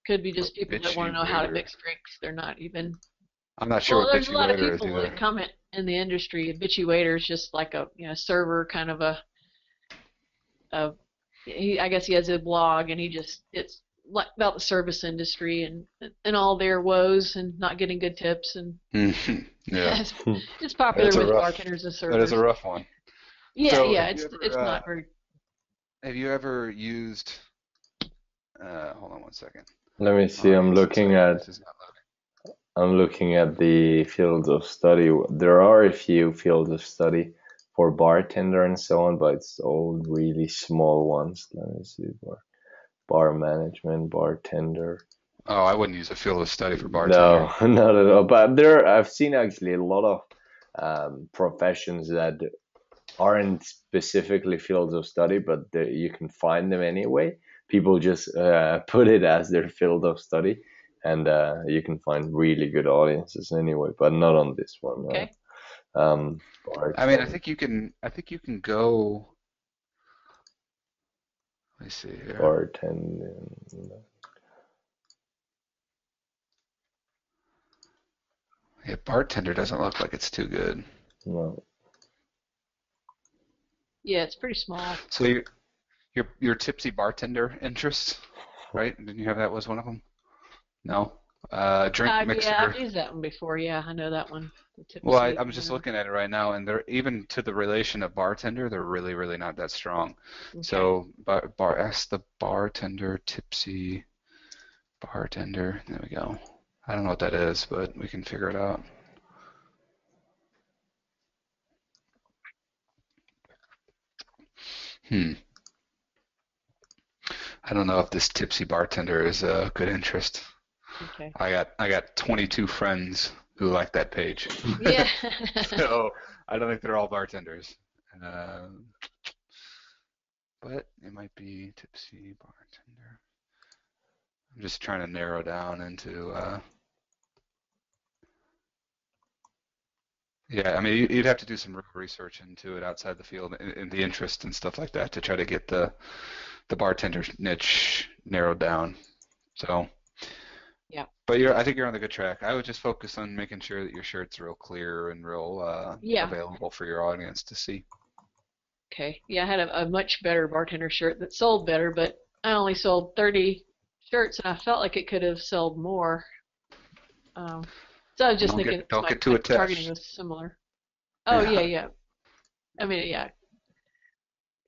S6: could be just people that want
S2: bitchy
S6: to know how to
S2: waiter.
S6: mix drinks. They're not even.
S2: I'm not sure
S6: Well,
S2: what
S6: there's a
S2: bitchy
S6: lot of
S2: waiter is
S6: people
S2: either.
S6: that comment in the industry. A bitchy waiter is just like a server kind of I guess he has a blog and it's like about the service industry and all their woes and not getting good tips and
S2: Yeah,
S6: it's popular
S2: that's a
S6: with
S2: rough.
S6: bartenders and
S2: That is a
S6: servers.
S2: rough one.
S6: Yeah,
S2: So
S6: yeah, it's not very.
S2: have you ever used? Hold on one second.
S1: Let me see.
S2: Audience insight. This is not loading.
S1: I'm looking at the fields of study. There are a few fields of study for bartender and so on, but it's all really small ones. Let me see. Bar management, bartender.
S2: Oh, I wouldn't use a field of study for
S1: No,
S2: bartender.
S1: not at all. But I've seen actually a lot of professions that aren't specifically fields of study, but you can find them anyway. People just put it as their field of study, and you can find really good audiences anyway, but not on this one.
S6: Okay.
S2: I mean, I think you can. I think you can go. Let me see here.
S1: Bartending.
S2: Yeah, bartender doesn't look like it's too good.
S1: No.
S6: Yeah, it's pretty small.
S2: So your tipsy bartender interests, right? Didn't you have that was one of them? No. Drink mixer.
S6: Yeah, I've used that one before. Yeah, I know that one. The
S2: Well,
S6: tipsy,
S2: I'm just looking at it right now, and they're even to the relation of bartender, they're really, really not that strong.
S6: Okay.
S2: So, ask the bartender, tipsy bartender. There we go. I don't know what that is, but we can figure it out. I don't know if this tipsy bartender is a good interest.
S6: Okay.
S2: I got 22 friends who like that page.
S6: Yeah.
S2: So I don't think they're all bartenders. But it might be tipsy bartender. I'm just trying to narrow down into. Yeah, I mean, you'd have to do some research into it outside the field and the interest and stuff like that to try to get the bartender niche narrowed down. So.
S6: Yeah.
S2: But I think you're on the good track. I would just focus on making sure that your shirt's real clear and real available for your audience to see.
S6: Okay. Yeah, I had a much better bartender shirt that sold better, but I only sold 30 shirts, and I felt like it could have sold more. So I was just thinking
S2: don't get too attached.
S6: targeting was similar. Oh, yeah. I mean, yeah.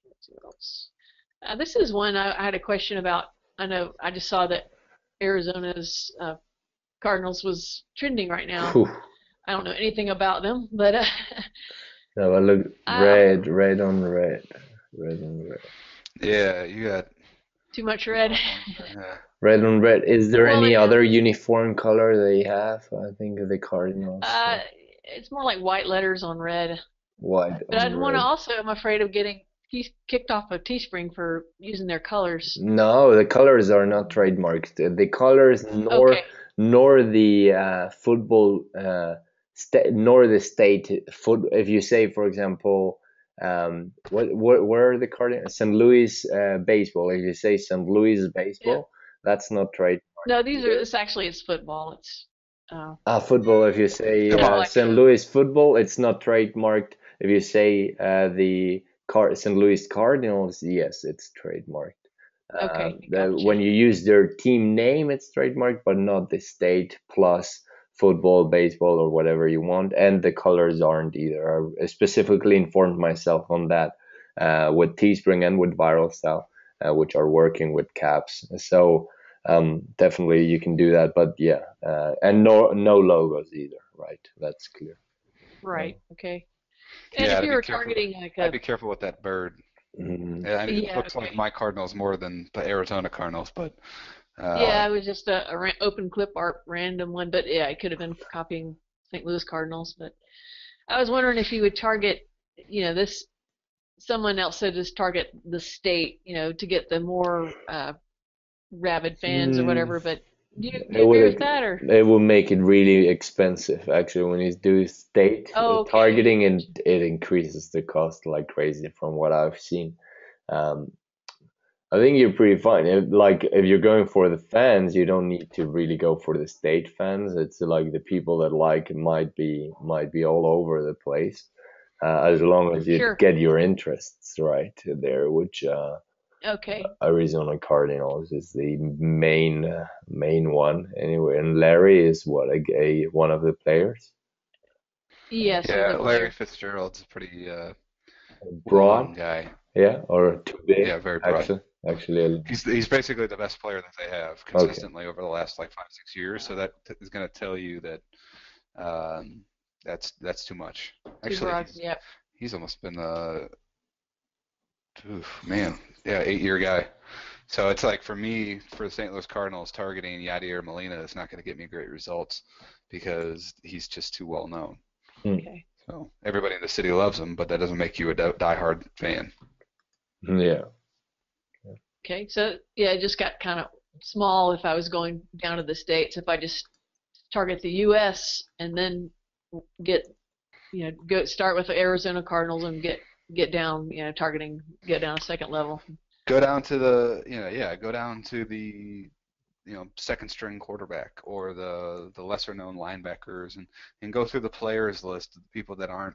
S6: Let's see what else. This is one I had a question about. I know I just saw that Arizona's Cardinals was trending right now.
S1: Whew.
S6: I don't know anything about them, but
S1: No, but look, red on red.
S2: Yeah, you got
S6: too much red.
S1: Red on red. Is there any other uniform color they have? I think the Cardinals.
S6: It's more like white letters on red.
S1: White.
S6: But I'd want to also. I'm afraid of getting kicked off of Teespring for using their colors.
S1: No, the colors are not trademarked. The colors nor the football nor the state foot. If you say, for example, where are the Cardinals? St. Louis baseball. If you say St. Louis baseball, that's not trademarked.
S6: No, it's football. It's
S1: football. If you say St. Louis football, it's not trademarked. If you say the St. Louis Cardinals, yes, it's trademarked.
S6: Okay, gotcha.
S1: When you use their team name, it's trademarked, but not the state plus football, baseball, or whatever you want. And the colors aren't either. I specifically informed myself on that with Teespring and with Viral Style, which are working with caps. So definitely you can do that. But yeah, and no logos either, right? That's clear.
S6: Right. Okay. And
S2: Yeah,
S6: if
S2: to
S6: you
S2: be
S6: were
S2: careful.
S6: targeting like
S2: I'd
S6: a
S2: be careful with that bird.
S1: Mhm.
S2: I mean, it
S6: yeah,
S2: looks like
S6: okay.
S2: my Cardinals more than the Arizona Cardinals, but
S6: Yeah, it was just a open clip art random one, but yeah, I could have been copying St. Louis Cardinals. But I was wondering if you would target, this. Someone else said just target the state, to get the more rabid fans or
S1: Mm,
S6: whatever. But do
S1: it
S6: you agree
S1: will
S6: with that or?
S1: it will make it really expensive actually when you do state
S6: Oh, okay.
S1: targeting, and it increases the cost like crazy from what I've seen. Um, I think you're pretty fine. Like if you're going for the fans, you don't need to really go for the state fans. It's like the people that like it might be all over the place, as long as you
S6: Sure.
S1: get your interests right there, which
S6: Okay.
S1: Arizona Cardinals is the main one anyway. And Larry is what one of the players.
S6: Yes, he's a
S2: yeah, Larry
S6: player.
S2: Fitzgerald's a pretty well-known
S1: Broad,
S2: guy.
S1: yeah, or too big
S2: Yeah, very broad.
S1: actually.
S2: He's basically the best player that they have
S1: Okay.
S2: consistently over the last like 5, 6 years. So that is going to tell you that um, that's too much.
S6: Too
S2: Actually,
S6: broad. Yep.
S2: he's almost been man, yeah, 8-year guy. So it's like for me, for the St. Louis Cardinals, targeting Yadier Molina is not going to get me great results because he's just too well known.
S6: Okay.
S2: So everybody in the city loves him, but that doesn't make you a diehard fan.
S1: Yeah.
S6: Okay. So yeah, it just got kind of small if I was going down to the States. If I just target the U.S. and then get, go start with the Arizona Cardinals and get down, get down a second level.
S2: Go down to the, go down to the, second string quarterback or the lesser known linebackers and go through the players list of the people that aren't,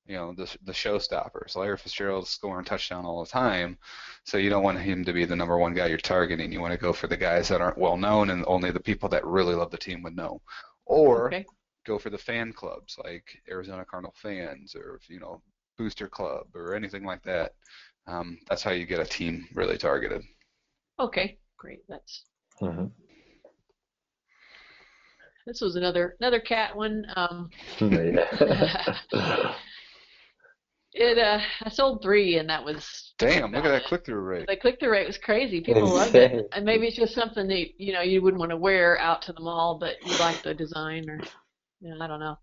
S2: the showstoppers. Larry Fitzgerald's scoring touchdown all the time, so you don't want him to be the number one guy you're targeting. You want to go for the guys that aren't well known and only the people that really love the team would know. Or
S6: Okay.
S2: go for the fan clubs like Arizona Cardinal fans or, Booster Club or anything like that. That's how you get a team really targeted.
S6: Okay. Great. That's.
S1: Mhm.
S6: This was another cat one.
S1: Yeah.
S6: I sold 3 and that was
S2: Damn, look at
S6: about
S2: that
S6: it.
S2: click-through rate.
S6: The click-through rate was crazy. People loved
S1: Insane.
S6: it, and maybe it's just something that you wouldn't want to wear out to the mall, but you like the design, or I don't know.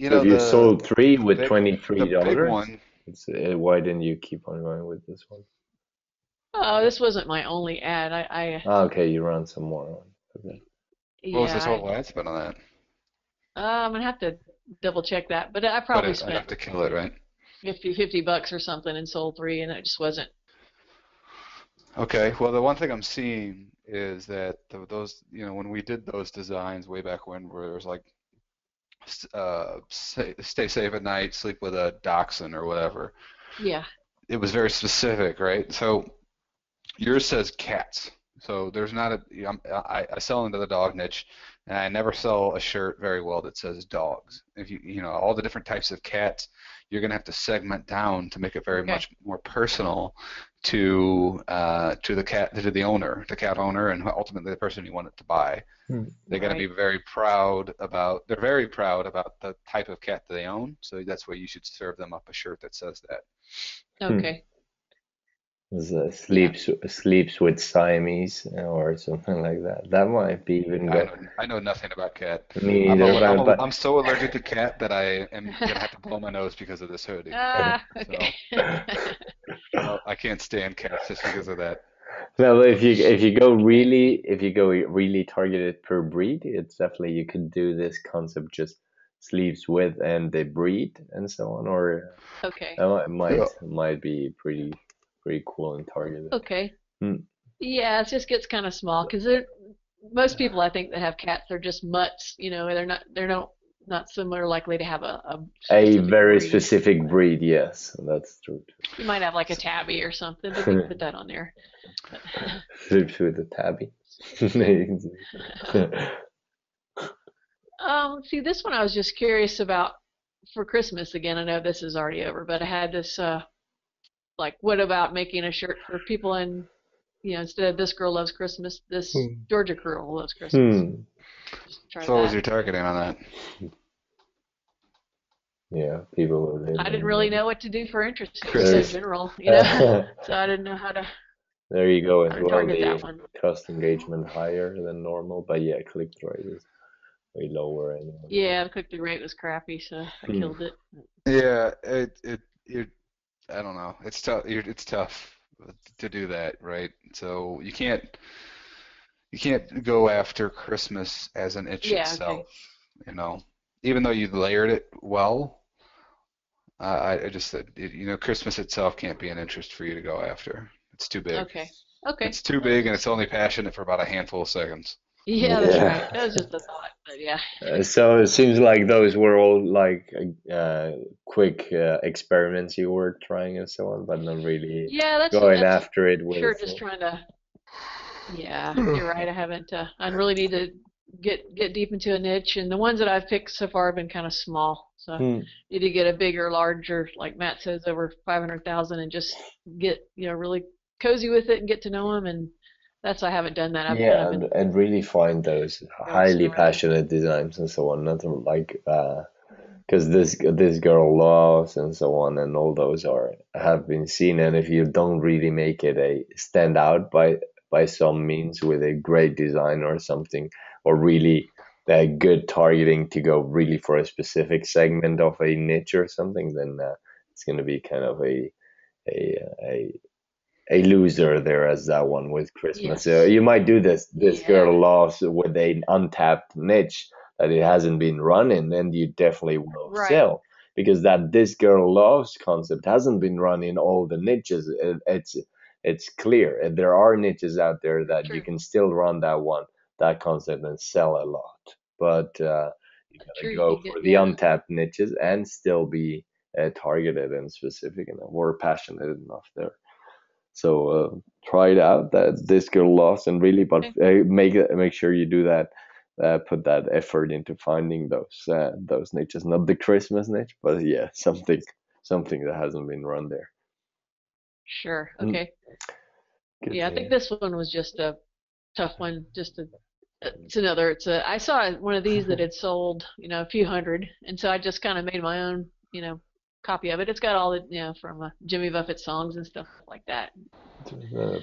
S1: If you sold 3 with
S2: big
S1: $23,
S2: one.
S1: why didn't you keep on going with this one?
S6: Oh, this wasn't my only ad.
S1: Okay, you run some more. Okay.
S2: What was the
S6: Yeah,
S2: total ad spend on that?
S6: I'm gonna have to double check that, but I
S2: But
S6: probably
S2: I'd have
S6: spent
S2: to kill it, right?
S6: $50 or something and sold 3, and it just wasn't.
S2: Okay, well, the one thing I'm seeing is that those, when we did those designs way back when, where there was like, stay safe at night, sleep with a dachshund or whatever.
S6: Yeah.
S2: It was very specific, right? So yours says cats. So there's not I sell into the dog niche, and I never sell a shirt very well that says dogs. If all the different types of cats, you're gonna have to segment down to make it very much more personal to the owner, the cat owner, and ultimately the person you want it to buy. They're going to be very proud about. They're very proud about the type of cat that they own. So that's why you should serve them up a shirt that says that.
S6: Okay.
S1: Sleeps with Siamese or something like that. That might be even good.
S2: I know nothing about cat.
S1: Me neither, but
S2: I'm so allergic to cat that I am gonna have to blow my nose because of this hoodie.
S6: Okay.
S2: So, I can't stand cats just because of that.
S1: no, if you go really targeted per breed, it's definitely you could do this concept just sleeps with and they breed and so on, or
S6: Okay.
S1: might be pretty cool and targeted.
S6: Okay.
S1: Hmm.
S6: Yeah, it just gets kind of small because most people I think that have cats, they're just mutts. They're not similar likely to have a specific
S1: very
S6: breed.
S1: specific breed. Yes, that's true.
S6: You might have like a tabby or something, but you can put that on there.
S1: Sleeps with a tabby.
S6: See, this one I was just curious about for Christmas again. I know this is already over, but I had this like, what about making a shirt for people in instead of This Girl Loves Christmas, This
S1: Hmm.
S6: Georgia Girl Loves Christmas. Just try
S2: So what was
S6: that.
S2: your targeting on that?
S1: Yeah, people who live
S6: I didn't
S1: in
S6: really know what to do for interest in
S2: Christmas.
S6: general, so I didn't know how to
S1: There you go as well.
S6: target
S1: The
S6: that one.
S1: cost engagement higher than normal, but yeah, click-through rate is way lower anyway.
S6: Yeah, the click-through rate was crappy, so I killed it.
S2: Yeah, I don't know. It's tough. It's tough to do that, right? So you can't go after Christmas as an itch
S6: Yeah,
S2: itself,
S6: okay.
S2: Even though you layered it well. I just said, Christmas itself can't be an interest for you to go after. It's too big.
S6: Okay.
S2: It's too big, and it's only passionate for about a handful of seconds.
S6: Yeah, that's
S1: Yeah.
S6: right. That was just a thought, but yeah.
S1: So it seems like those were all like quick experiments you were trying and so on, but not really
S6: Yeah,
S1: going
S6: that's
S1: after it with.
S6: sure. Just trying to. Yeah, you're right. I haven't. I really need to get deep into a niche, and the ones that I've picked so far have been kind of small. So need to get a bigger, larger, like Matt says, over 500,000, and just get really cozy with it and get to know them. And I haven't done that. I've kind
S1: Yeah,
S6: of been
S1: and really find those highly
S6: bouncing around.
S1: passionate designs and so on. Not like because this girl loves and so on, and all those have been seen. And if you don't really make it a stand out by some means with a great design or something, or really good targeting to go really for a specific segment of a niche or something, then it's going to be kind of a a a loser there as that one with Christmas.
S6: Yes.
S1: You might do this
S6: Yeah.
S1: girl loves with an untapped niche that it hasn't been run in, and you definitely will
S6: Right.
S1: sell because that this girl loves concept hasn't been run in all the niches. It's clear there are niches out there that you
S6: True.
S1: can still run that concept and sell a lot, but you gotta
S6: True. You
S1: go
S6: can get
S1: for the untapped niches and still be targeted and specific enough or passionate enough there. So try it out. That this girl lost, and really, but
S6: Okay.
S1: make sure you do that. Put that effort into finding those niches, not the Christmas niche, but yeah, something that hasn't been run there.
S6: Sure.
S1: Mm,
S6: Okay.
S1: good
S6: Yeah,
S1: to
S6: I think
S1: hear.
S6: this one was just a tough one. It's another. I saw one of these that had sold, a few hundred, and so I just kind of made my own, copy of it. It's got all the, from Jimmy Buffett songs and stuff like that.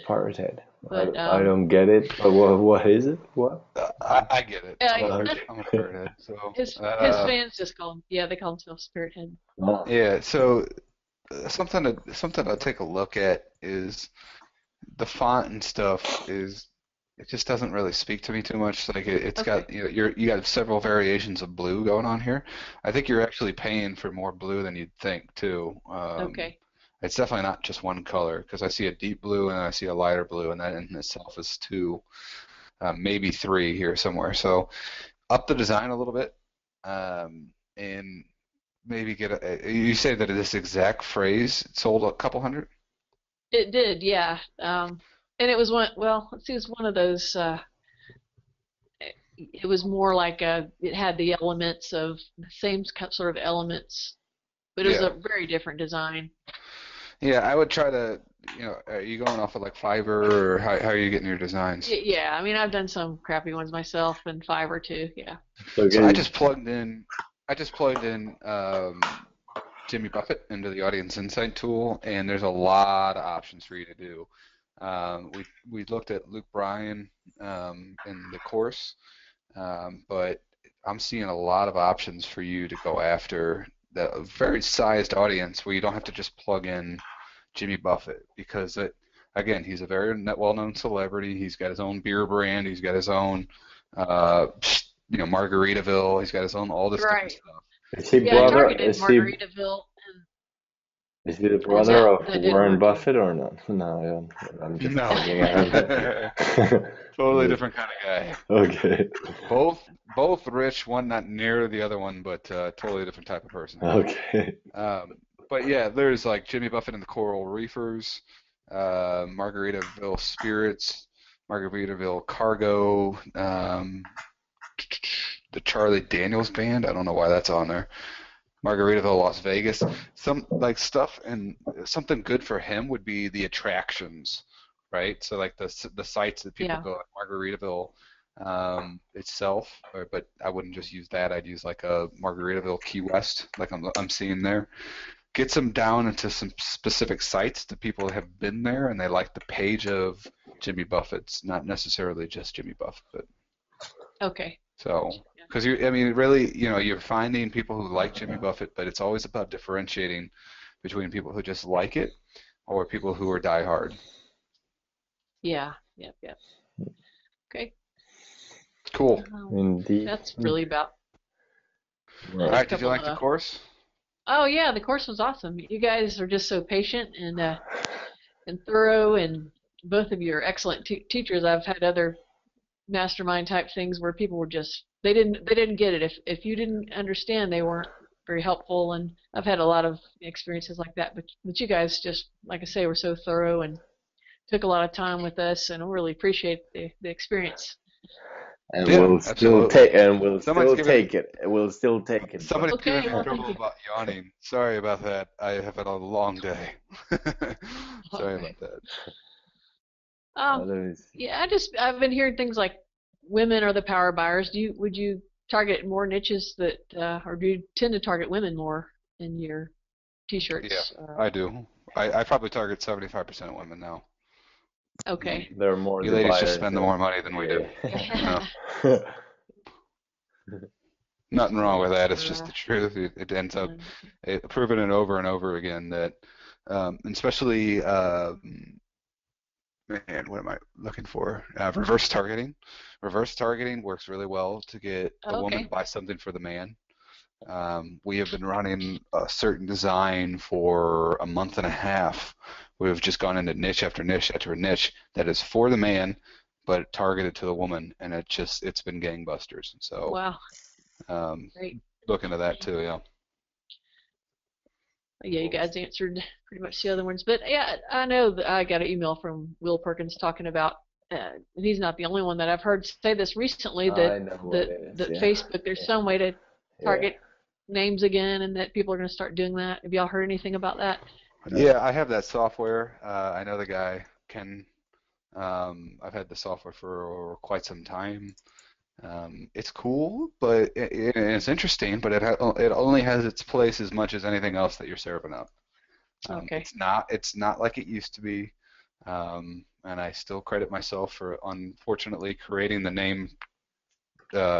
S1: Pirate Head.
S6: But
S1: I don't get it. But what is it? What?
S2: I get it.
S1: Okay.
S2: I'm a Spirit Head. So
S6: his fans just call him. Yeah, they call himself Spirit Head.
S1: Oh.
S2: yeah. So something to take a look at is the font and stuff it just doesn't really speak to me too much. Like it's
S6: Okay.
S2: got you got several variations of blue going on here. I think you're actually paying for more blue than you'd think too.
S6: Okay.
S2: It's definitely not just one color because I see a deep blue and I see a lighter blue, and that in itself is two, maybe three here somewhere. So up the design a little bit, and maybe get you say that this exact phrase sold a couple hundred?
S6: It did, yeah. And it was one. Well, let's see, it was one of those. It was more like it had the elements of the same sort of elements, but it was
S2: Yeah.
S6: a very different design.
S2: Yeah, I would try to, are you going off of like Fiverr or how are you getting your designs?
S6: Yeah, I mean, I've done some crappy ones myself and Fiverr too. Yeah.
S2: So I just plugged in Jimmy Buffett into the Audience Insight tool, and there's a lot of options for you to do. We looked at Luke Bryan in the course, but I'm seeing a lot of options for you to go after the very sized audience where you don't have to just plug in Jimmy Buffett because again, he's a very well-known celebrity. He's got his own beer brand. He's got his own, Margaritaville. He's got his own all this different
S6: Right.
S2: stuff.
S1: Is he
S6: Yeah, I
S1: brother?
S6: targeted Margaritaville.
S1: Is he the
S6: Was
S1: brother of
S6: that didn't
S1: Warren
S6: work.
S1: Buffett or not? No, I don't. I'm just
S2: No.
S1: thinking ahead.
S2: Totally different kind of guy.
S1: Okay.
S2: Both rich, one not near the other one, but totally different type of person.
S1: Okay.
S2: But yeah, there's like Jimmy Buffett and the Coral Reefers, Margaritaville Spirits, Margaritaville Cargo, the Charlie Daniels Band. I don't know why that's on there. Margaritaville, Las Vegas. Some like stuff, and something good for him would be the attractions right? So like the sites that people
S6: Yeah.
S2: go, like Margaritaville itself, but I wouldn't just use that. I'd use like a Margaritaville Key West, like I'm seeing there. Gets them down into some specific sites that people have been there and they like the page of Jimmy Buffett's, not necessarily just Jimmy Buffett.
S6: Okay.
S2: So,
S6: Yeah.
S2: because I mean, really, you're finding people who like Jimmy Buffett, but it's always about differentiating between people who just like it or people who are diehard.
S6: Yeah. Yep. Yep. Okay.
S2: Cool.
S1: Indeed.
S6: That's really about
S2: All
S1: Well,
S6: a
S2: right, did you
S6: couple
S2: like the
S6: of.
S2: course?
S6: Oh yeah, the course was awesome. You guys are just so patient and thorough, and both of you are excellent teachers. I've had other mastermind type things where people were just they didn't get it. If you didn't understand, they weren't very helpful, and I've had a lot of experiences like that. But you guys just, like I say, were so thorough and took a lot of time with us, and I really appreciate the experience.
S1: and
S2: Yeah,
S1: we'll still
S2: absolutely.
S1: take and we'll
S2: Somebody's
S1: still
S2: giving
S1: take it. We'll still take it, but
S2: somebody's giving
S6: Okay,
S2: me
S6: well, thank
S2: trouble
S6: you.
S2: about yawning. Sorry about that. I have had a long day.
S6: All
S2: Sorry
S6: right.
S2: about that.
S6: Um,
S1: others.
S6: yeah, I've been hearing things like women are the power buyers. Would you target more niches that, or do you tend to target women more in your
S2: Yeah,
S6: t-shirts?
S2: I do. I probably target 75% of women now.
S6: Okay.
S1: They're more
S2: You
S1: the
S2: ladies just
S1: buyers.
S2: spend more money than we do.
S1: Yeah.
S2: Nothing wrong with that. It's just
S6: Uh,
S2: the truth. It ends up proving it over and over again that, and especially, man, what am I looking for? Reverse targeting. Reverse targeting works really well to get a woman to
S6: okay.
S2: buy something for the man. We have been running a certain design for a month and a half. We've just gone into niche after niche after niche that is for the man, but targeted to the woman, and it's been gangbusters. So
S6: Wow.
S2: um,
S6: Great.
S2: look into that too. Yeah.
S6: Yeah, you guys answered pretty much the other ones, but yeah, I know that I got an email from Will Perkins talking about, and he's not the only one that I've heard say this recently,
S1: I know what
S6: that
S1: it is.
S6: that
S1: Yeah.
S6: Facebook, there's some way to
S1: Yeah.
S6: target names again, and that people are going to start doing that. Have y'all heard anything about that?
S2: Yeah, I have that software. I know the guy, Ken. I've had the software for quite some time. It's cool, but it's interesting, but it only has its place as much as anything else that you're serving up.
S6: Okay.
S2: It's not like it used to be, and I still credit myself for unfortunately creating the name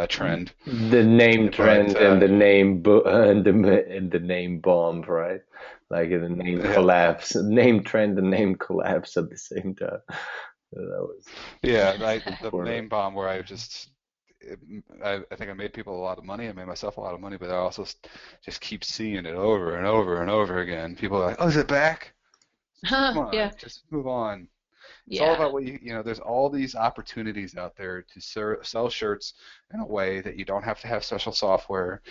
S2: trend.
S1: The name
S2: But
S1: trend and the name and the name bomb, right? Like the name
S2: yeah,
S1: collapse, name trend and name collapse at the same time. So that was
S2: yeah, the
S1: for
S2: name bomb where I think I made people a lot of money. I made myself a lot of money, but I also just keep seeing it over and over and over again. People are like, "Oh, is it back? Come
S6: Yeah.
S2: on, just move on." It's all
S6: Yeah.
S2: about what there's all these opportunities out there to sell shirts in a way that you don't have to have special software.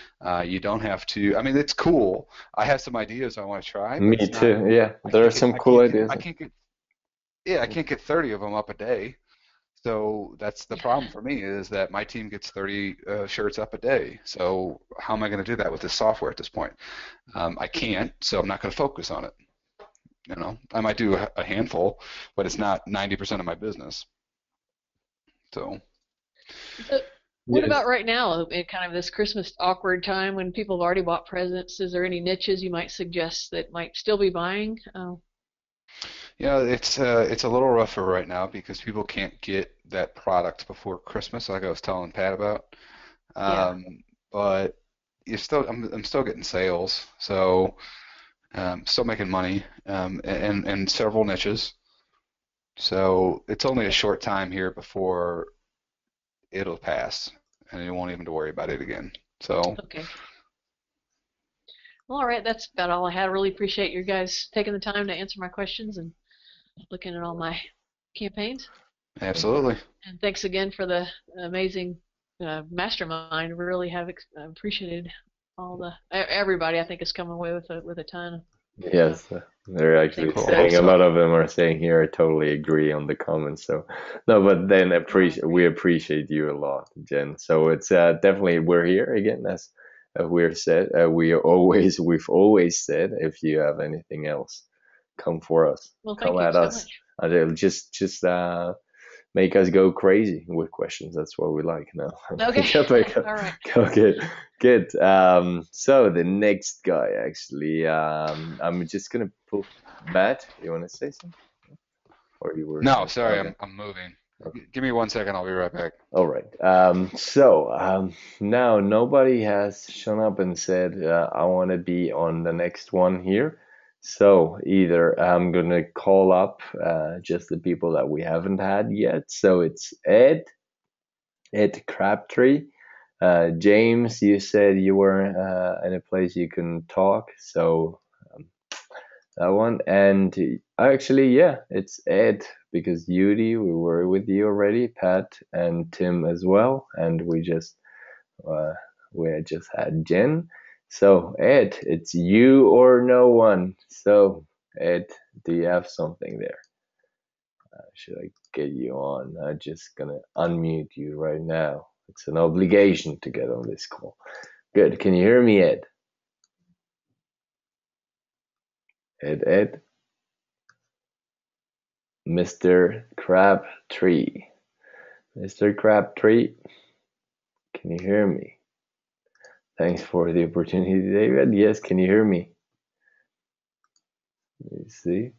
S2: You don't have to, I mean, it's cool. I have some ideas I want to try, but
S1: me
S2: it's not,
S1: too. Yeah, there are some cool ideas.
S2: I can't get 30 of them up a day. So that's the problem for me is that my team gets 30 shirts up a day. So how am I going to do that with this software at this point? I can't, so I'm not going to focus on it. I might do a handful, but it's not 90% of my business. So,
S6: So what
S1: Yes.
S6: about right now, in kind of this Christmas awkward time when people have already bought presents? Is there any niches you might suggest that might still be buying?
S2: it's a little rougher right now because people can't get that product before Christmas, like I was telling Pat about.
S6: Yeah.
S2: But I'm still getting sales, so still making money in several niches. So it's only a short time here before it'll pass, and you won't even have to worry about it again. So,
S6: Okay. Well, all right, that's about all I had. I really appreciate you guys taking the time to answer my questions and looking at all my campaigns.
S2: absolutely.
S6: And thanks again for the amazing mastermind. Really have appreciated all everybody. I think is coming away with a ton.
S1: Yes, they're actually
S6: Thanks.
S2: Cool. Hope
S1: saying a
S2: so.
S1: lot of them are saying here. I totally agree on the comments. So no, but then we
S6: Great.
S1: appreciate you a lot, Jen. So it's definitely we're here again as we're said. We've always said if you have anything else, come for us,
S6: Well,
S1: come
S6: thank you
S1: at
S6: so
S1: us.
S6: much.
S1: They'll just make us go crazy with questions. That's what we like now.
S6: Okay. All right.
S1: Okay, good. So the next guy, actually, I'm just gonna pull. Matt, you want to say something, or you were
S2: No,
S1: saying?
S2: sorry,
S1: Okay.
S2: I'm moving. Give me 1 second. I'll be right back.
S1: All right. Now nobody has shown up and said, I want to be on the next one here. So either I'm going to call up just the people that we haven't had yet. So it's Ed Crabtree. James, you said you were in a place you can talk. So that one. And actually, yeah, it's Ed because Yudi, we were with you already, Pat and Tim as well, and uh, we had just had Jen. So Ed, it's you or no one. So Ed, do you have something there? Should I get you on? I'm just gonna unmute you right now. It's an obligation to get on this call. Good. Can you hear me, Ed? Ed? Mr. Crabtree. Mr. Crabtree, can you hear me? Thanks for the opportunity, David. Yes, can you hear me? Let me see.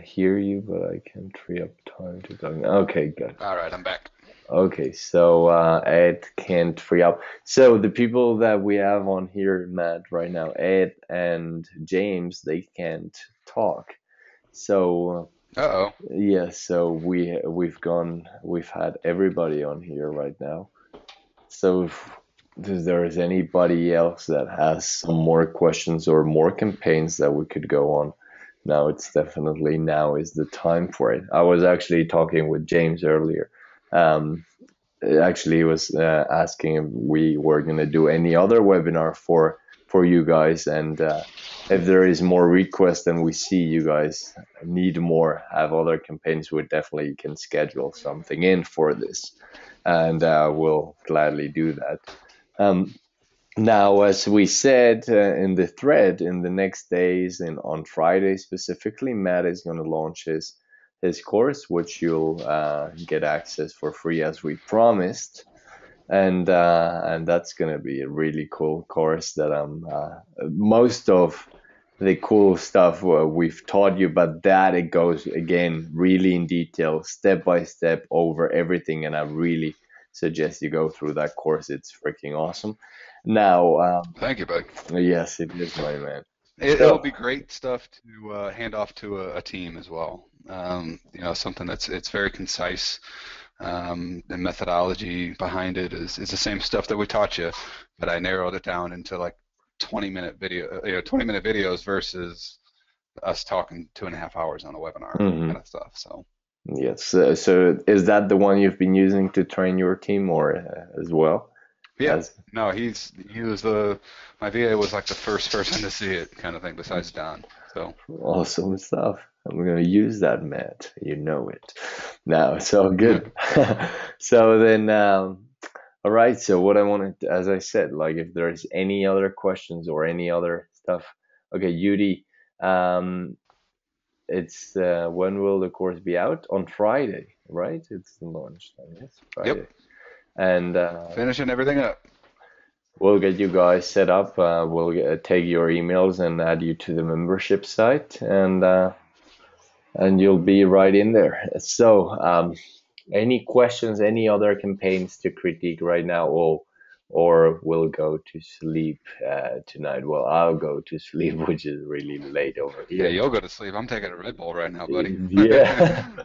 S1: Hear you, but I can't free up time to talk. Okay, good.
S2: All right, I'm back.
S1: Okay, so Ed can't free up. So the people that we have on here, Matt, right now, Ed and James, they can't talk. So
S2: Uh-oh.
S1: yeah, so we've had everybody on here right now. So if there is anybody else that has some more questions or more campaigns that we could go on, now is the time for it. I was actually talking with James earlier. Actually, he was asking if we were going to do any other webinar for you guys, and if there is more requests and we see you guys need more, have other campaigns, we definitely can schedule something in for this, and we'll gladly do that. Now, as we said in the thread, in the next days and on Friday specifically, Matt is going to launch his course, which you'll get access for free as we promised, and that's going to be a really cool course that most of the cool stuff we've taught you, but that it goes again really in detail, step by step over everything, and I really suggest you go through that course. It's freaking awesome. Now,
S2: Thank you, bud.
S1: yes, it is, my man.
S2: It'll be great stuff to hand off to a team as well. Something it's very concise. The methodology behind it is the same stuff that we taught you, but I narrowed it down into like 20-minute videos versus us talking 2.5 hours on a webinar kind of stuff. So
S1: yes, so is that the one you've been using to train your team or as well?
S2: yeah, no, my VA was like the first person to see it kind of thing besides Don. So
S1: awesome stuff. I'm gonna use that, Matt. You know it. Now, so good. So then, all right. So what I wanted, as I said, like if there's any other questions or any other stuff, okay, Yudi, it's when will the course be out? On Friday, right? It's the launch time, yes, Friday.
S2: Yep.
S1: And
S2: finishing everything up.
S1: We'll get you guys set up. We'll take your emails and add you to the membership site, and you'll be right in there. So, any questions, any other campaigns to critique right now, or we'll go to sleep tonight? Well, I'll go to sleep, which is really late over here.
S2: Yeah, you'll go to sleep. I'm taking a Red Bull right now, buddy.
S1: Yeah.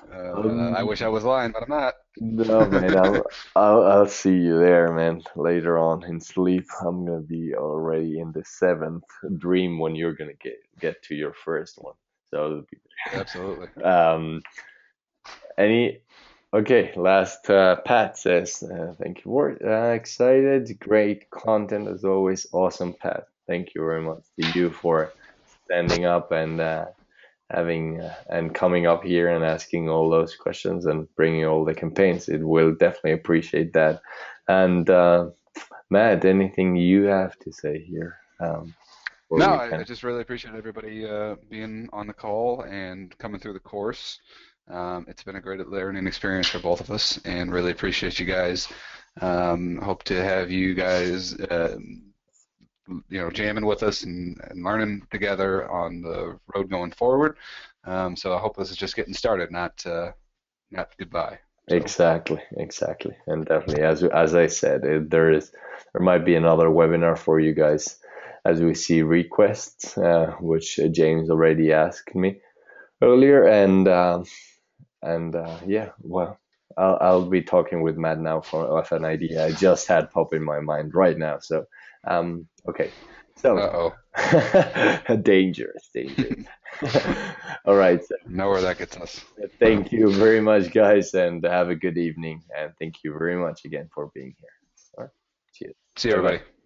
S2: I wish I was lying, but I'm not.
S1: No, man, I'll see you there, man. Later on in sleep, I'm gonna be already in the seventh dream when you're gonna get to your first one. So
S2: absolutely.
S1: Okay, last Pat says, thank you, Ward. Excited, great content as always. Awesome, Pat. Thank you very much to you for standing up and having and coming up here and asking all those questions and bringing all the campaigns. It will definitely appreciate that. And Matt, anything you have to say here? where
S2: No,
S1: we
S2: I
S1: can.
S2: just really appreciate everybody being on the call and coming through the course. It's been a great learning experience for both of us, and really appreciate you guys. Hope to have you guys, jamming with us and learning together on the road going forward. So I hope this is just getting started, not goodbye. So.
S1: Exactly, and definitely, as I said, there might be another webinar for you guys as we see requests, which James already asked me earlier, and yeah, well, I'll be talking with Matt now of an idea I just had pop in my mind right now. So, okay, so dangerous. All right. So,
S2: know where that gets us.
S1: thank you very much, guys, and have a good evening. And thank you very much again for being here. All right. Cheers.
S2: See you, everybody.
S1: Bye-bye.